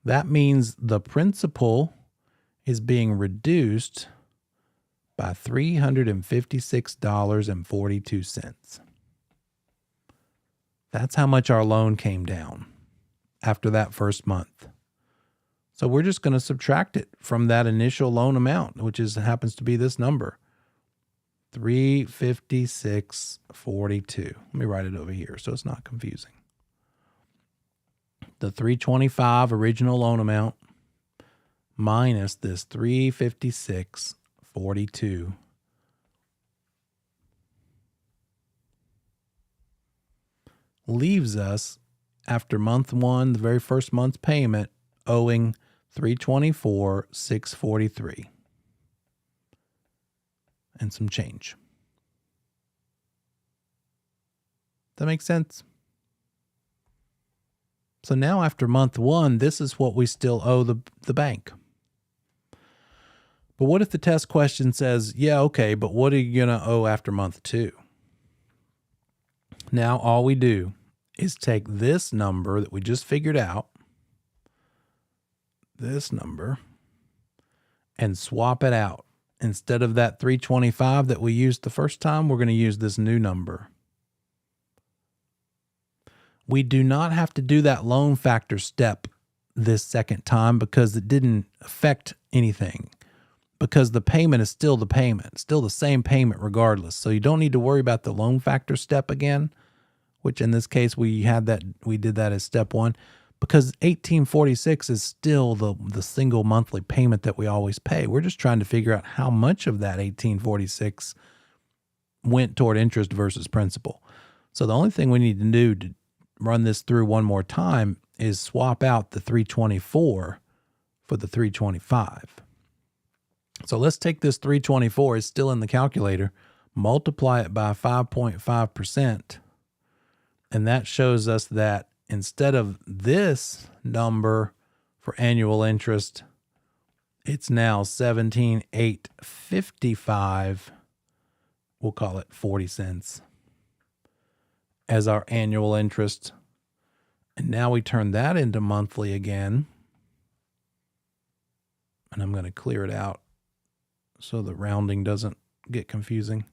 That means the principal is being reduced by $356.42. That's how much our loan came down after that first month. So we're just going to subtract it from that initial loan amount, which happens to be this number, 356.42. Let me write it over here so it's not confusing. The 325 original loan amount minus this 356.42 leaves us, after month one, the very first month's payment, owing $324,643 and some change. That makes sense? So now after month one, this is what we still owe the bank. But what if the test question says, yeah, okay, but what are you going to owe after month two? Now all we do is take this number that we just figured out, this number, and swap it out. Instead of that 325 that we used the first time, we're going to use this new number. We do not have to do that loan factor step this second time because it didn't affect anything, because the payment is still the payment, still the same payment regardless. So you don't need to worry about the loan factor step again, which in this case we did that as step one, because 1846 is still the single monthly payment that we always pay. We're just trying to figure out how much of that 1846 went toward interest versus principal. So the only thing we need to do to run this through one more time is swap out the 324 for the 325. So let's take this 324, it's still in the calculator, multiply it by 5.5%, and that shows us that instead of this number for annual interest, it's now $17,855. We'll call it 40 cents as our annual interest. And now we turn that into monthly again. And I'm going to clear it out so the rounding doesn't get confusing.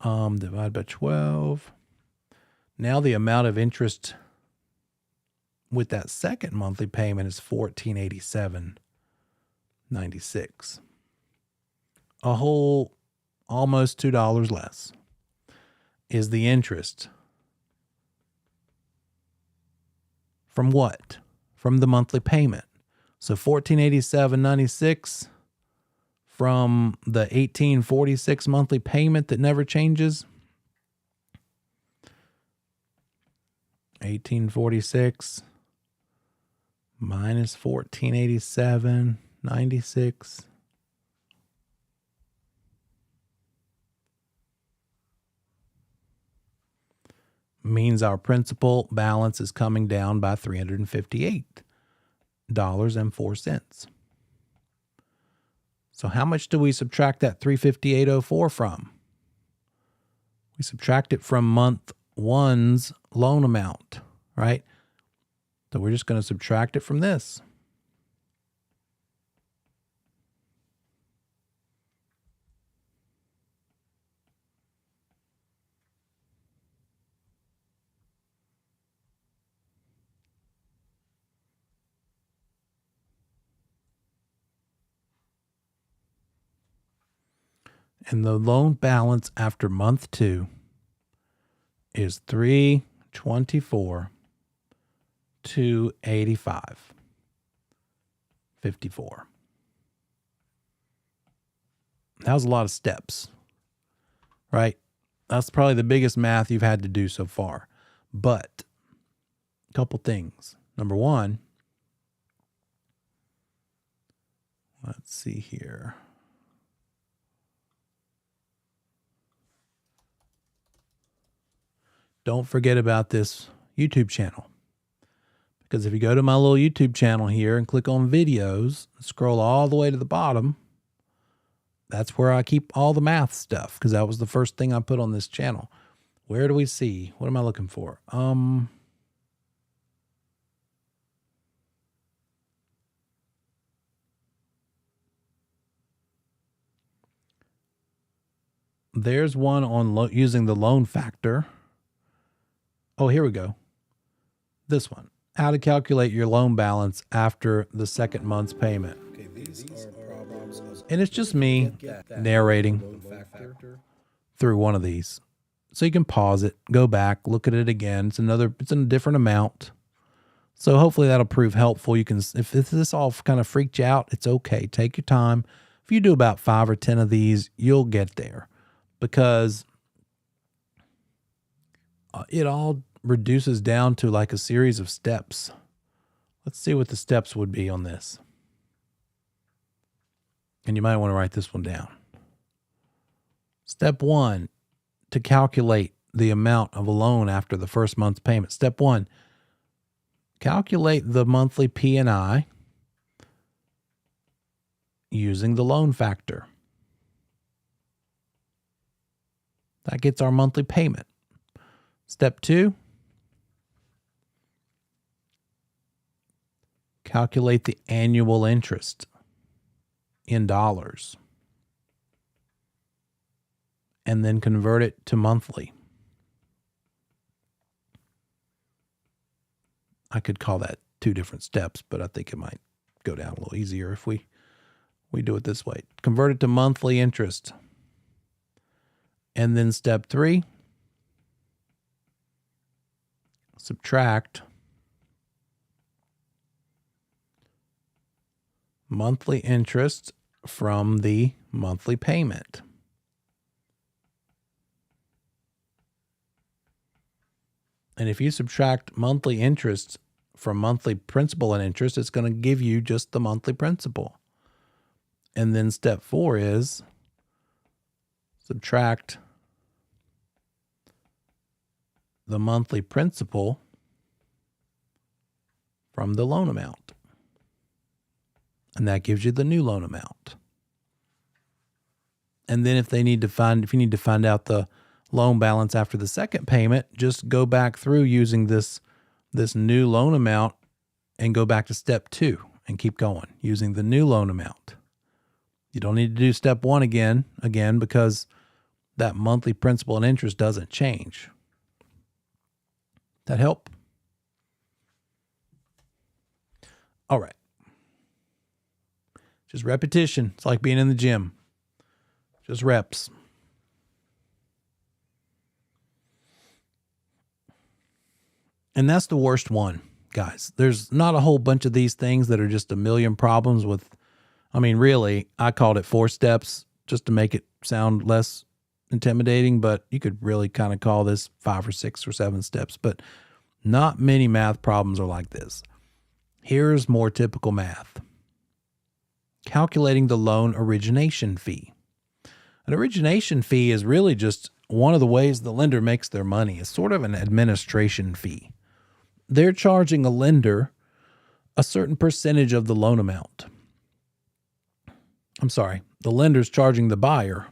Divide by 12. Now the amount of interest with that second monthly payment is $1487.96. A whole almost $2 less is the interest. From what? From the monthly payment. So $1487.96 from the 1846 monthly payment that never changes. 1846 minus 1487.96 means our principal balance is coming down by $358.04. So how much do we subtract that $358.04 from? We subtract it from month one's loan amount, right? So we're just going to subtract it from this. And the loan balance after month two is $324,285.54. That was a lot of steps, right? That's probably the biggest math you've had to do so far. But a couple things. Number one, let's see here. Don't forget about this YouTube channel, because if you go to my little YouTube channel here and click on videos, scroll all the way to the bottom, that's where I keep all the math stuff, because that was the first thing I put on this channel. Where do we see? What am I looking for? There's one on using the loan factor. Oh, here we go. This one. how to calculate your loan balance after the second month's payment. Okay, these are problems of And it's just me narrating loan factor. through one of these. So you can pause it, go back, look at it again. It's in a different amount. So hopefully that'll prove helpful. You can, if this all kind of freaked you out, it's okay. Take your time. If you do about 5 or 10 of these, you'll get there, because it all reduces down to like a series of steps. Let's see what the steps would be on this. And you might want to write this one down. Step 1, to calculate the amount of a loan after the first month's payment. Step 1, calculate the monthly P&I using the loan factor. That gets our monthly payment. Step 2, calculate the annual interest in dollars and then convert it to monthly. I could call that 2 different steps, but I think it might go down a little easier if we do it this way. Convert it to monthly interest. And then step 3, subtract monthly interest from the monthly payment. And if you subtract monthly interest from monthly principal and interest, it's going to give you just the monthly principal. And then step 4 is subtract the monthly principal from the loan amount. And that gives you the new loan amount. And then if you need to find out the loan balance after the second payment, just go back through using this new loan amount and go back to step 2 and keep going using the new loan amount. You don't need to do step 1 again because that monthly principal and interest doesn't change. That help? All right. Just repetition. It's like being in the gym. Just reps. And that's the worst one, guys. There's not a whole bunch of these things that are just a million problems with. I mean, really, I called it 4 steps just to make it sound less intimidating, but you could really kind of call this 5 or 6 or 7 steps. But not many math problems are like this. Here's more typical math. Calculating the loan origination fee. An origination fee is really just one of the ways the lender makes their money. It's sort of an administration fee. They're charging a lender a certain percentage of the loan amount. I'm sorry, the lender's charging the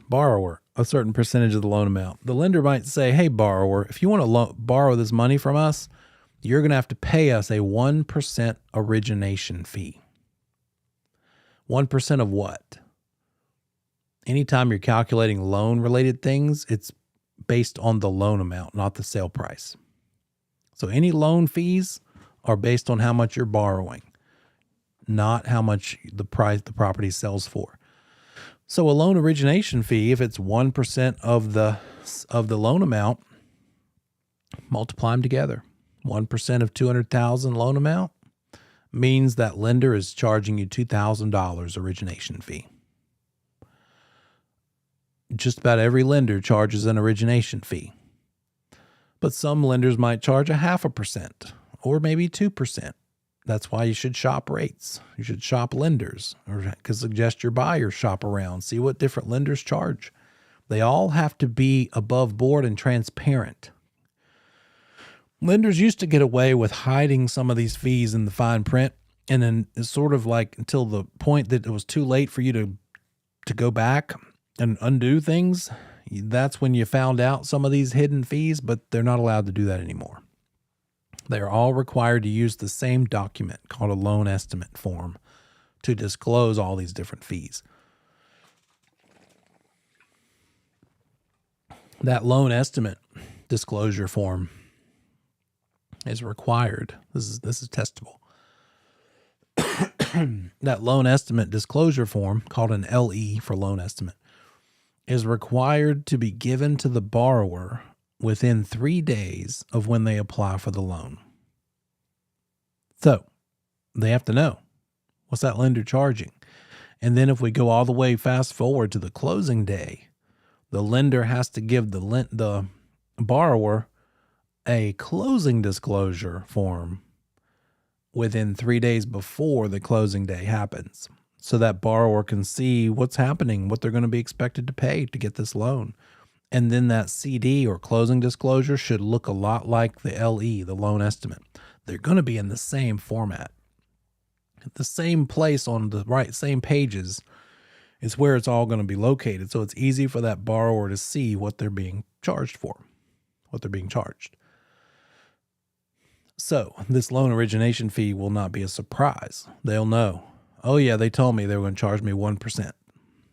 borrower, a certain percentage of the loan amount. The lender might say, hey, borrower, if you want to borrow this money from us, you're going to have to pay us a 1% origination fee. 1% of what? Anytime you're calculating loan-related things, it's based on the loan amount, not the sale price. So any loan fees are based on how much you're borrowing, not how much the property sells for. So a loan origination fee, if it's 1% of the loan amount, multiply them together. 1% of $200,000 loan amount means that lender is charging you $2,000 origination fee. Just about every lender charges an origination fee. But some lenders might charge 0.5% or maybe 2%. That's why you should shop rates. You should shop lenders, or suggest your buyers shop around, see what different lenders charge. They all have to be above board and transparent. Lenders used to get away with hiding some of these fees in the fine print, and then it's sort of like until the point that it was too late for you to go back and undo things. That's when you found out some of these hidden fees, but they're not allowed to do that anymore. They are all required to use the same document called a loan estimate form to disclose all these different fees. That loan estimate disclosure form is required. This is testable. That loan estimate disclosure form, called an LE for loan estimate, is required to be given to the borrower within 3 days of when they apply for the loan. So they have to know, what's that lender charging? And then if we go all the way fast forward to the closing day, the lender has to give the borrower a closing disclosure form within 3 days before the closing day happens, so that borrower can see what's happening, what they're going to be expected to pay to get this loan. And then that CD or closing disclosure should look a lot like the LE, the loan estimate. They're going to be in the same format. The same place on the same pages is where it's all going to be located. So it's easy for that borrower to see what they're being charged for, what they're being charged. So this loan origination fee will not be a surprise. They'll know, oh yeah, they told me they were going to charge me 1%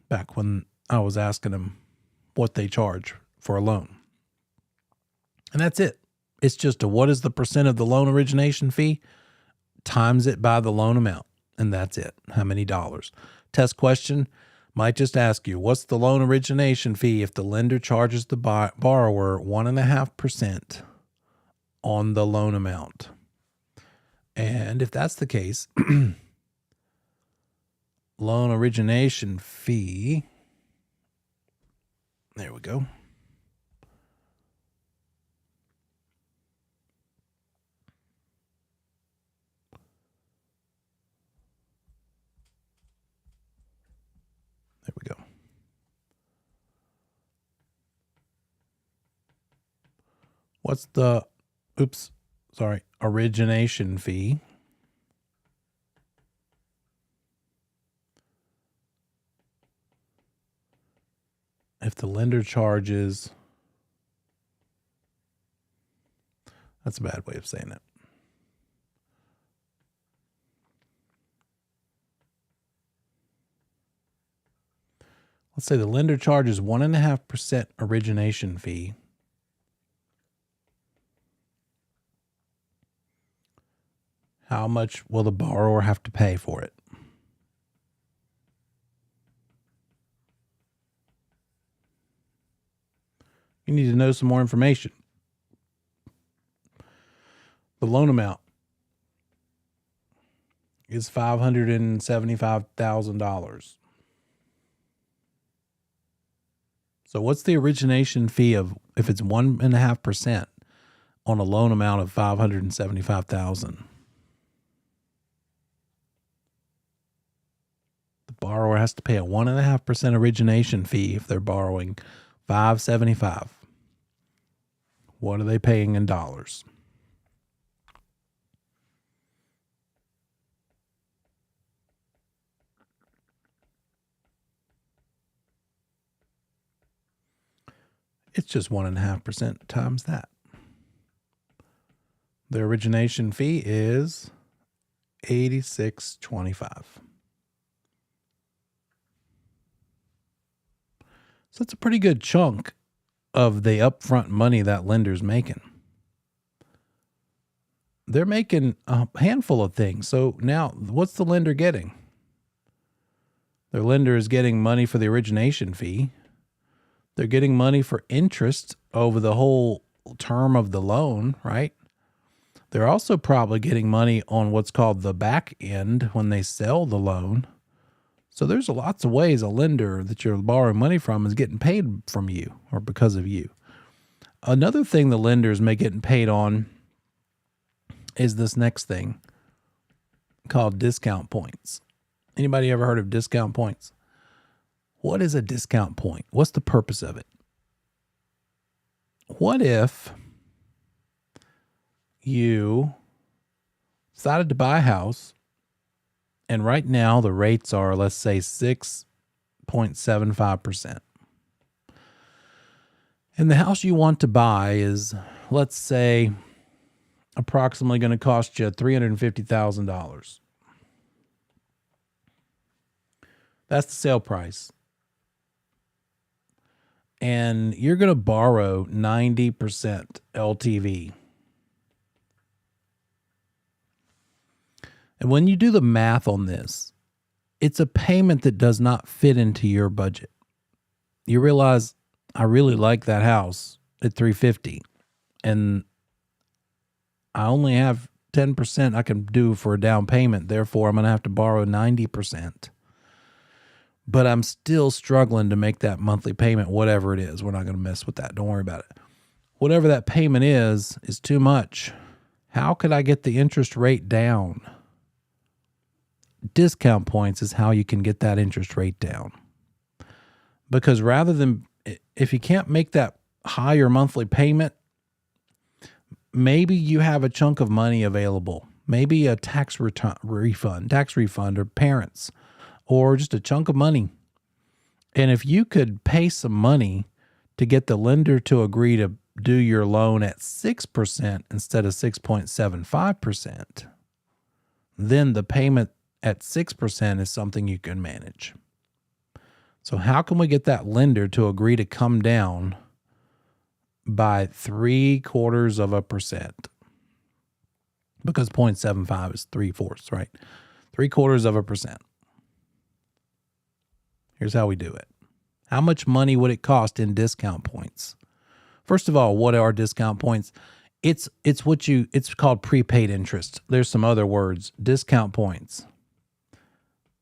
back when I was asking them what they charge for a loan. And that's it. It's just what is the percent of the loan origination fee times it by the loan amount. And that's it. How many dollars? Test question might just ask you, what's the loan origination fee if the lender charges the borrower 1.5% on the loan amount? And if that's the case, loan origination fee, there we go. There we go. What's the, origination fee? If the lender charges, that's a bad way of saying it. Let's say the lender charges 1.5% origination fee. How much will the borrower have to pay for it? You need to know some more information. The loan amount is $575,000. So what's the origination fee of, if it's 1.5% on a loan amount of $575,000? The borrower has to pay a 1.5% origination fee if they're borrowing $575,000. What are they paying in dollars? It's just 1.5% times that. The origination fee is $86.25. So it's a pretty good chunk of the upfront money that lender's making. They're making a handful of things. So now what's the lender getting? Their lender is getting money for the origination fee. They're getting money for interest over the whole term of the loan, right? They're also probably getting money on what's called the back end when they sell the loan. So there's lots of ways a lender that you're borrowing money from is getting paid from you or because of you. Another thing the lenders may get paid on is this next thing called discount points. Anybody ever heard of discount points? What is a discount point? What's the purpose of it? What if you decided to buy a house and right now the rates are, let's say, 6.75%. And the house you want to buy is, let's say, approximately going to cost you $350,000. That's the sale price. And you're going to borrow 90% LTV. And when you do the math on this, it's a payment that does not fit into your budget. You realize I really like that house at $350 and I only have 10% I can do for a down payment. Therefore, I'm going to have to borrow 90%. But I'm still struggling to make that monthly payment, whatever it is. We're not going to mess with that. Don't worry about it. Whatever that payment is too much. How could I get the interest rate down? Discount points is how you can get that interest rate down. Because rather than, if you can't make that higher monthly payment, maybe you have a chunk of money available. Maybe a tax refund, or parents, or just a chunk of money. And if you could pay some money to get the lender to agree to do your loan at 6% instead of 6.75%, then the payment at 6% is something you can manage. So how can we get that lender to agree to come down by 0.75%? Because 0.75 is 3/4, right? 0.75%. Here's how we do it. How much money would it cost in discount points? First of all, what are discount points? It's called prepaid interest. There's some other words. Discount points,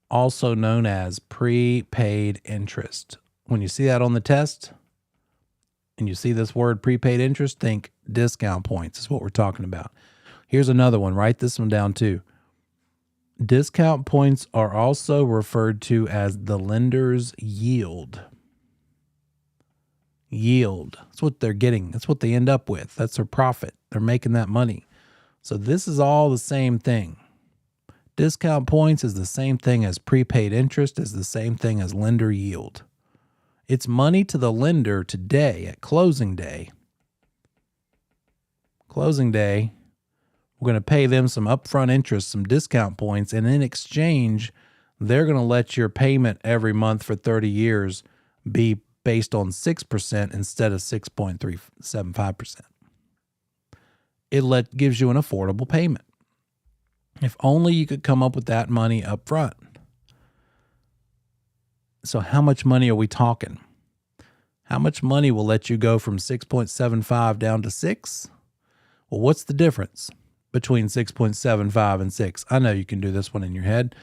also known as prepaid interest. When you see that on the test and you see this word prepaid interest, think discount points is what we're talking about. Here's another one. Write this one down too. Discount points are also referred to as the lender's yield. Yield. That's what they're getting. That's what they end up with. That's their profit. They're making that money. So this is all the same thing. Discount points is the same thing as prepaid interest, is the same thing as lender yield. It's money to the lender today at closing day. Closing day, we're going to pay them some upfront interest, some discount points, and in exchange, they're going to let your payment every month for 30 years be based on 6% instead of 6.375%. It gives you an affordable payment. If only you could come up with that money up front. So how much money are we talking? How much money will let you go from 6.75 down to 6? Well, what's the difference between 6.75 and 6? I know you can do this one in your head,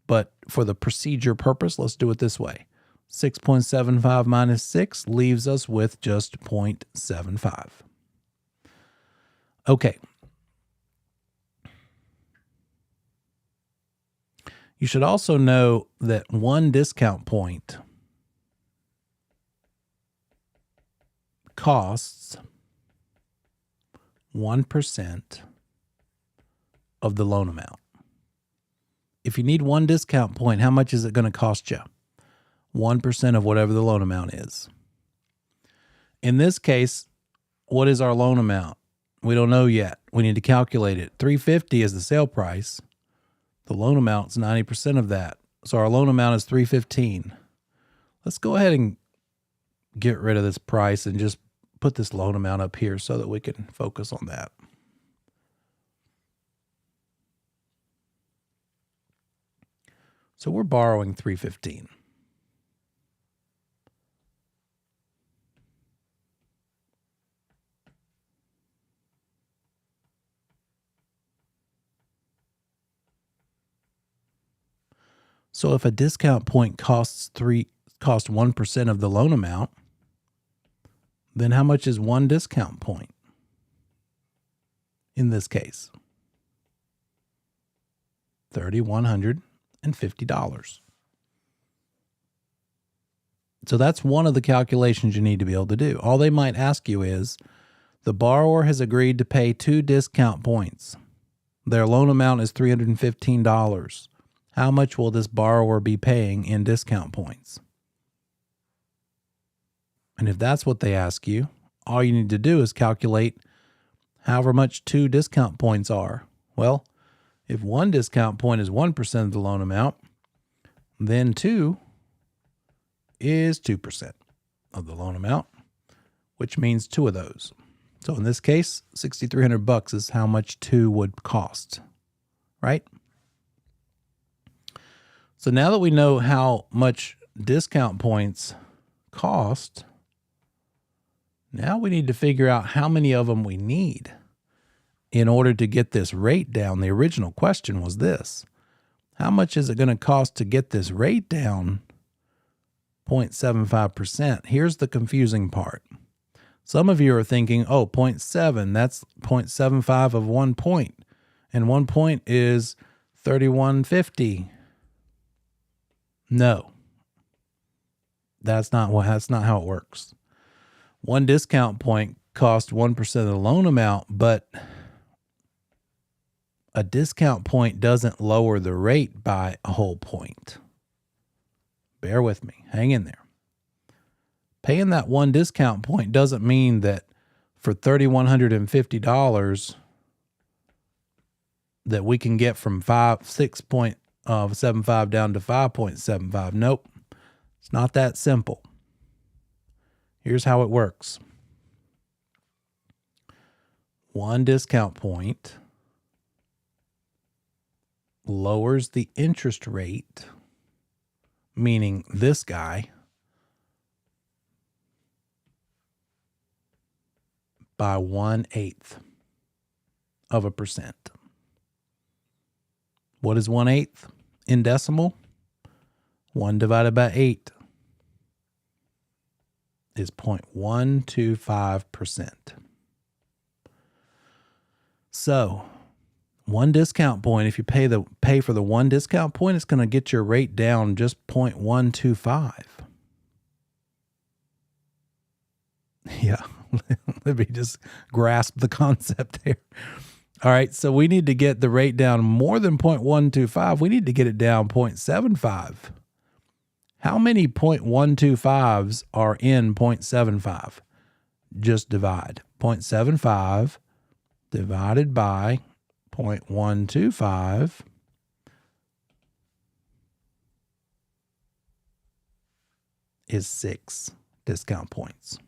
but for the procedure purpose, let's do it this way. 6.75 minus 6 leaves us with just 0.75. Okay. You should also know that one discount point costs 1% of the loan amount. If you need one discount point, how much is it going to cost you? 1% of whatever the loan amount is. In this case, what is our loan amount? We don't know yet. We need to calculate it. $350 is the sale price. The loan amount is 90% of that. So our loan amount is $315. Let's go ahead and get rid of this price and just put this loan amount up here so that we can focus on that. So we're borrowing $315. So if a discount point costs 1% of the loan amount, then how much is one discount point in this case? $3,150. So that's one of the calculations you need to be able to do. All they might ask you is, the borrower has agreed to pay 2 discount points. Their loan amount is $315. How much will this borrower be paying in discount points? And if that's what they ask you, all you need to do is calculate however much 2 discount points are. Well, if one discount point is 1% of the loan amount, then 2 is 2% of the loan amount, which means 2 of those. So in this case, $6,300 is how much 2 would cost, right? So now that we know how much discount points cost, now we need to figure out how many of them we need in order to get this rate down. The original question was this: how much is it going to cost to get this rate down 0.75%? Here's the confusing part. Some of you are thinking, oh, 0.7, that's 0.75 of 1 point. And 1 point is 31.50. No, that's not how it works. One discount point costs 1% of the loan amount, but a discount point doesn't lower the rate by a whole point. Bear with me. Hang in there. Paying that one discount point doesn't mean that for $3,150 that we can get from 6.75 down to 5.75. Nope. It's not that simple. Here's how it works. One discount point lowers the interest rate, meaning this guy, by 1/8 of a percent. What is 1/8 in decimal? 1 divided by 8 is 0.125%. So one discount point, if you pay for the one discount point, it's going to get your rate down just 0.125. Yeah, let me just grasp the concept there. All right, so we need to get the rate down more than 0.125. We need to get it down 0.75. How many 0.125s are in 0.75? Just divide. 0.75 divided by 0.125 is 6 discount points.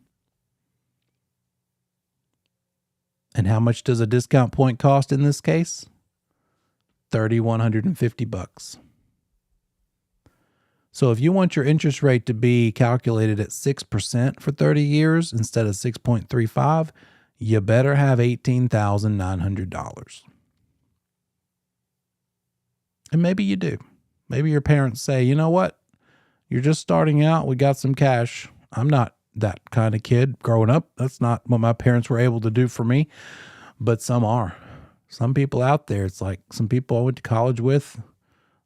And how much does a discount point cost in this case? $3,150. So if you want your interest rate to be calculated at 6% for 30 years instead of 6.35, you better have $18,900. And maybe you do. Maybe your parents say, you know what? You're just starting out. We got some cash. I'm not that kind of kid growing up. That's not what my parents were able to do for me, but some are. Some people out there, it's like some people I went to college with,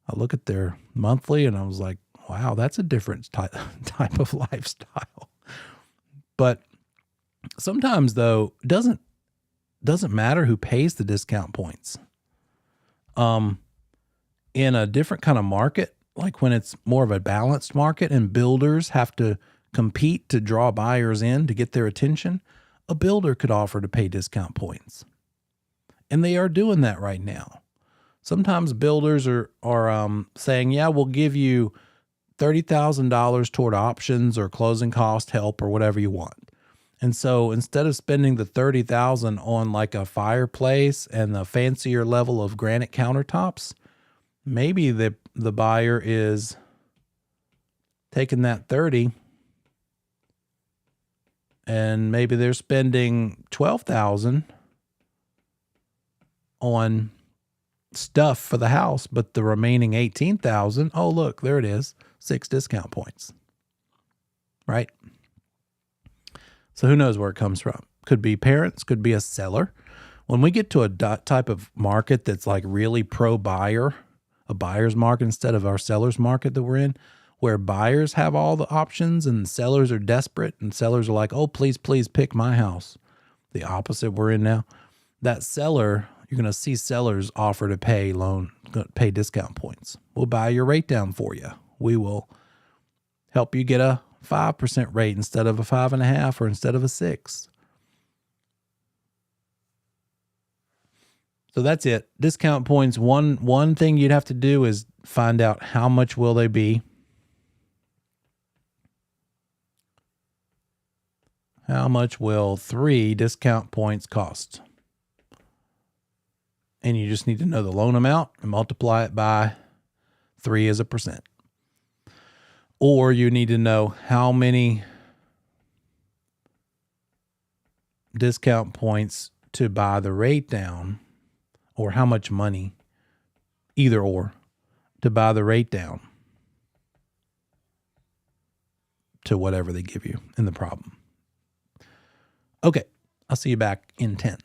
I look at their monthly and I was like, wow, that's a different type of lifestyle. But sometimes though, it doesn't matter who pays the discount points. In a different kind of market, like when it's more of a balanced market and builders have to compete to draw buyers in to get their attention, a builder could offer to pay discount points. And they are doing that right now. Sometimes builders are saying, yeah, we'll give you $30,000 toward options or closing cost help or whatever you want. And so instead of spending the $30,000 on like a fireplace and the fancier level of granite countertops, maybe the buyer is taking that 30 and maybe they're spending $12,000 on stuff for the house, but the remaining $18,000, oh look, there it is, 6 discount points. Right? So who knows where it comes from? Could be parents, could be a seller. When we get to a type of market that's like really pro-buyer, a buyer's market instead of our seller's market that we're in, where buyers have all the options and sellers are desperate and sellers are like, oh, please, please pick my house. The opposite we're in now. That seller, you're going to see sellers offer to pay discount points. We'll buy your rate down for you. We will help you get a 5% rate instead of a 5.5 or instead of a 6. So that's it. Discount points. One thing you'd have to do is find out how much will they be. How much will 3 discount points cost? And you just need to know the loan amount and multiply it by 3 is a percent. Or you need to know how many discount points to buy the rate down, or how much money, either or, to buy the rate down to whatever they give you in the problem. Okay, I'll see you back in 10.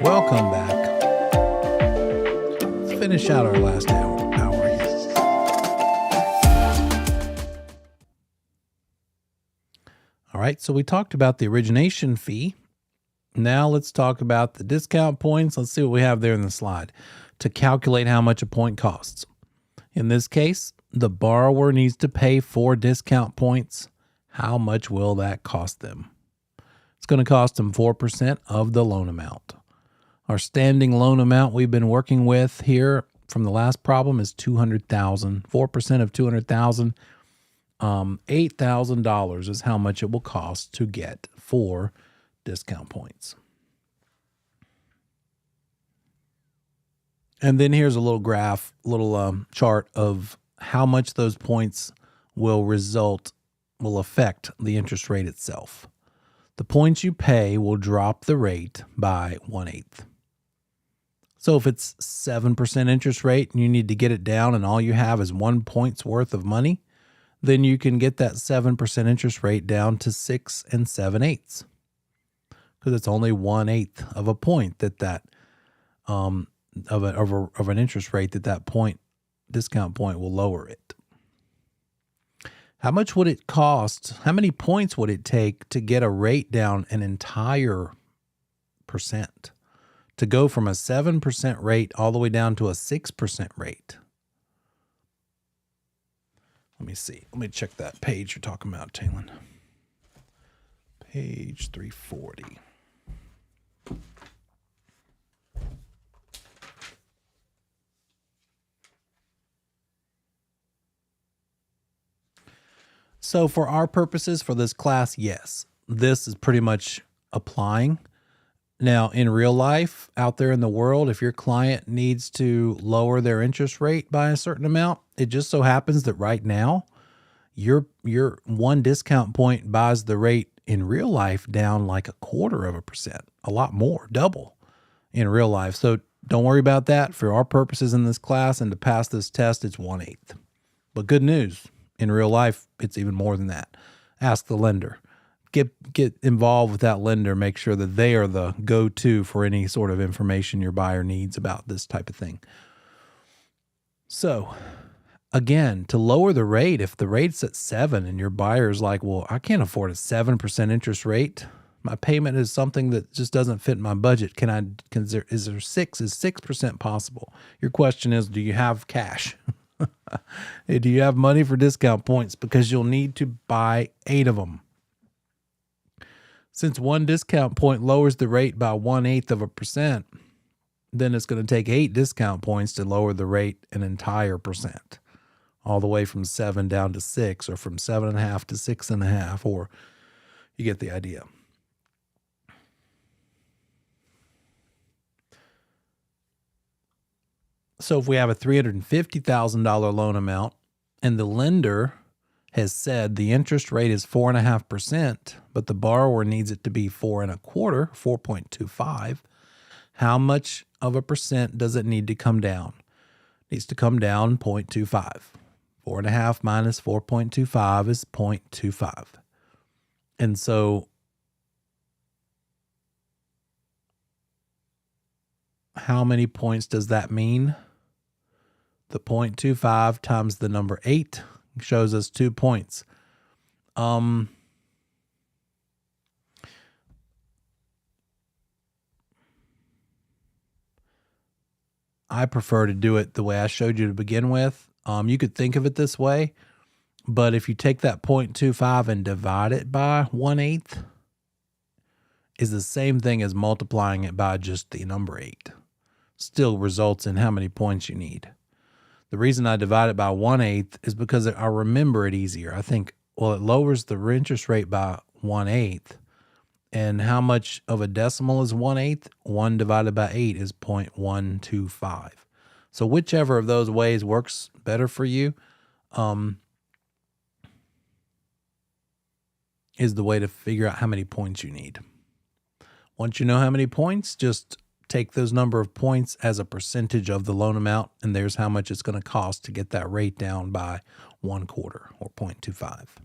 Welcome back. Let's finish out our last hour here. All right, so we talked about the origination fee. Now let's talk about the discount points. Let's see what we have there in the slide to calculate how much a point costs. In this case, the borrower needs to pay 4 discount points. How much will that cost them? It's going to cost them 4% of the loan amount. Our standing loan amount we've been working with here from the last problem is $200,000. 4% of $200,000, $8,000 is how much it will cost to get 4 discount points. And then here's a little graph, chart of how much those points will affect the interest rate itself. The points you pay will drop the rate by 1/8. So if it's 7% interest rate and you need to get it down and all you have is 1 point's worth of money, then you can get that 7% interest rate down to 6 7/8, because it's only 1/8 of a point that of an interest rate that discount point will lower it. How much would it cost? How many points would it take to get a rate down an entire percent? To go from a 7% rate all the way down to a 6% rate? Let me see. Let me check that page you're talking about, Talon. Page 340. So for our purposes for this class, yes, this is pretty much applying. Now, in real life, out there in the world, if your client needs to lower their interest rate by a certain amount, it just so happens that right now, your 1 discount point buys the rate in real life down like 1/4%, a lot more, double in real life. So don't worry about that. For our purposes in this class and to pass this test, it's 1/8. But good news, in real life, it's even more than that. Ask the lender. Get involved with that lender. Make sure that they are the go-to for any sort of information your buyer needs about this type of thing. So again, to lower the rate, if the rate's at 7 and your buyer's like, well, I can't afford a 7% interest rate. My payment is something that just doesn't fit my budget. Is 6% possible? Your question is, do you have cash? Do you have money for discount points? Because you'll need to buy 8 of them. Since 1 discount point lowers the rate by 1/8%, then it's going to take 8 discount points to lower the rate an entire percent, all the way from 7 down to 6, or from 7.5 to 6.5, or you get the idea. So if we have a $350,000 loan amount and the lender has said the interest rate is 4.5%, but the borrower needs it to be 4.25, 4.25, how much of a percent does it need to come down? It needs to come down 0.25. 4.5 minus 4.25 is 0.25. And so how many points does that mean? The 0.25 times the number 8 shows us 2 points. I prefer to do it the way I showed you to begin with. You could think of it this way, but if you take that 0.25 and divide it by 1/8, is the same thing as multiplying it by just the number 8. Still results in how many points you need. The reason I divide it by 1/8 is because I remember it easier. I think, well, it lowers the interest rate by 1/8. And how much of a decimal is 1/8? 1 divided by 8 is 0.125. So whichever of those ways works better for you is the way to figure out how many points you need. Once you know how many points, just take those number of points as a percentage of the loan amount, and there's how much it's going to cost to get that rate down by 1/4 or 0.25.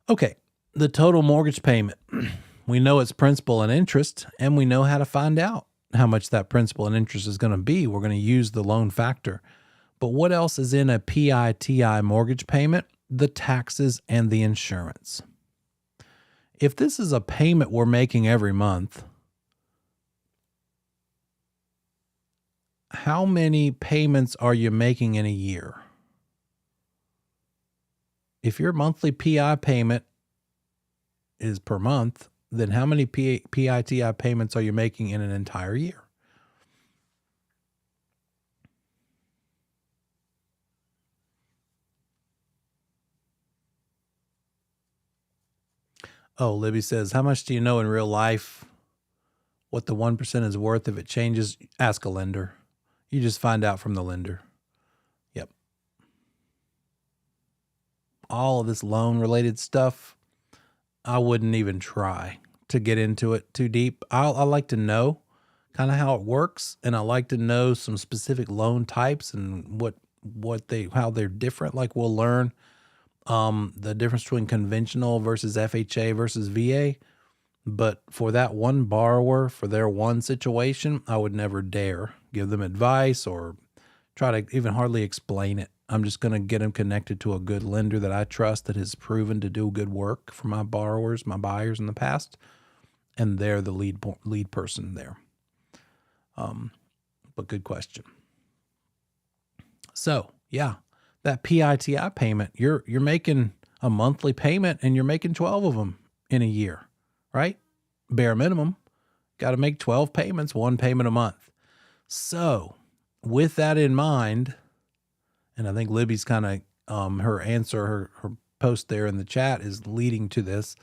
Okay, the total mortgage payment. We know it's principal and interest, and we know how to find out how much that principal and interest is going to be. We're going to use the loan factor. But what else is in a PITI mortgage payment? The taxes and the insurance. If this is a payment we're making every month, how many payments are you making in a year? If your monthly PI payment is per month, then how many PITI payments are you making in an entire year? Oh, Libby says, how much do you know in real life what the 1% is worth. If it changes, ask a lender. You just find out from the lender. Yep. All of this loan related stuff, I wouldn't even try to get into it too deep. I like to know kind of how it works, and I like to know some specific loan types and how they're different. Like we'll learn the difference between conventional versus FHA versus VA. But for that one borrower, for their one situation, I would never dare give them advice or try to even hardly explain it. I'm just going to get them connected to a good lender that I trust that has proven to do good work for my borrowers, my buyers in the past, and they're the lead person there. But good question. So yeah, that PITI payment, you're making a monthly payment and you're making 12 of them in a year, right? Bare minimum, got to make 12 payments, 1 payment a month. So with that in mind, and I think Libby's kind of, her answer, her post there in the chat is leading to this.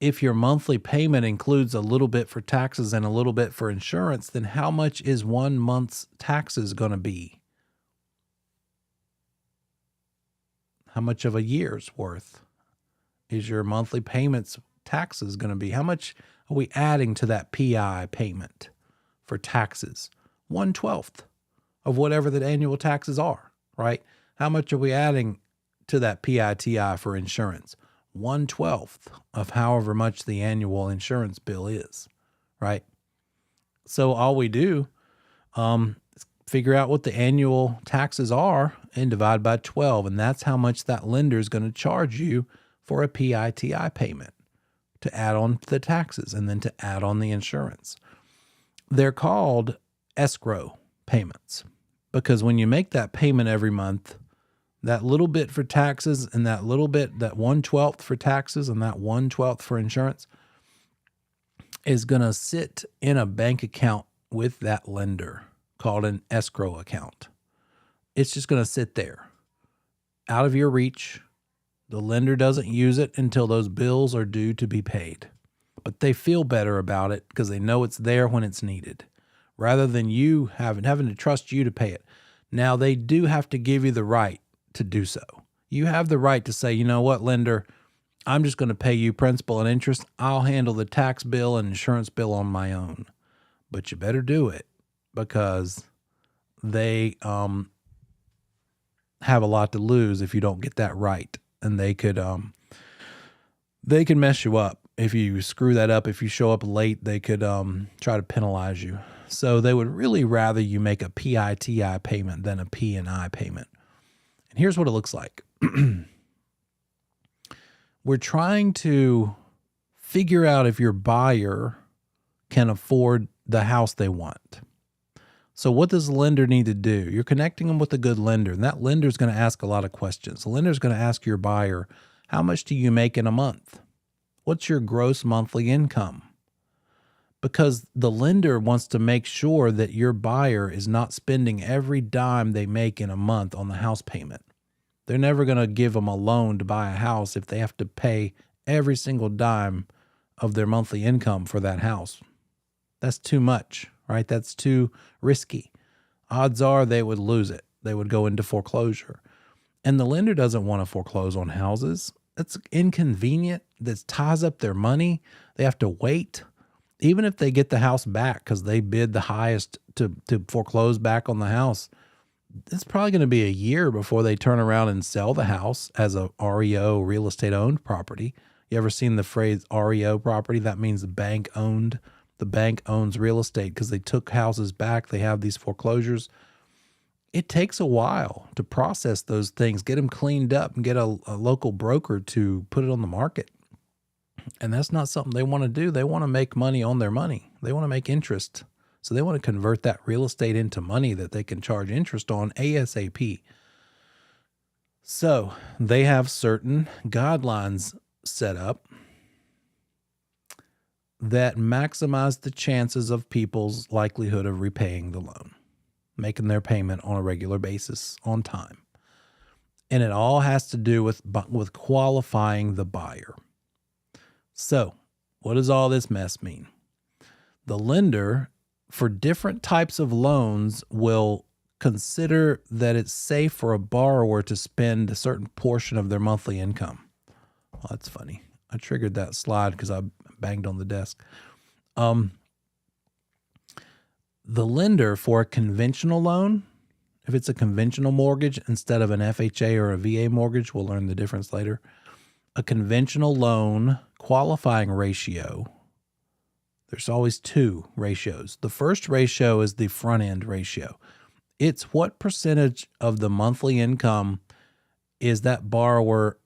If your monthly payment includes a little bit for taxes and a little bit for insurance, then how much is 1 month's taxes going to be? How much of a year's worth is your monthly payments taxes going to be? How much are we adding to that PI payment for taxes? 1/12 of whatever the annual taxes are, right? How much are we adding to that PITI for insurance? 1/12 of however much the annual insurance bill is, right? So all we do is figure out what the annual taxes are and divide by 12. And that's how much that lender is going to charge you for a PITI payment to add on the taxes and then to add on the insurance. They're called escrow payments because when you make that payment every month, that little bit for taxes and that little bit, that 1/12 for taxes and that 1/12 for insurance is going to sit in a bank account with that lender called an escrow account. It's just going to sit there out of your reach. The lender doesn't use it until those bills are due to be paid, but they feel better about it because they know it's there when it's needed rather than you having to trust you to pay it. Now they do have to give you the right to do so. You have the right to say, you know what, lender, I'm just going to pay you principal and interest. I'll handle the tax bill and insurance bill on my own. But you better do it because they have a lot to lose if you don't get that right. And they can mess you up. If you screw that up, if you show up late, they could try to penalize you. So they would really rather you make a PITI payment than a P&I payment. And here's what it looks like. We're trying to figure out if your buyer can afford the house they want. So what does the lender need to do? You're connecting them with a good lender, and that lender is going to ask a lot of questions. The lender is going to ask your buyer, how much do you make in a month? What's your gross monthly income? Because the lender wants to make sure that your buyer is not spending every dime they make in a month on the house payment. They're never going to give them a loan to buy a house if they have to pay every single dime of their monthly income for that house. That's too much, right? That's too risky. Odds are they would lose it. They would go into foreclosure. And the lender doesn't want to foreclose on houses. That's inconvenient. That ties up their money. They have to wait. Even if they get the house back because they bid the highest to foreclose back on the house, it's probably going to be a year before they turn around and sell the house as a REO, real estate owned property. You ever seen the phrase REO property? That means the bank owned. The bank owns real estate because they took houses back. They have these foreclosures. It takes a while to process those things, get them cleaned up and get a local broker to put it on the market. And that's not something they want to do. They want to make money on their money. They want to make interest. So they want to convert that real estate into money that they can charge interest on ASAP. So they have certain guidelines set up that maximize the chances of people's likelihood of repaying the loan, making their payment on a regular basis on time. And it all has to do with qualifying the buyer. So what does all this mess mean? The lender, for different types of loans, will consider that it's safe for a borrower to spend a certain portion of their monthly income. Well, that's funny. I triggered that slide because I banged on the desk. The lender, for a conventional loan, if it's a conventional mortgage instead of an FHA or a VA mortgage, we'll learn the difference later. A conventional loan qualifying ratio, there's always two ratios. The first ratio is the front end ratio. It's what percentage of the monthly income is that borrower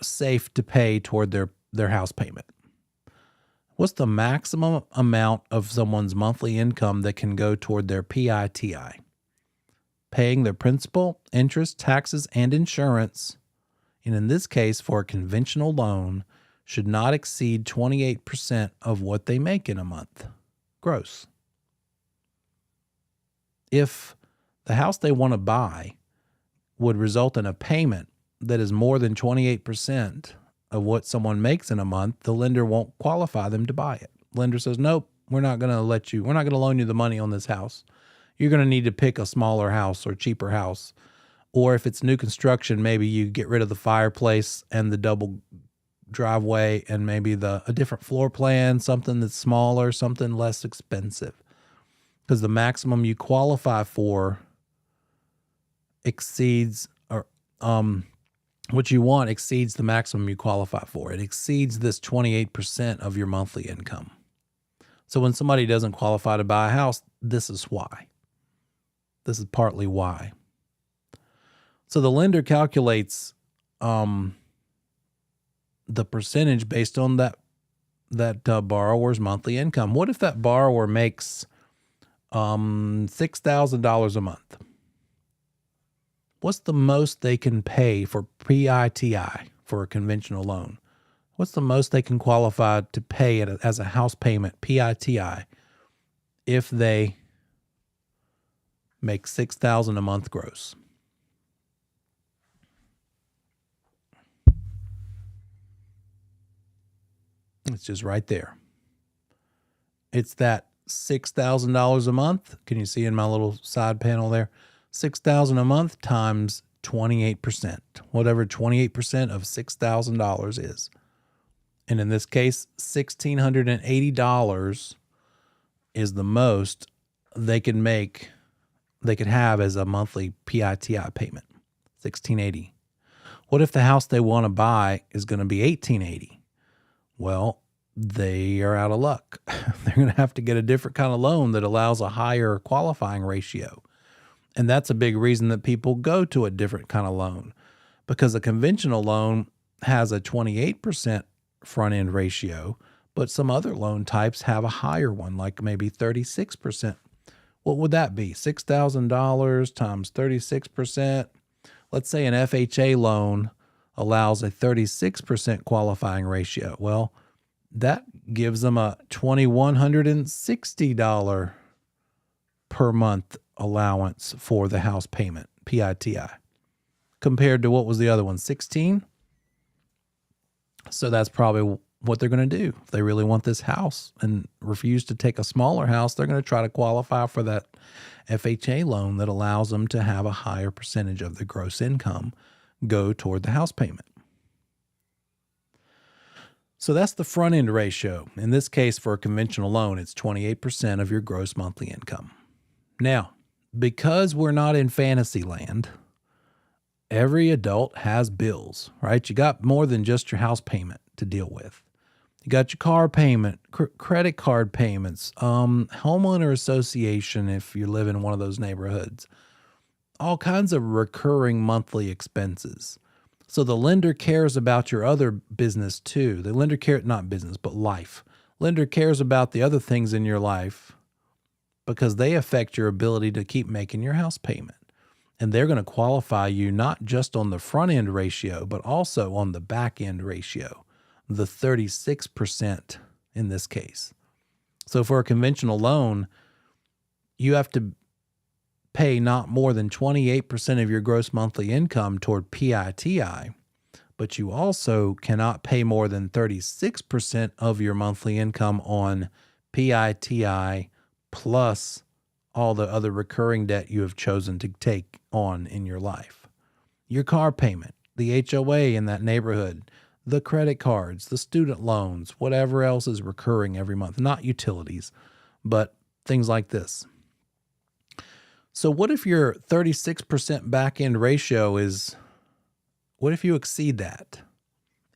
safe to pay toward their house payment. What's the maximum amount of someone's monthly income that can go toward their PITI? Paying their principal, interest, taxes, and insurance, and in this case, for a conventional loan, should not exceed 28% of what they make in a month, gross. If the house they want to buy would result in a payment that is more than 28% of what someone makes in a month, the lender won't qualify them to buy it. Lender says, nope, we're not going to loan you the money on this house. You're going to need to pick a smaller house or cheaper house. Or if it's new construction, maybe you get rid of the fireplace and the double driveway and maybe a different floor plan, something that's smaller, something less expensive. Because the maximum you qualify for exceeds, or what you want exceeds the maximum you qualify for. It exceeds this 28% of your monthly income. So when somebody doesn't qualify to buy a house, this is why. This is partly why. So the lender calculates the percentage based on that borrower's monthly income. What if that borrower makes $6,000 a month? What's the most they can pay for PITI for a conventional loan? What's the most they can qualify to pay as a house payment, PITI, if they make $6,000 a month gross? It's just right there. It's that $6,000 a month. Can you see in my little side panel there? $6,000 a month times 28%, whatever 28% of $6,000 is. And in this case, $1,680 is the most they could have as a monthly PITI payment, $1,680. What if the house they want to buy is going to be $1,880? Well, they are out of luck. They're going to have to get a different kind of loan that allows a higher qualifying ratio. And that's a big reason that people go to a different kind of loan, because a conventional loan has a 28% front end ratio, but some other loan types have a higher one, like maybe 36%. What would that be? $6,000 times 36%. Let's say an FHA loan allows a 36% qualifying ratio. Well, that gives them a $2,160 per month allowance for the house payment, PITI, compared to what was the other one, 16? So that's probably what they're going to do. If they really want this house and refuse to take a smaller house, they're going to try to qualify for that FHA loan that allows them to have a higher percentage of the gross income go toward the house payment. So that's the front end ratio. In this case, for a conventional loan, it's 28% of your gross monthly income. Now, because we're not in fantasy land, every adult has bills, right? You got more than just your house payment to deal with. You got your car payment, credit card payments, homeowner association if you live in one of those neighborhoods, all kinds of recurring monthly expenses. So the lender cares about your other business too. The lender not business, but life. Lender cares about the other things in your life because they affect your ability to keep making your house payment. And they're going to qualify you not just on the front end ratio, but also on the back end ratio, the 36% in this case. So for a conventional loan, you have to pay not more than 28% of your gross monthly income toward PITI, but you also cannot pay more than 36% of your monthly income on PITI plus all the other recurring debt you have chosen to take on in your life. Your car payment, the HOA in that neighborhood, the credit cards, the student loans, whatever else is recurring every month, not utilities, but things like this. So what if your 36% back end ratio is, what if you exceed that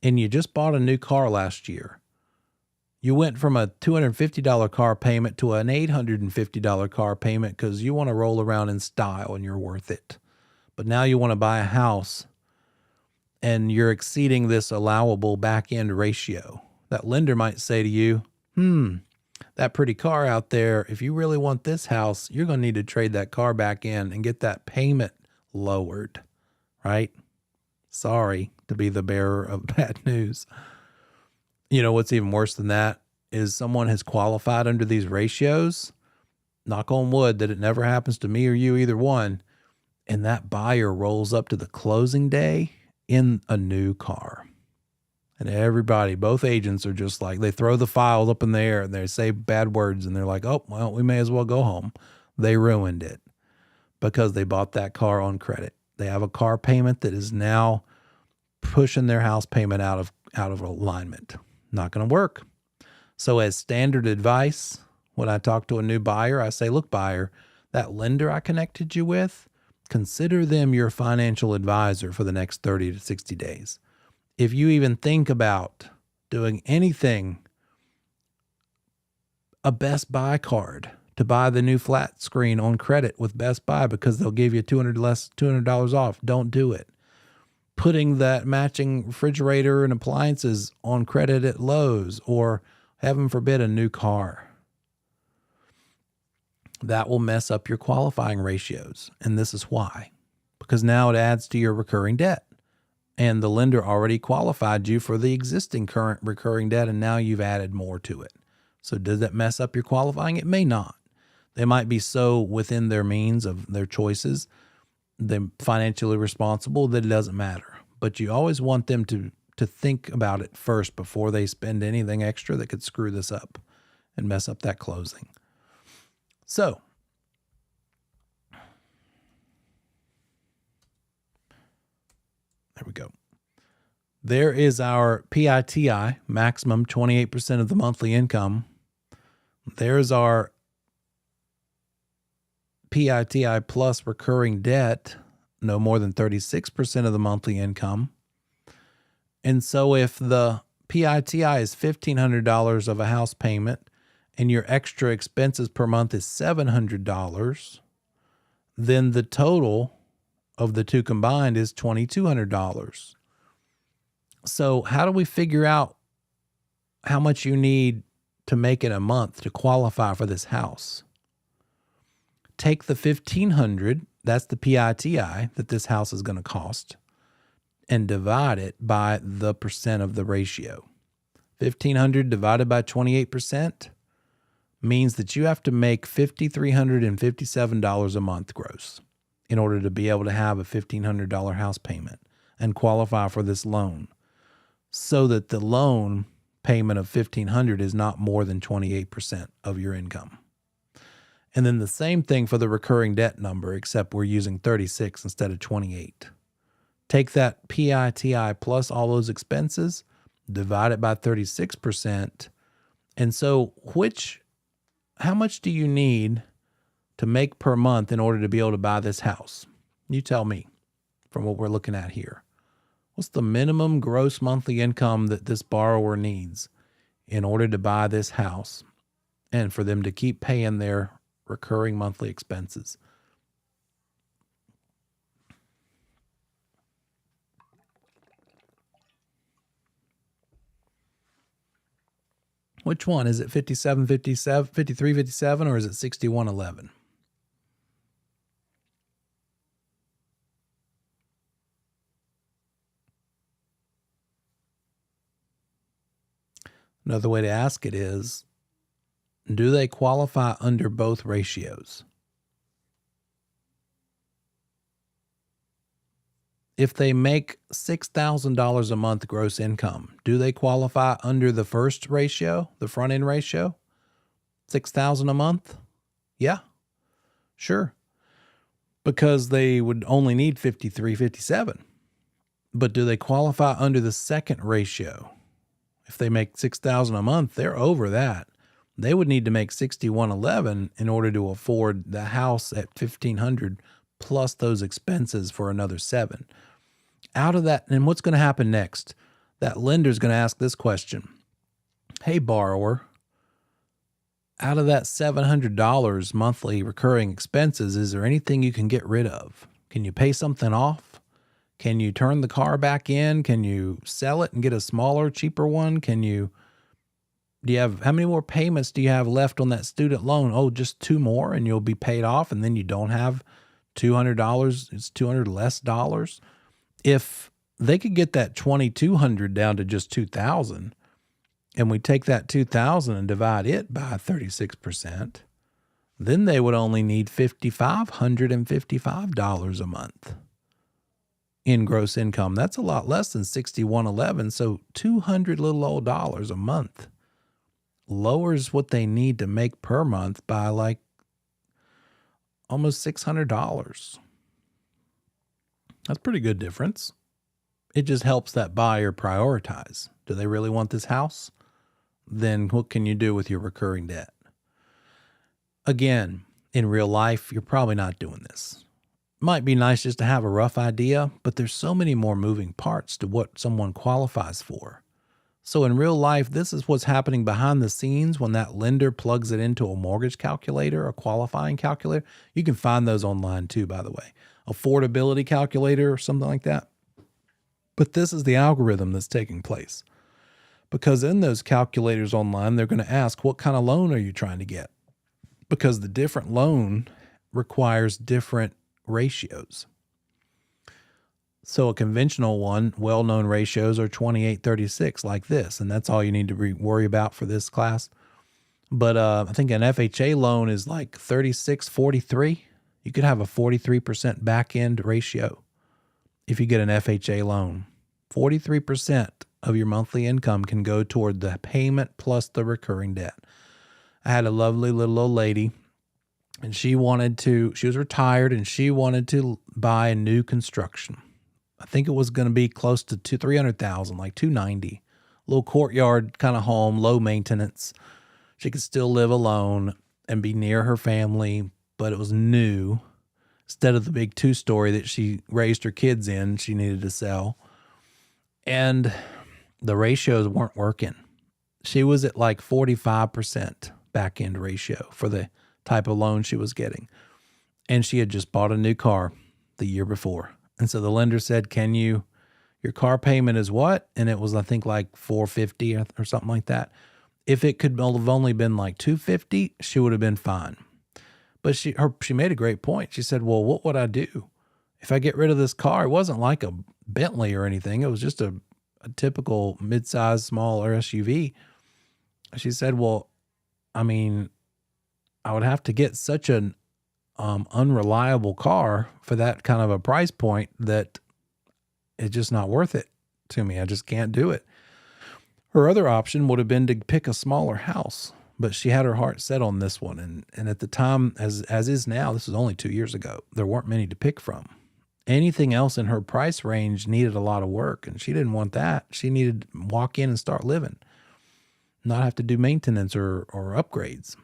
and you just bought a new car last year? You went from a $250 car payment to an $850 car payment because you want to roll around in style and you're worth it. But now you want to buy a house and you're exceeding this allowable back end ratio. That lender might say to you, that pretty car out there, if you really want this house, you're going to need to trade that car back in and get that payment lowered, right? Sorry to be the bearer of bad news. You know, what's even worse than that is someone has qualified under these ratios, knock on wood that it never happens to me or you, either one, and that buyer rolls up to the closing day in a new car. And everybody, both agents are just like, they throw the files up in the air and they say bad words and they're like, oh, well, we may as well go home. They ruined it because they bought that car on credit. They have a car payment that is now pushing their house payment out of alignment. Not going to work. So as standard advice, when I talk to a new buyer, I say, look, buyer, that lender I connected you with, consider them your financial advisor for the next 30 to 60 days. If you even think about doing anything, a Best Buy card to buy the new flat screen on credit with Best Buy because they'll give you $200 off, don't do it. Putting that matching refrigerator and appliances on credit at Lowe's, or heaven forbid, a new car. That will mess up your qualifying ratios. And this is why. Because now it adds to your recurring debt. And the lender already qualified you for the existing current recurring debt, and now you've added more to it. So does that mess up your qualifying? It may not. They might be so within their means of their choices, they're financially responsible, that it doesn't matter. But you always want them to think about it first before they spend anything extra that could screw this up and mess up that closing. So there we go. There is our PITI, maximum 28% of the monthly income. There's our PITI plus recurring debt, no more than 36% of the monthly income. And so if the PITI is $1,500 of a house payment and your extra expenses per month is $700, then the total of the two combined is $2,200. So how do we figure out how much you need to make it a month to qualify for this house? Take the $1,500, that's the PITI that this house is going to cost, and divide it by the percent of the ratio. $1,500 divided by 28% means that you have to make $5,357 a month gross in order to be able to have a $1,500 house payment and qualify for this loan, so that the loan payment of $1,500 is not more than 28% of your income. And then the same thing for the recurring debt number, except we're using 36 instead of 28. Take that PITI plus all those expenses, divide it by 36%. And so how much do you need to make per month in order to be able to buy this house? You tell me from what we're looking at here. What's the minimum gross monthly income that this borrower needs in order to buy this house and for them to keep paying their recurring monthly expenses? Which one? Is it 5357, or is it 6111? Another way to ask it is, do they qualify under both ratios? If they make $6,000 a month gross income, do they qualify under the first ratio, the front end ratio? $6,000 a month? Yeah, sure. Because they would only need 53, 57. But do they qualify under the second ratio? If they make $6,000 a month, they're over that. They would need to make $6,111 in order to afford the house at $1,500 plus those expenses for another $7,000. Out of that, and what's going to happen next? That lender's going to ask this question. Hey, borrower, out of that $700 monthly recurring expenses, is there anything you can get rid of? Can you pay something off? Can you turn the car back in? Can you sell it and get a smaller, cheaper one? How many more payments do you have left on that student loan? Oh, just 2 more and you'll be paid off, and then you don't have $200. It's $200 less dollars. If they could get that $2,200 down to just $2,000, and we take that $2,000 and divide it by 36%, then they would only need $5,555 a month in gross income. That's a lot less than $6,111. So $200 little old dollars a month lowers what they need to make per month by like almost $600. That's a pretty good difference. It just helps that buyer prioritize. Do they really want this house? Then what can you do with your recurring debt? Again, in real life, you're probably not doing this. Might be nice just to have a rough idea, but there's so many more moving parts to what someone qualifies for. So in real life, this is what's happening behind the scenes when that lender plugs it into a mortgage calculator, a qualifying calculator. You can find those online too, by the way. Affordability calculator or something like that. But this is the algorithm that's taking place. Because in those calculators online, they're going to ask, what kind of loan are you trying to get? Because the different loan requires different ratios. So a conventional one, well-known ratios are 28-36 like this, and that's all you need to worry about for this class. But I think an FHA loan is like 36-43. You could have a 43% back-end ratio if you get an FHA loan. 43% of your monthly income can go toward the payment plus the recurring debt. I had a lovely little old lady, and she was retired, and she wanted to buy a new construction. I think it was going to be close to $300,000, like $290,000. Little courtyard kind of home, low maintenance. She could still live alone and be near her family, but it was new. Instead of the big 2-story that she raised her kids in, she needed to sell. And the ratios weren't working. She was at like 45% back end ratio for the type of loan she was getting. And she had just bought a new car the year before. And so the lender said, your car payment is what? And it was, I think, like $450 or something like that. If it could have only been like $250, she would have been fine. But she made a great point. She said, well, what would I do if I get rid of this car? It wasn't like a Bentley or anything. It was just a typical mid-size, smaller SUV. She said, well, I mean, I would have to get such an unreliable car for that kind of a price point that it's just not worth it to me. I just can't do it. Her other option would have been to pick a smaller house, but she had her heart set on this one. And at the time, as is now, this was only 2 years ago, there weren't many to pick from. Anything else in her price range needed a lot of work, and she didn't want that. She needed to walk in and start living, not have to do maintenance or upgrades.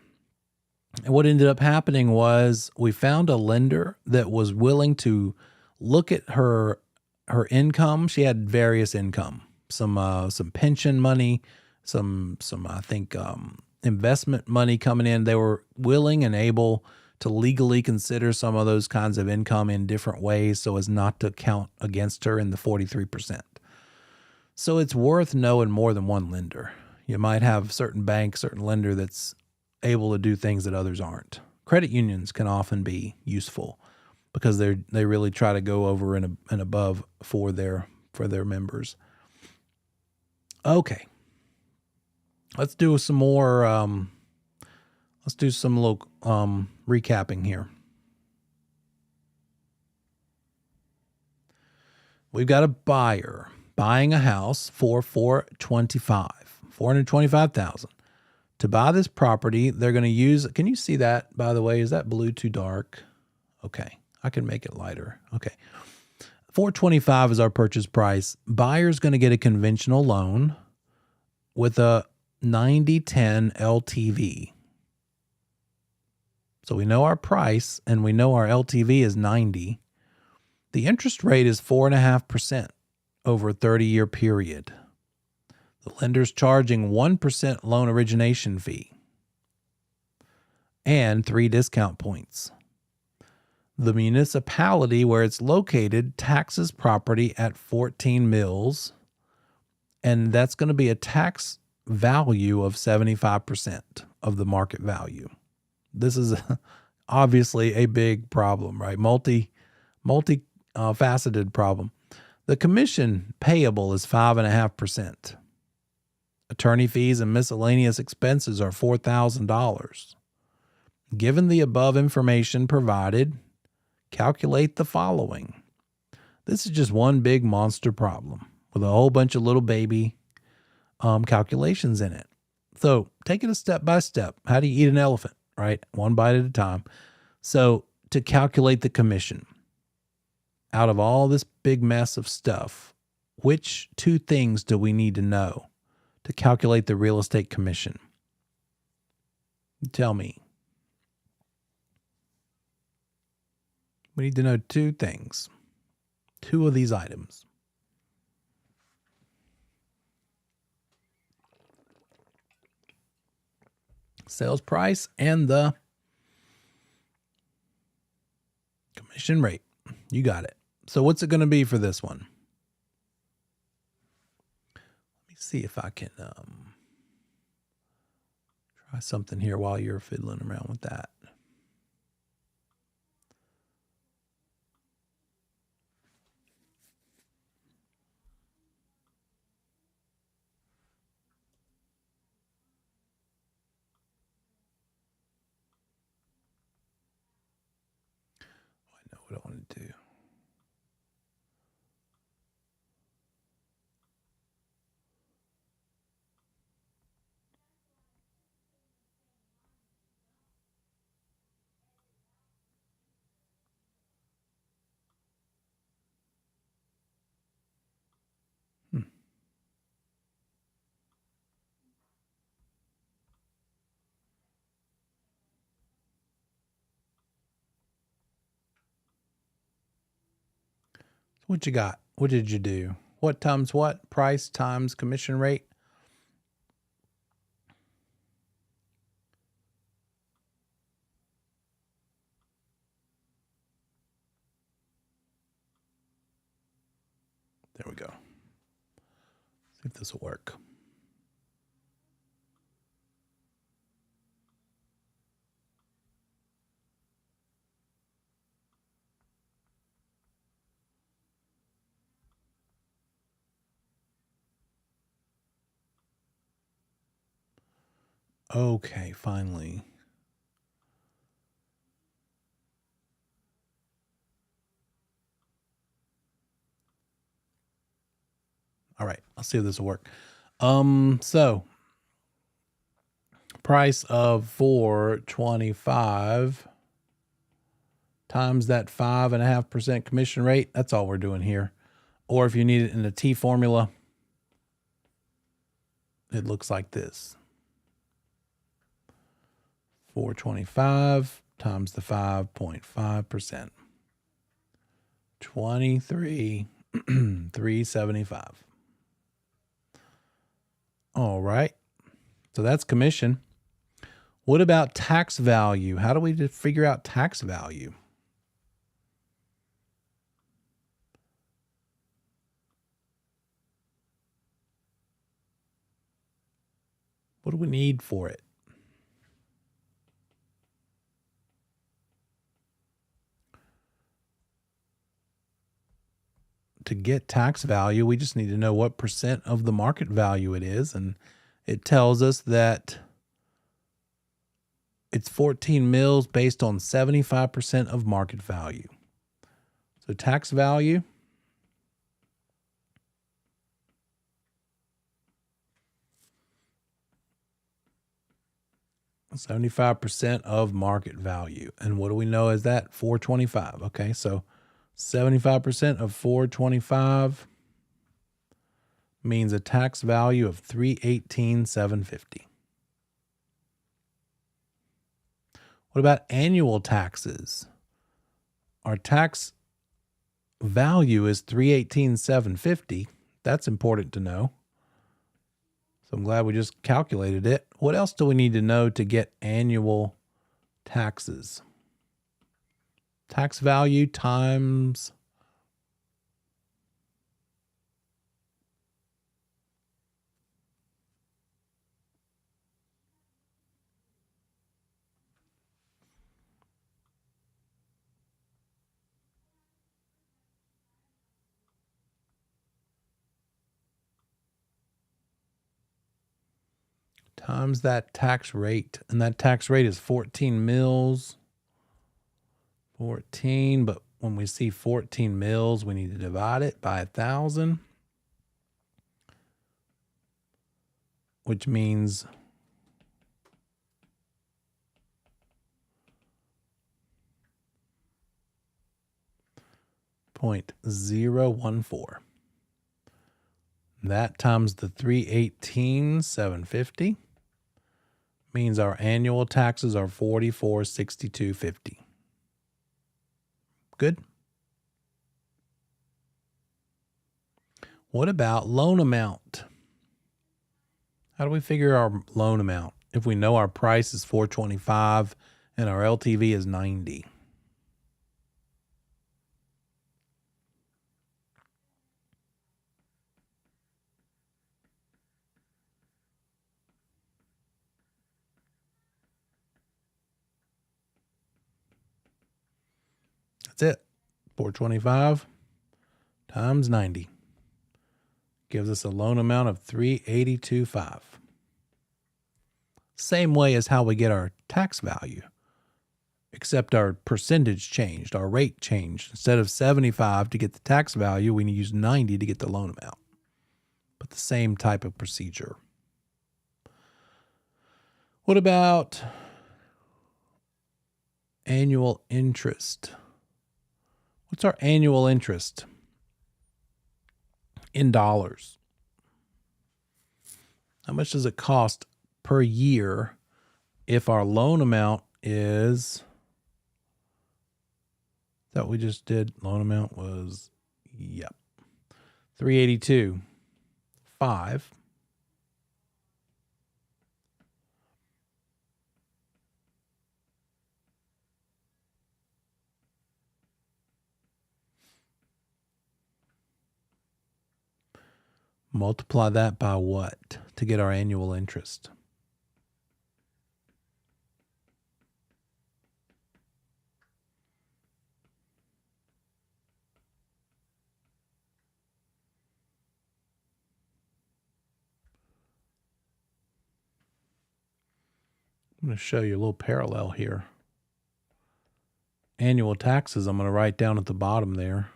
And what ended up happening was we found a lender that was willing to look at her income. She had various income, some pension money, some I think investment money coming in. They were willing and able to legally consider some of those kinds of income in different ways so as not to count against her in the 43%. So it's worth knowing more than one lender. You might have certain bank, certain lender that's able to do things that others aren't. Credit unions can often be useful because they really try to go over and above for their members. Okay, let's do some more. Let's do some little recapping here. We've got a buyer buying a house for $425,000. To buy this property, they're going to use, can you see that, by the way? Is that blue too dark? Okay, I can make it lighter. Okay. $425 is our purchase price. Buyer's going to get a conventional loan with a 90/10 LTV. So we know our price and we know our LTV is 90. The interest rate is 4.5% over a 30-year period. The lender's charging 1% loan origination fee and 3 discount points. The municipality where it's located taxes property at 14 mills, and that's going to be a tax value of 75% of the market value. This is obviously a big problem, right? Multi-faceted problem. The commission payable is 5.5%. Attorney fees and miscellaneous expenses are $4,000. Given the above information provided, calculate the following. This is just one big monster problem with a whole bunch of little baby calculations in it. So take it a step by step. How do you eat an elephant, right? One bite at a time. So to calculate the commission, out of all this big mess of stuff, which 2 things do we need to know to calculate the real estate commission? Tell me. We need to know 2 things. 2 of these items. Sales price and the commission rate. You got it. So what's it going to be for this one? Let me see if I can try something here while you're fiddling around with that. I know what I want to do. What you got? What did you do? What times what? Price times commission rate? There we go. See if this will work. Okay, finally. All right, I'll see if this will work. So price of $425 times that 5.5% commission rate. That's all we're doing here. Or if you need it in a T formula, it looks like this. 425 times the 5.5%. 23,375. All right. So that's commission. What about tax value? How do we figure out tax value? What do we need for it? To get tax value, we just need to know what percent of the market value it is. And it tells us that it's 14 mills based on 75% of market value. So tax value 75% of market value. And what do we know as that? 425. Okay, so 75% of 425 means a tax value of 318,750. What about annual taxes? Our tax value is 318,750. That's important to know. So I'm glad we just calculated it. What else do we need to know to get annual taxes? Tax value times that tax rate. And that tax rate is 14 mils. 14, but when we see 14 mils, we need to divide it by 1,000, which means 0.014. That times the 318,750 means our annual taxes are 4462.50. Good. What about loan amount? How do we figure our loan amount if we know our price is 425 and our LTV is 90? That's it. 425 times 90 gives us a loan amount of 382.5. Same way as how we get our tax value, except our percentage changed, our rate changed. Instead of 75 to get the tax value, we need to use 90 to get the loan amount. But the same type of procedure. What about annual interest? What's our annual interest in dollars? How much does it cost per year if our loan amount is that we just did? Loan amount was, 382.5. Multiply that by what to get our annual interest? I'm going to show you a little parallel here. Annual taxes, I'm going to write down at the bottom there.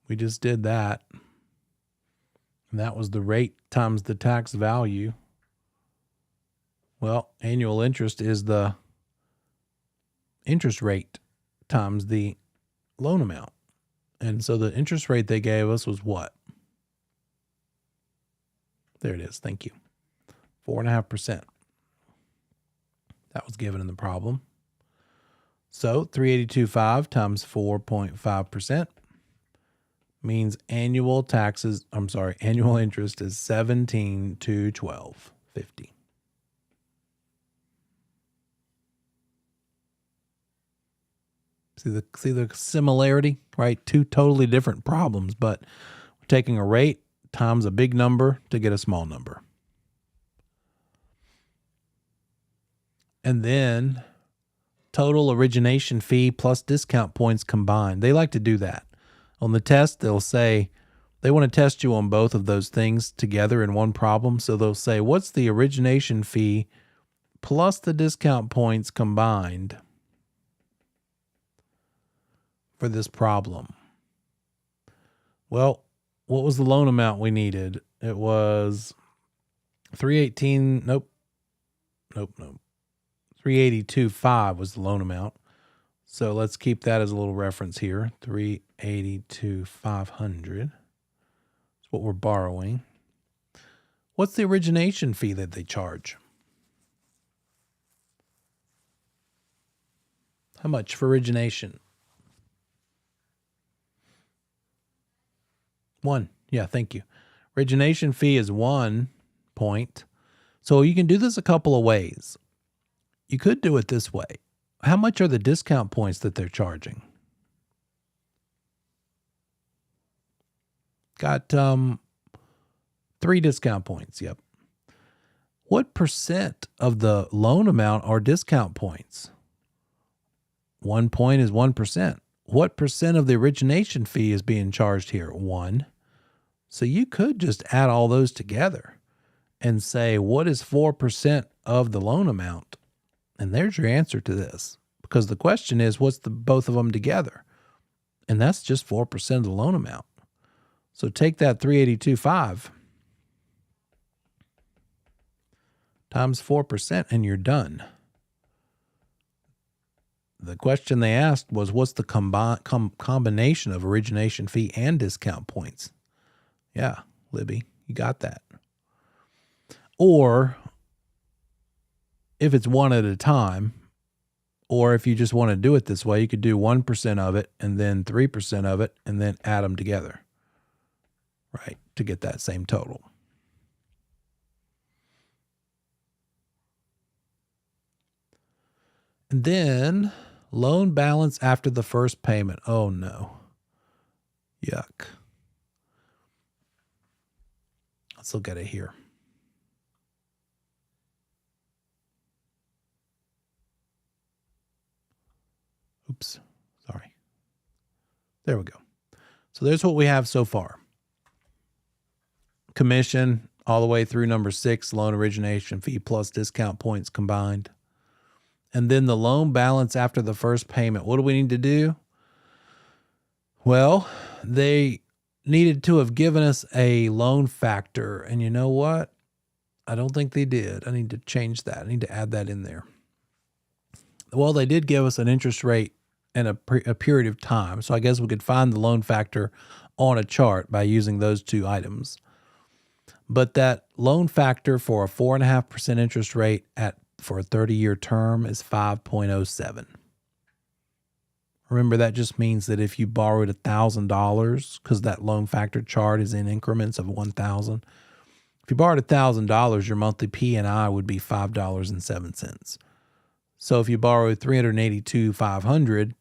We just did that. And that was the rate times the tax value. Well, annual interest is the interest rate times the loan amount. And so the interest rate they gave us was what? There it is. Thank you. 4.5%. That was given in the problem. So 382.5 times 4.5% means annual interest is 17,212.50. See the similarity, right? Two totally different problems, but we're taking a rate times a big number to get a small number. And then total origination fee plus discount points combined. They like to do that. On the test, they'll say they want to test you on both of those things together in one problem. So they'll say, what's the origination fee plus the discount points combined for this problem? Well, what was the loan amount we needed? It was 318, nope. 382.5 was the loan amount. So let's keep that as a little reference here. 382,500 is what we're borrowing. What's the origination fee that they charge? How much for origination? 1. Yeah, thank you. Origination fee is 1 point. So you can do this a couple of ways. You could do it this way. How much are the discount points that they're charging? Got 3 discount points. Yep. What percent of the loan amount are discount points? 1 point is 1%. What percent of the origination fee is being charged here? 1. So you could just add all those together and say, what is 4% of the loan amount? And there's your answer to this, because the question is, what's the both of them together? And that's just 4% of the loan amount. So take that 382.5 times 4% and you're done. The question they asked was, what's the combination of origination fee and discount points? Yeah, Libby, you got that. Or if it's one at a time, or if you just want to do it this way, you could do 1% of it and then 3% of it and then add them together, right, to get that same total. And then loan balance after the first payment. Oh, no. Yuck. Let's look at it here. Oops, sorry. There we go. So there's what we have so far. Commission all the way through number 6, loan origination fee plus discount points combined. And then the loan balance after the first payment. What do we need to do? Well, they needed to have given us a loan factor. And you know what? I don't think they did. I need to change that. I need to add that in there. Well, they did give us an interest rate and a period of time. So I guess we could find the loan factor on a chart by using those 2 items. But that loan factor for a 4.5% interest rate for a 30-year term is 5.07. Remember, that just means that if you borrowed $1,000, because that loan factor chart is in increments of 1,000. If you borrowed $1,000, your monthly P&I would be $5.07. So if you borrow $382,500,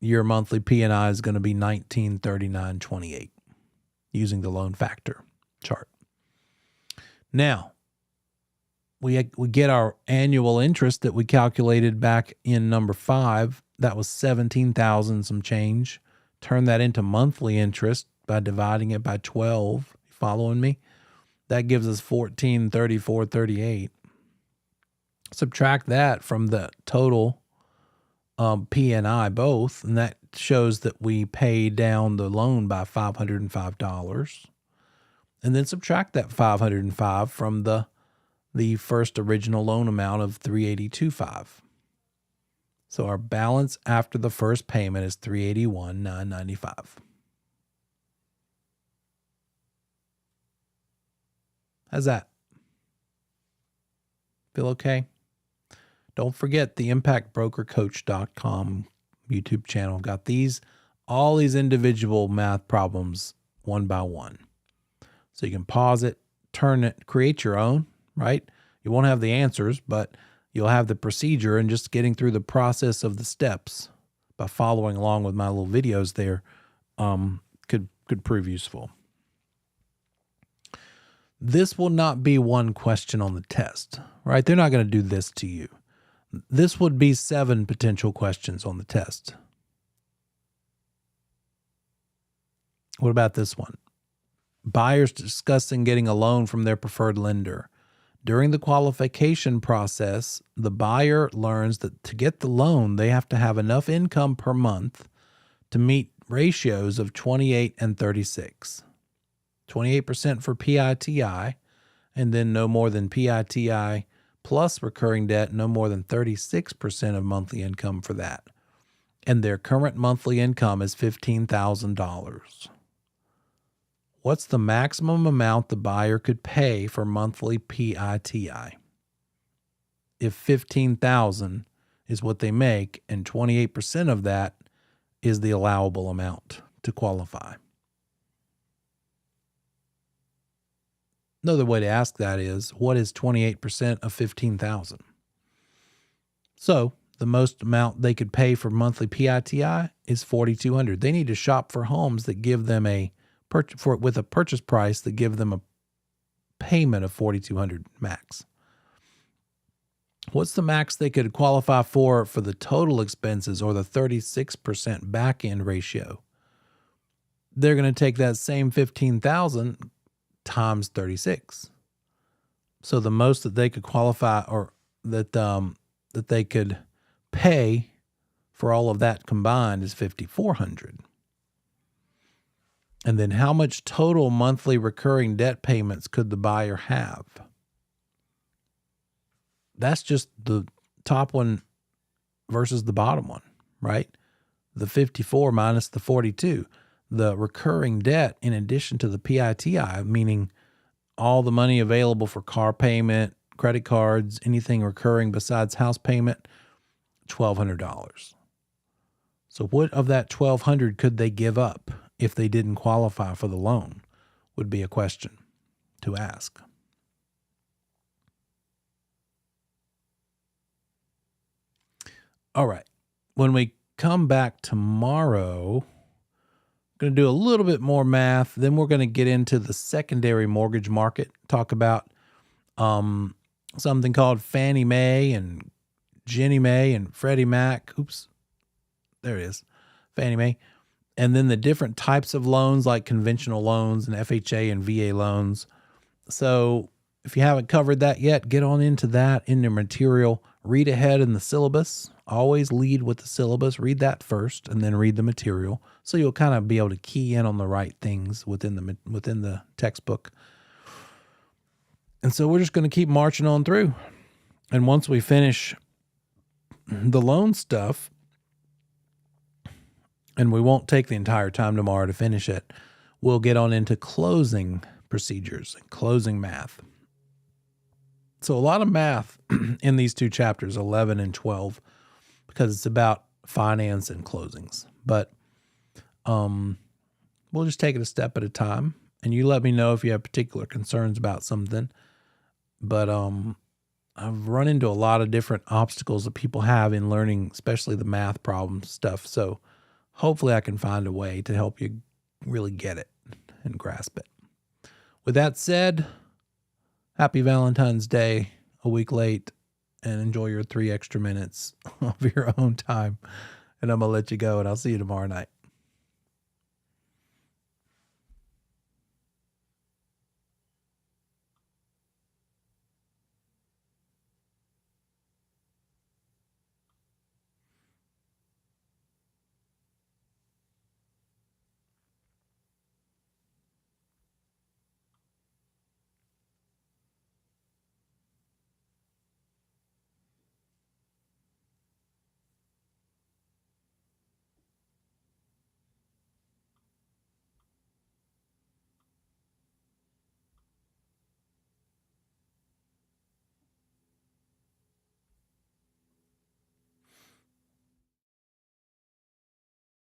your monthly P&I is going to be $1,939.28 using the loan factor chart. Now, we get our annual interest that we calculated back in number 5. That was $17,000 some change. Turn that into monthly interest by dividing it by 12. You following me? That gives us $1,434.38. Subtract that from the total P&I both, and that shows that we paid down the loan by $505. And then subtract that $505 from the first original loan amount of $382.5. So our balance after the first payment is $381,995. How's that? Feel okay? Don't forget the impactbrokercoach.com YouTube channel. Got all these individual math problems one by one. So you can pause it, turn it, create your own, right? You won't have the answers, but you'll have the procedure, and just getting through the process of the steps by following along with my little videos there could prove useful. This will not be one question on the test, right? They're not going to do this to you. This would be 7 potential questions on the test. What about this one? Buyers discussing getting a loan from their preferred lender. During the qualification process, the buyer learns that to get the loan, they have to have enough income per month to meet ratios of 28 and 36. 28% for PITI and then no more than PITI plus recurring debt, no more than 36% of monthly income for that. And their current monthly income is $15,000. What's the maximum amount the buyer could pay for monthly PITI? If $15,000 is what they make and 28% of that is the allowable amount to qualify. Another way to ask that is, what is 28% of 15,000? So the most amount they could pay for monthly PITI is $4,200. They need to shop for homes that give them with a purchase price that give them a payment of $4,200 max. What's the max they could qualify for the total expenses, or the 36% back end ratio? They're going to take that same $15,000 times 36. So the most that they could qualify, or that they could pay for all of that combined, is $5,400. And then how much total monthly recurring debt payments could the buyer have? That's just the top one versus the bottom one, right? The 54 minus the 42. The recurring debt, in addition to the PITI, meaning all the money available for car payment, credit cards, anything recurring besides house payment, $1,200. So what of that $1,200 could they give up if they didn't qualify for the loan, would be a question to ask. All right. When we come back tomorrow, I'm going to do a little bit more math. Then we're going to get into the secondary mortgage market, talk about something called Fannie Mae and Ginnie Mae and Freddie Mac. Oops. There it is. Fannie Mae. And then the different types of loans, like conventional loans and FHA and VA loans. So if you haven't covered that yet, get on into that in your material. Read ahead in the syllabus. Always lead with the syllabus. Read that first and then read the material. So you'll kind of be able to key in on the right things within the textbook. And so we're just going to keep marching on through. And once we finish the loan stuff, and we won't take the entire time tomorrow to finish it, we'll get on into closing procedures and closing math. So a lot of math in these two chapters, 11 and 12, because it's about finance and closings. But we'll just take it a step at a time. And you let me know if you have particular concerns about something. But I've run into a lot of different obstacles that people have in learning, especially the math problem stuff. So hopefully I can find a way to help you really get it and grasp it. With that said, happy Valentine's Day a week late, and enjoy your 3 extra minutes of your own time. And I'm going to let you go, and I'll see you tomorrow night.